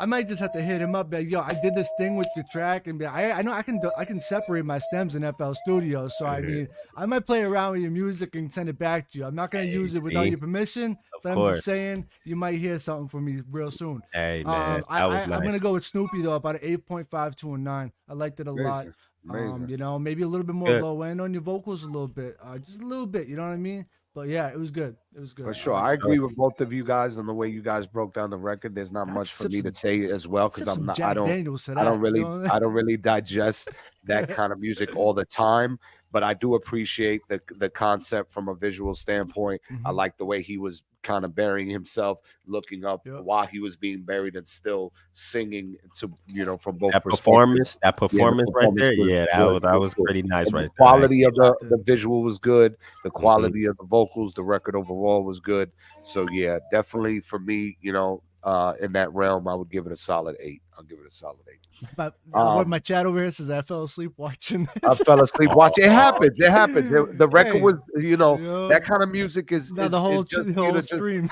I might just have to hit him up. Like, yo, I did this thing with the track, and I know I can separate my stems in FL Studio. So I mean, I might play around with your music and send it back to you. I'm not gonna use it without your permission, but I'm just saying you might hear something from me real soon. Hey man, I'm gonna go with Snoopy though, about an 8.5 to a 9. I liked it a lot. You know, maybe a little bit more low end on your vocals, a little bit, just a little bit. You know what I mean? But yeah, it was good. It was good. For sure. I agree with both of you guys on the way you guys broke down the record. There's not much for me to say as well because I don't really digest that kind of music all the time. But I do appreciate the concept from a visual standpoint. I like the way he was kind of burying himself, looking up while he was being buried and still singing to, you know, from both performance right there. Yeah, that was pretty nice right there. The quality of the visual was good. The quality of the vocals, the record overall was good. So yeah, definitely for me, you know, in that realm, I would give it a solid 8. I'll give it a solid 8. But what my chat over here says, I fell asleep watching this. I fell asleep watching. It happens. It happens. The record was, you know, that kind of music is the whole stream.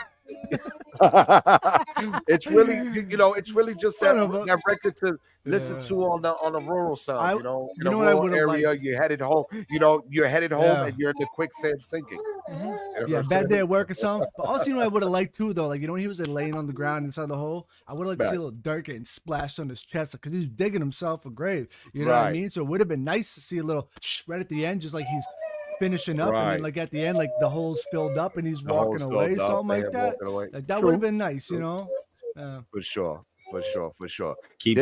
It's really, you know, it's really just that record to listen to on the rural side. You know, in a rural area, you're headed home. You know, you're headed home and you're in the quicksand sinking. Yeah, bad day at work or something. But also, you know, I would have liked too, though. Like, you know, when he was laying on the ground inside the hole, I would have liked to see a little dirt getting splashed on his chest because he was digging himself a grave. You know what I mean? So it would have been nice to see a little right at the end, just like he's finishing up, and then like at the end, like the hole's filled up and he's walking away, something like that. Like that would have been nice, you know. For sure. Keep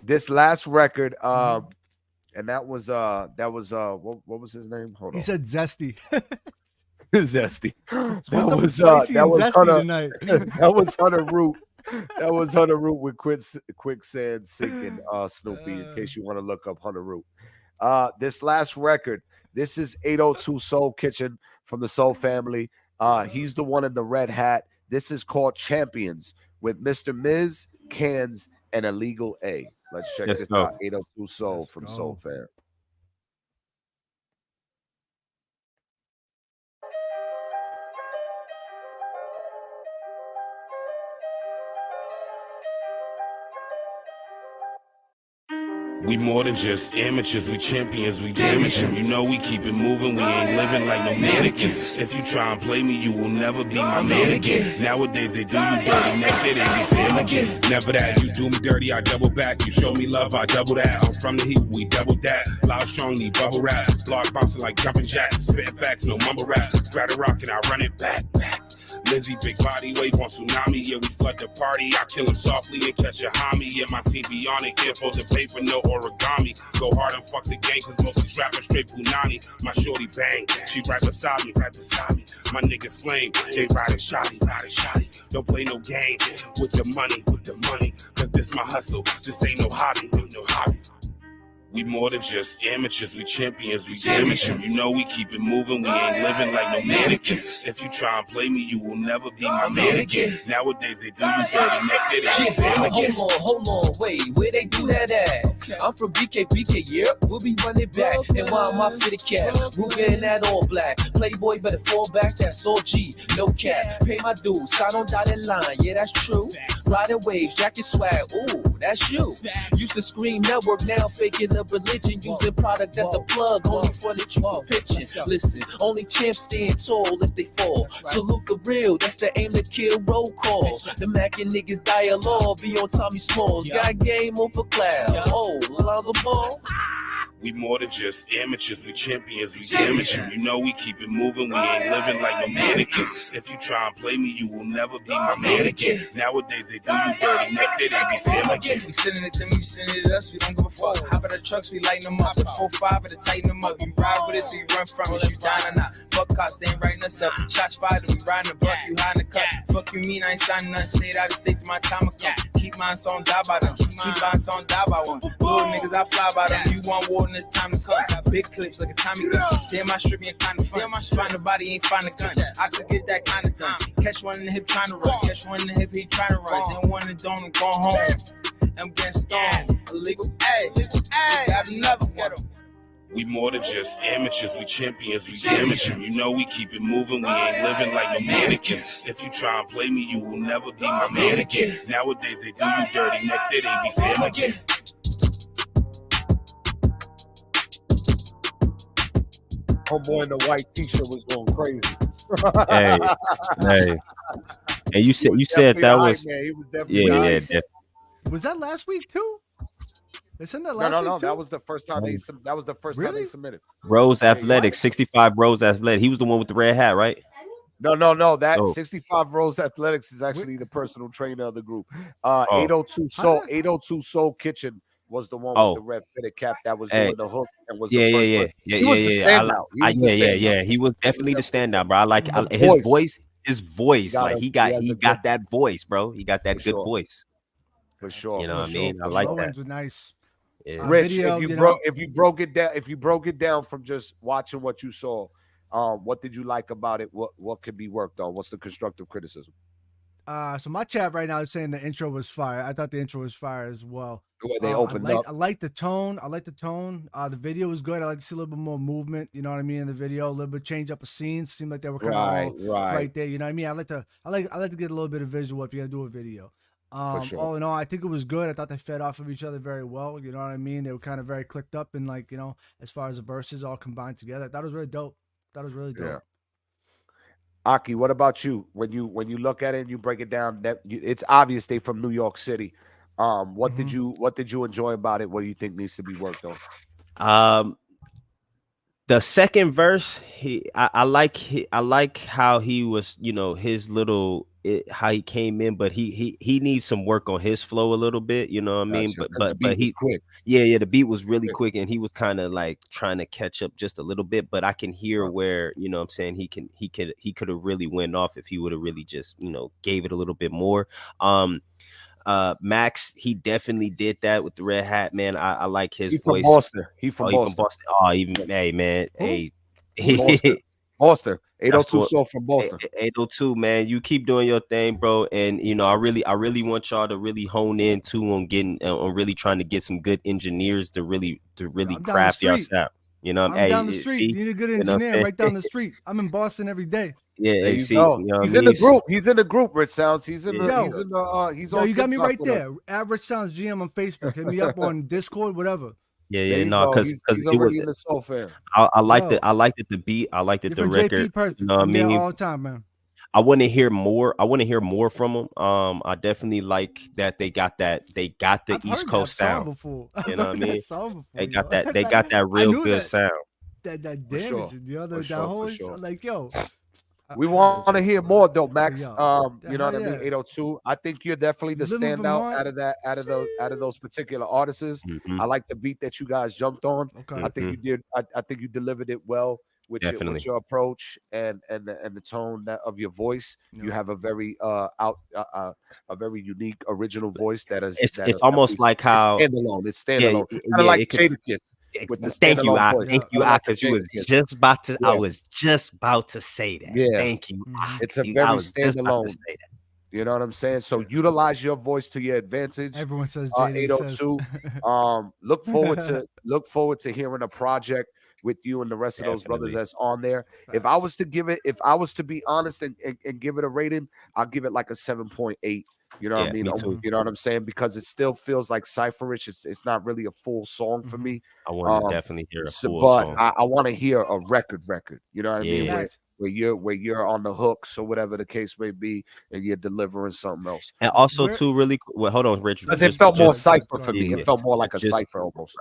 this last record, and that was what was his name? Hold on. He said Zesty. Zesty. That was Zesty tonight. That was Hunter Root. That was Hunter Root with Quicksand Sinking, Snoopy, in case you want to look up Hunter Root. This last record, this is 802 Soul Kitchen from the Soul Family. He's the one in the red hat. This is called Champions with Mr. Miz, Cans, and Illegal A. Let's check this out. 802 Soul from Soul Fam. We more than just amateurs, we champions, we damage him. You know we keep it moving, we ain't living like no mannequins. If you try and play me, you will never be my man again. Nowadays they do you dirty, next day they be fam again. Never that, you do me dirty, I double back. You show me love, I double that. I'm from the heat, we double that. Loud, strong, need bubble rap. Block bouncing like jumping jacks. Spitting facts, no mumble rap. Grab a rock and I run it back. Lizzie, big body, wave on tsunami. Yeah, we flood the party. I kill him softly and catch a homie. Yeah, my team be on it. Careful the paper, no origami. Go hard and fuck the game, cause most of these rappers straight punani. My shorty bang, she right beside me. My niggas flame, they riding shoddy. Don't play no games with the money. Cause this my hustle, this ain't no hobby. We more than just amateurs, we champions, we damage them. You know we keep it moving, we ain't living like no mannequins. If you try and play me, you will never be my mannequin. Nowadays they do you dirty, next day they fam again. Hold on, wait, where they do that at? I'm from BK, yeah, we'll be running back. And why am I fitted cat? Ruger in that all black. Playboy better fall back, that's all G, no cap. Pay my dues, sign on dotted line, yeah, that's true. Riding waves, jacket swag, ooh, that's you. Used to scream network, now faking the religion, using product at the plug, only fronted you for pitching. Listen, only champs stand tall if they fall. Salute the real, that's the aim to kill roll call. The Mac and niggas dialogue, be on Tommy Smalls. Got game over cloud. Oh, Lonzo Ball. We more than just amateurs, we champions, we damage them. You know we keep it moving, we ain't living like no mannequins. If you try and play me, you will never be my mannequin. Nowadays they do you dirty, next day they be fam again. We sending it to me, sending it to us, we don't give a fuck. Hop in the trucks, we lighten them up. The 4-5 to tighten them up. You ride with it, so you run from it. You dying or not? Fuck cops, they ain't writing us up. Shots fired, we riding the buck, you hiding the cut. Fuck you mean, I ain't signing nothing. Stayed out of state to my time will come. Keep mine on die by them. Keep mine on die by one. Little niggas, I fly by them. You want war and it's time to come. Got big clips like a Tommy gun. Damn, my strip ain't kind of fun. Find a body, ain't find a gun. I could get that kind of done. Catch one in the hip trying to run. Catch one in the hip, he trying to run. Then one in the dome and go home. I'm getting stoned. Illegal, ayy. Got another one. We more than just amateurs, we champions, we damage them. You know we keep it moving, we ain't living like no mannequins. If you try and play me, you will never be my mannequin. Nowadays they do you dirty, next day they be fam again. Homeboy in the white t-shirt was going crazy. hey. And you said that was yeah. Was that last week too? They sent that last week no. too? That was the first time they submitted. Rose Athletic, 65 Rose Athletic. He was the one with the red hat, right? No. That 65 Rose Athletics is actually the personal trainer of the group. 802 Soul Kitchen was the one with the red fitted cap that was doing the hook and was the first one. He was the standout. He was definitely the standout, bro. I like his voice. His voice, like he got that voice, bro. He got that good voice. For sure. You know what I mean? I like that. Was nice. Yeah. Rich, if you broke it down from just watching what you saw, what did you like about it? What could be worked on? What's the constructive criticism? So my chat right now is saying the intro was fire. I thought the intro was fire as well. The way they opened up. I like the tone. The video was good. I like to see a little bit more movement. You know what I mean in the video. A little bit change up of scenes. Seemed like they were kind of right there. You know what I mean. I like to get a little bit of visual if you're gonna do a video. Sure. All in all, I think it was good. I thought they fed off of each other very well. You know what I mean? They were kind of very clicked up and as far as the verses all combined together. That was really dope. Yeah. Aki, what about you? When you look at it and you break it down, it's obvious they from New York City. What did you enjoy about it? What do you think needs to be worked on? The second verse, I like how he was, his little how he came in, but he needs some work on his flow a little bit, you know what I mean? But he quick. Yeah, the beat was really quick and he was kind of like trying to catch up just a little bit, but I can hear where, you know what I'm saying, he could have really went off if he would have really just, gave it a little bit more. Max, he definitely did that with the red hat, man. I like his voice. He from Boston. Oh, even hey, man. Hey, Boston. 802 Soul from Boston. 802, man. You keep doing your thing, bro. And I really want y'all to really hone in too on really trying to get some good engineers to really craft your sound. I'm down the street. You need a good engineer right down the street. I'm in Boston every day. Yeah, he's in the group. He's in the group. Rich Sounds. He's on. You got me right there. At Rich Sounds GM on Facebook. Hit me up on Discord, whatever. Yeah, no, because it was. In the soul fair. I liked it. I liked it. The beat. I liked it. The record. You know what I mean? All the time, man. I want to hear more. I want to hear more from them. I definitely like that they got that. They got the East Coast sound. Before. You know what I mean? They got that. They got that real good sound. That damage. That whole like yo. We want to hear more though, Max. You know what I mean? 802. I think you're definitely the standout out of those particular artists. I like the beat that you guys jumped on. Okay. I think you did. I think you delivered it well with your approach and the tone of your voice. You have a very a very unique original voice that is. It's almost like how standalone. It's standalone. Kind of like Jadakiss. With the thank you, voice. thank you, because you was just about to. I was just about to say that. Yeah. Thank you. It's a very standalone. You know what I'm saying? So utilize your voice to your advantage. Everyone says Jada 802. Look forward to hearing a project with you and the rest of those brothers that's on there. If I was to be honest and give it a rating, I'll give it like a 7.8. You know what I mean? You know what I'm saying? Because it still feels like cypherish. It's not really a full song for me. I want to definitely hear a full song. But I want to hear a record. You know what I mean? Where you're on the hooks or whatever the case may be, and you're delivering something else. And also, too, really, hold on, Rich. Because it felt more cipher for me. It felt more like a cipher almost.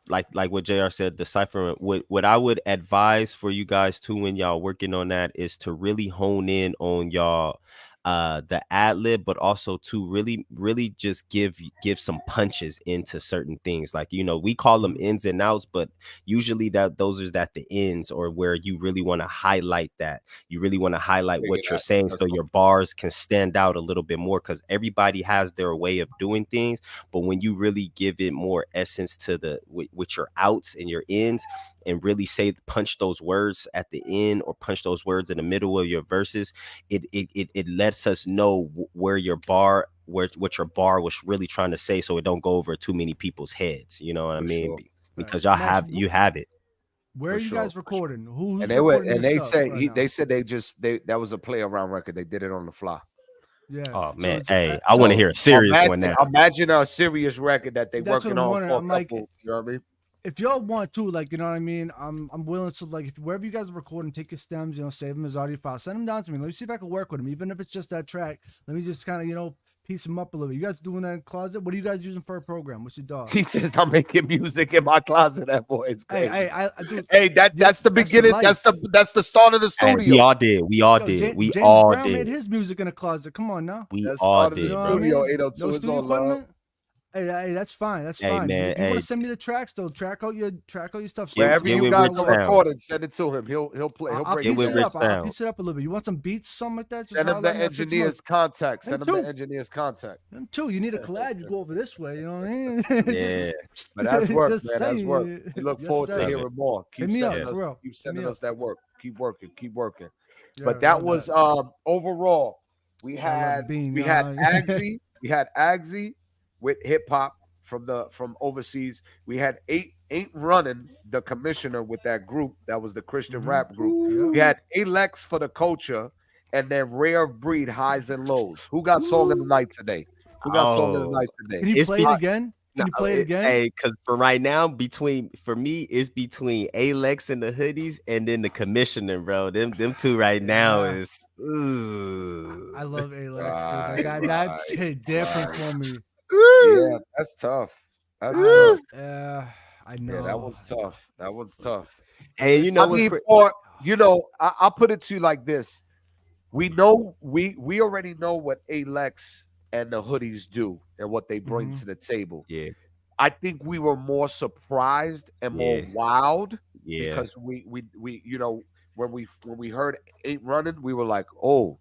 Like what JR said, the cipher. What I would advise for you guys too when y'all working on that is to really hone in on y'all the ad lib, but also to really just give some punches into certain things. Like, we call them ins and outs, but usually those are the ends, or where you really want to highlight that. You really want to highlight what you're saying, so your bars can stand out a little bit more, because everybody has their way of doing things. But when you really give it more essence to with your outs and your ends, and really punch those words at the end, or punch those words in the middle of your verses, it lets us know what your bar was really trying to say, so it don't go over too many people's heads. You know what I mean? Sure. Because you have it. Where are you guys recording? Who's and they said that was a play around record. They did it on the fly. Yeah. Oh man, I want to hear a serious one now. Imagine a serious record that they working on for a couple. You know what I mean? If y'all want to, like, you know what I mean, I'm willing to, like, if wherever you guys are recording, take your stems, save them as audio files, send them down to me. Let me see if I can work with them, even if it's just that track. Let me just kind of, piece them up a little bit. You guys doing that in the closet? What are you guys using for a program? What's your dog? He says I'm making music in my closet. That boy is crazy. Hey, that's the beginning. That's the start of the studio. Hey, we all did. James all Brown did. made his music in a closet. Come on now. We all did. Studio 802 no studio equipment. Hey, that's fine. That's fine. Man, if you want to send me the tracks, though, track out your stuff. Wherever you guys are recording, send it to him. He'll play. He'll break it up. I'll piece it up a little bit. You want some beats, something like that? Send him the engineer's contact. Send him the engineer's contact. Them too. You need a collab. You go over this way. You know what I mean? Yeah. But that's work, man. That's work. We look forward to hearing more. Keep sending us that work. Keep working. Yeah, but that was overall. We had Agsy. We had Agsy with hip hop from overseas. We had Ain't Running, the commissioner, with that group that was the Christian rap group. We had Alex for the culture, and then Rare Breed, Highs and Lows. Who got song of the night today? Can you play it again? Can you play it again? Hey, because for right now, for me, it's between Alex and the Hoodies, and then the commissioner, bro. Them two right now is. I love Alex, dude. That's different for me. Yeah, that's tough. I know. Yeah, that was tough. And I'll put it to you like this: we already know what Alex and the Hoodies do and what they bring to the table. Yeah, I think we were more surprised and more wowed because we when we heard Ain't Running, we were like, oh,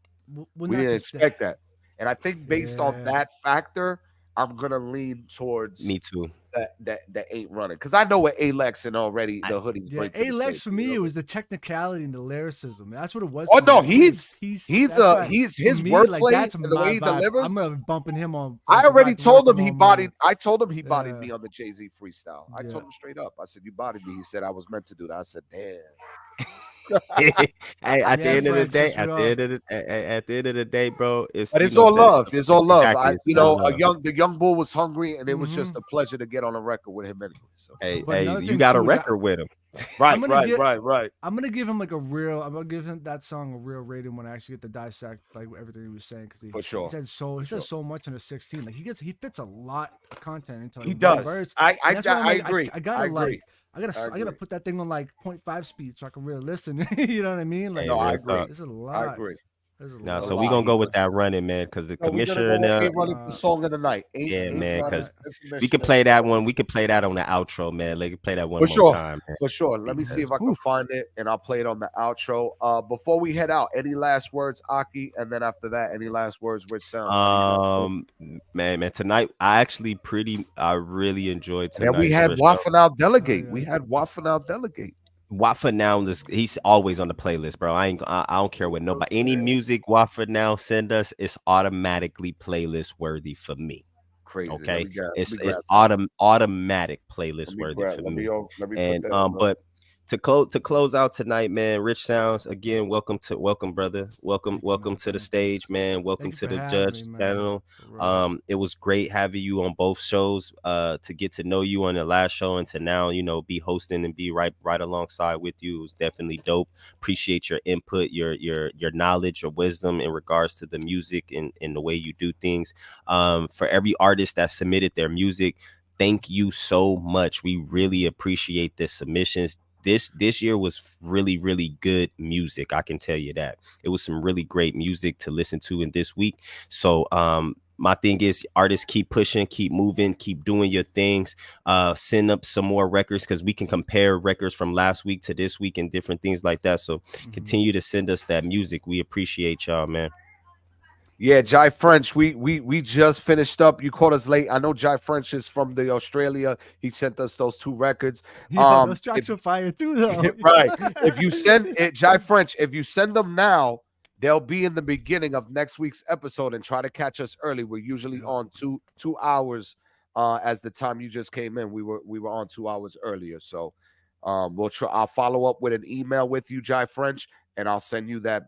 we didn't expect that. And I think based on that factor, I'm gonna lean towards me too. That Ain't Running, because I know what Alex and already the Hoodies bring. Alex for me, it was the technicality and the lyricism. That's what it was. Oh no, he's his wordplay, like, that's and the way he delivers. I'm gonna bumping him on. I already told him he bodied. I told him he bodied me on the Jay-Z freestyle. I told him straight up. I said, "You bodied me." He said, "I was meant to do that." I said, "Damn." Hey, at the end of the day, bro, it's all love. It's all love. The young bull was hungry, and it was just a pleasure to get on a record with him anyway. So, hey, you got a record with him, right? I'm gonna give him I'm gonna give him that song a real rating when I actually get to dissect like everything he was saying, because he said so much in a 16. Like he fits a lot of content into. He does. Verse. I agree. I gotta put that thing on like 0.5 speed so I can really listen. You know what I mean? Like, I agree. It's a lot. I agree. Nah, so we gonna go with that running, man, because the commissioner ain't running the song of the night. Yeah, man, because we could play that one. We could play that on the outro, man. Like, play that one more time, man. For sure. Let me see if I can find it, and I'll play it on the outro. Before we head out, any last words, Aki? And then after that, any last words, Rich Sounds? Man, tonight I really enjoyed tonight. And we had Wafanal Delegate. We had Wafanal Delegate. Wafa now, he's always on the playlist, bro. I don't care what nobody. Any music Wafa now send us, it's automatically playlist worthy for me. Crazy. Okay, it's automatic playlist worthy for me. And but to close out tonight, man, Rich Sounds, again, welcome brother, welcome to the stage, man. Welcome to the Judge channel. It was great having you on both shows, to get to know you on the last show and to now, be hosting and be right alongside with you. It was definitely dope. Appreciate your input, your knowledge, your wisdom in regards to the music and the way you do things. For every artist that submitted their music, thank you so much. We really appreciate the submissions. This year was really, really good music. I can tell you that. It was some really great music to listen to in this week. So my thing is, artists, keep pushing, keep moving, keep doing your things. Send up some more records, because we can compare records from last week to this week and different things like that. So continue to send us that music. We appreciate y'all, man. Yeah, Jai French, we just finished up. You caught us late. I know Jai French is from the Australia. He sent us those 2 records. Yeah, those tracks are fire too, though. Right. If you send it, Jai French, if you send them now, they'll be in the beginning of next week's episode, and try to catch us early. We're usually on two hours as the time you just came in. We were on 2 hours earlier. So we'll try. I'll follow up with an email with you, Jai French. And I'll send you that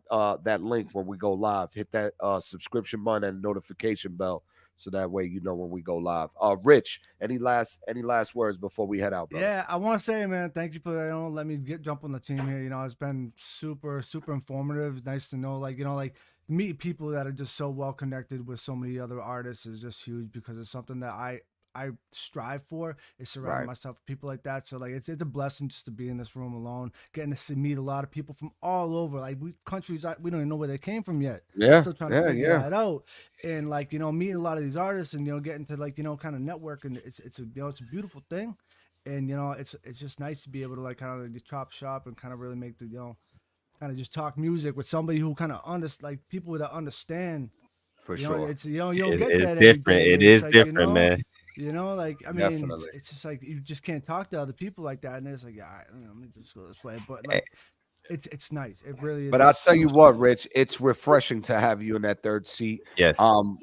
link when we go live. Hit that subscription button and notification bell, so that way you know when we go live. Rich, any last words before we head out, bro? Yeah, I want to say, man, thank you for let me jump on the team here. It's been super informative. Nice to know, meet people that are just so well connected with so many other artists is just huge, because it's something that I strive for, is surround myself with people like that. So it's a blessing just to be in this room alone, getting to meet a lot of people from all over, countries we don't even know where they came from yet. Yeah, still trying to figure that out. And meeting a lot of these artists and getting to kind of network, and it's a it's a beautiful thing. And it's just nice to be able to kind of chop shop and kind of really make the kind of just talk music with somebody who kind of people that understand. For sure. It's you don't get that different. It is different, man. I mean, definitely. It's just you just can't talk to other people like that, and it's all right, let me just go this way. But it's nice. It really is. But I'll tell you what, Rich, it's refreshing to have you in that third seat. Yes.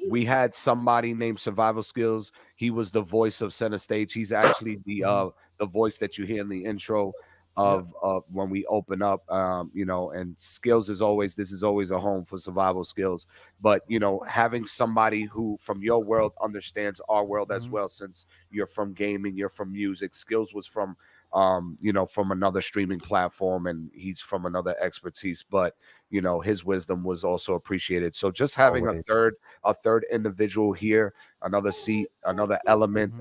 We had somebody named Survival Skills. He was the voice of Center Stage. He's actually the voice that you hear in the intro of when we open up, and Skills is always a home for Survival Skills. But having somebody who from your world understands our world as well, since you're from gaming, you're from music. Skills was from from another streaming platform, and he's from another expertise, but his wisdom was also appreciated. So just having a third individual here, another seat, another element,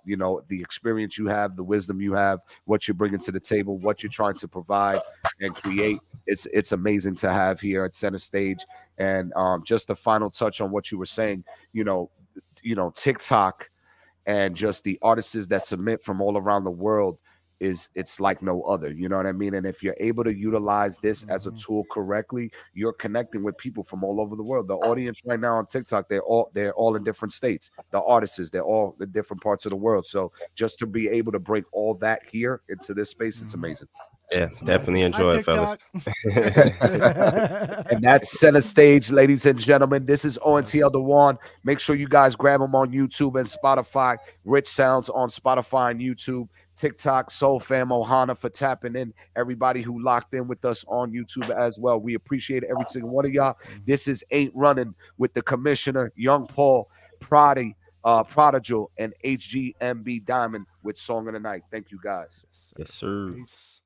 the experience you have, the wisdom you have, what you're bringing to the table, what you're trying to provide and create, it's amazing to have here at Center Stage. And just the final touch on what you were saying, TikTok and just the artists that submit from all around the world, it's like no other, you know what I mean? And if you're able to utilize this as a tool correctly, you're connecting with people from all over the world. The audience right now on TikTok, they're all in different states. The artists, they're all in different parts of the world. So just to be able to bring all that here into this space, it's amazing. Yeah, definitely enjoy it, fellas. And that's Center Stage, ladies and gentlemen. This is ONTL Dewan. Make sure you guys grab him on YouTube and Spotify. Rich Sounds on Spotify and YouTube. TikTok, Soul Fam, Ohana for tapping in. Everybody who locked in with us on YouTube as well. We appreciate every single one of y'all. This is Ain't Running with the Commissioner, Young Paul, Prodigal, and HGMB Diamond with Song of the Night. Thank you, guys. Yes, sir. Peace.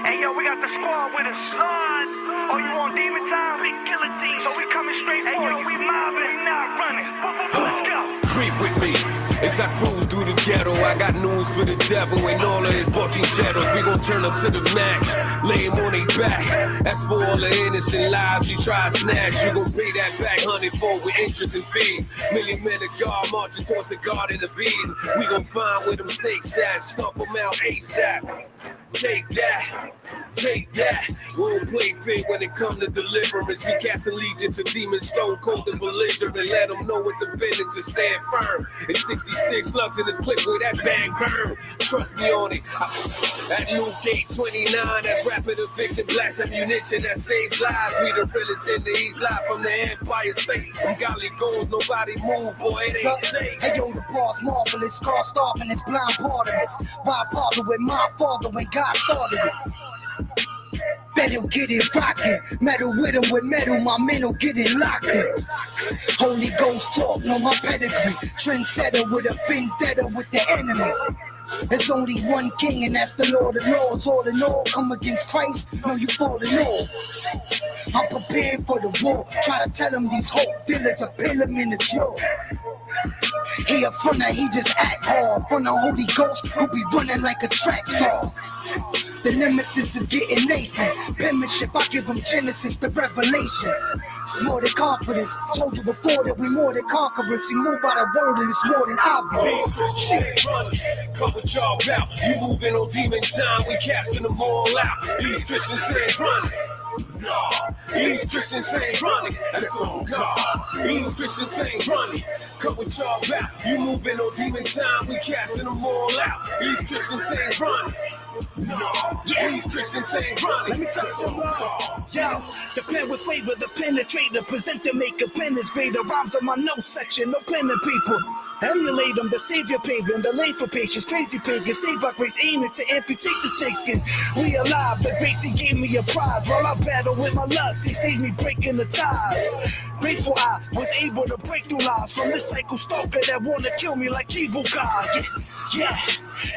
Hey yo, we got the squad with us. Oh, you want demon time? Big killer team. So we coming straight for you. We mobbing, not running. Let's go. creep with me. As I cruise through the ghetto, I got news for the devil and all of his bochincheros. We gon' turn up to the max, lay him on their back. As for all the innocent lives you try to snatch, you gon' pay that back 100-fold with interest and fees. Million men of God marching towards the Garden of Eden. We gon' find where them snakes at, stomp them out ASAP. Take that, take that. We don't play fair when it come to deliverance. We cast allegiance to demons, stone cold and belligerent. Let them know what the business is, stand firm. It's 66 slugs in this clip where that bang burn. Trust me on it. At New Gate 29, that's rapid eviction, blast ammunition that saves lives. We the realest in the East, live from the Empire State. Them golly goals, nobody move, boy, it ain't safe. Hey yo, the boss marvelous, scar starving this blind Bartimaeus. Why bother with my father when God started it? Bet he'll get it rockin'. Metal with him with metal, my men will get it locked in. Holy Ghost talk, know my pedigree. Trendsetter with a vendetta with the enemy. There's only one king and that's the Lord of Lords. All in all, come against Christ, no you falling off. I'm prepared for the war. Try to tell him these hope dealers are pill him in the jaw. He a fronter, he just act hard. From the Holy Ghost, who be running like a track star. The nemesis is getting Nathan. Penmanship, I give him Genesis, the revelation. It's more than confidence. Told you before that we more than conquerors. We move by the word and it's more than obvious. Shit, come with y'all out. You moving on demon time, we casting them all out. These Christians ain't running. No, these Christians ain't running. That's on God. These Christians ain't running. Come with y'all out. You moving on demon time, we casting them all out. These Christians ain't running. No, these Christians ain't running. Let me tell you something. Yo, the pen with flavor, the penetrator, present the maker, pen is greater. Rhymes on my notes section, no pen and people. Emulate them, the savior paving, the lane for patience, crazy pagan, saved by grace, aiming to amputate the snakeskin. We alive, the grace he gave me a prize. While I battle with my lust, he saved me breaking the ties. Grateful I was able to break through lies from this psycho stalker that wanna kill me like evil God. Yeah.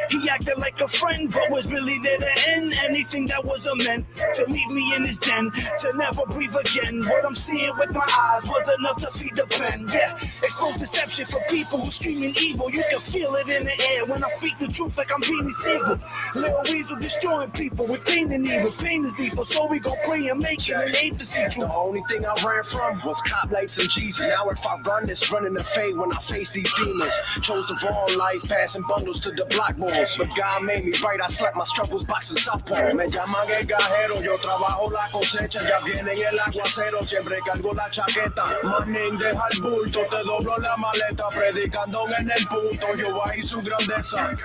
He acted like a friend, but was really there to end anything that was a man. To leave me in his den, to never breathe again. What I'm seeing with my eyes was enough to feed the pen. Yeah, expose deception for people who screaming evil. You can feel it in the air when I speak the truth like I'm Beanie Siegel. Little Weasel destroying people with pain and evil. Pain is lethal, so we gon' pray and make it and aim to see truth. The only thing I ran from was cop lights and Jesus. Now if I run, it's running the fade when I face these demons. Chose the wrong life, passing bundles to the block balls. But God made me right, I slept my struggles boxing softball. Me llaman el gajero, yo trabajo la cosecha. Ya viene el aguacero, siempre cargo la chaqueta. Manning deja el bulto, te doblo la maleta. Predicando en el punto, yo ahí su grandeza.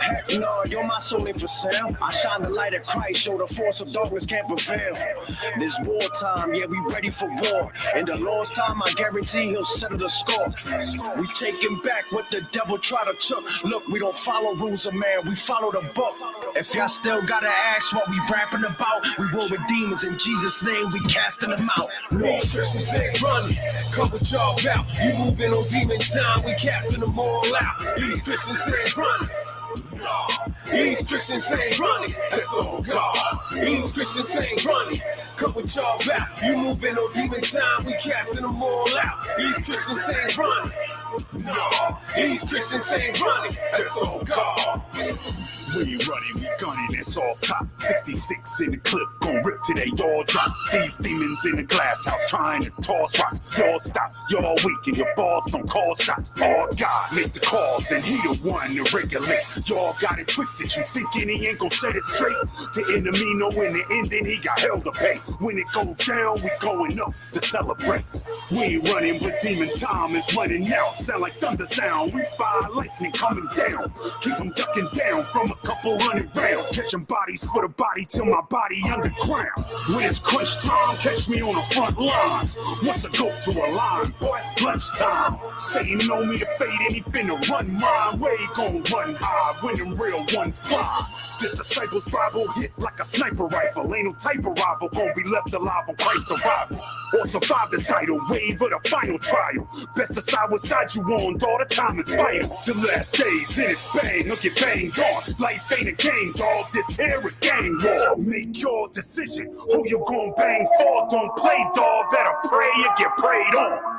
Heck no, you're my soul ain't for sale. I shine the light of Christ, show the force of darkness can't prevail. This wartime, yeah, we ready for war. In the Lord's time, I guarantee he'll settle the score. We taking back what the devil tried to took. Look, we don't follow rules of man, we follow the book. If y'all still gotta ask what we rapping about, we war with demons in Jesus' name, we casting them out. These Christians ain't running. Come with y'all out. You moving on demon time, we casting them all out. These Christians ain't running. No, these Christians ain't running. That's on God. These Christians ain't running. Come with y'all out. You moving on demon time, we casting them all out. These Christians ain't running. No, these Christians ain't running. That's on God. We ain't running, we gunning, it's off top. 66 in the clip, gon' rip till they all drop. These demons in the glass house trying to toss rocks. Y'all stop, y'all weak, and your balls don't call shots. All God make the calls, and he the one to regulate. Y'all got it twisted, you thinking he ain't gon' set it straight. The enemy know in the ending he got hell to pay. When it go down, we going up to celebrate. We ain't running, but demon time is running out. Sound like thunder sound, we fire lightning coming down. Keep them ducking down from a couple hundred rounds. Catching bodies for the body till my body underground. When it's crunch time, catch me on the front lines. What's a goat to a line, boy? Lunchtime. Satan know me to fade and he finna run mine. Where he gon' run high when them real ones fly? This disciples Bible hit like a sniper rifle. Ain't no type of rival gon' be left alive on Christ's arrival. Or survive the tidal wave of the final trial. Best decide what side you on, dawg, the time is vital. The last days in its bang, look get banged on. Life ain't a game, dawg, this here a game war. Make your decision, who you gon' bang for. Don't play, dawg, better pray or get prayed on.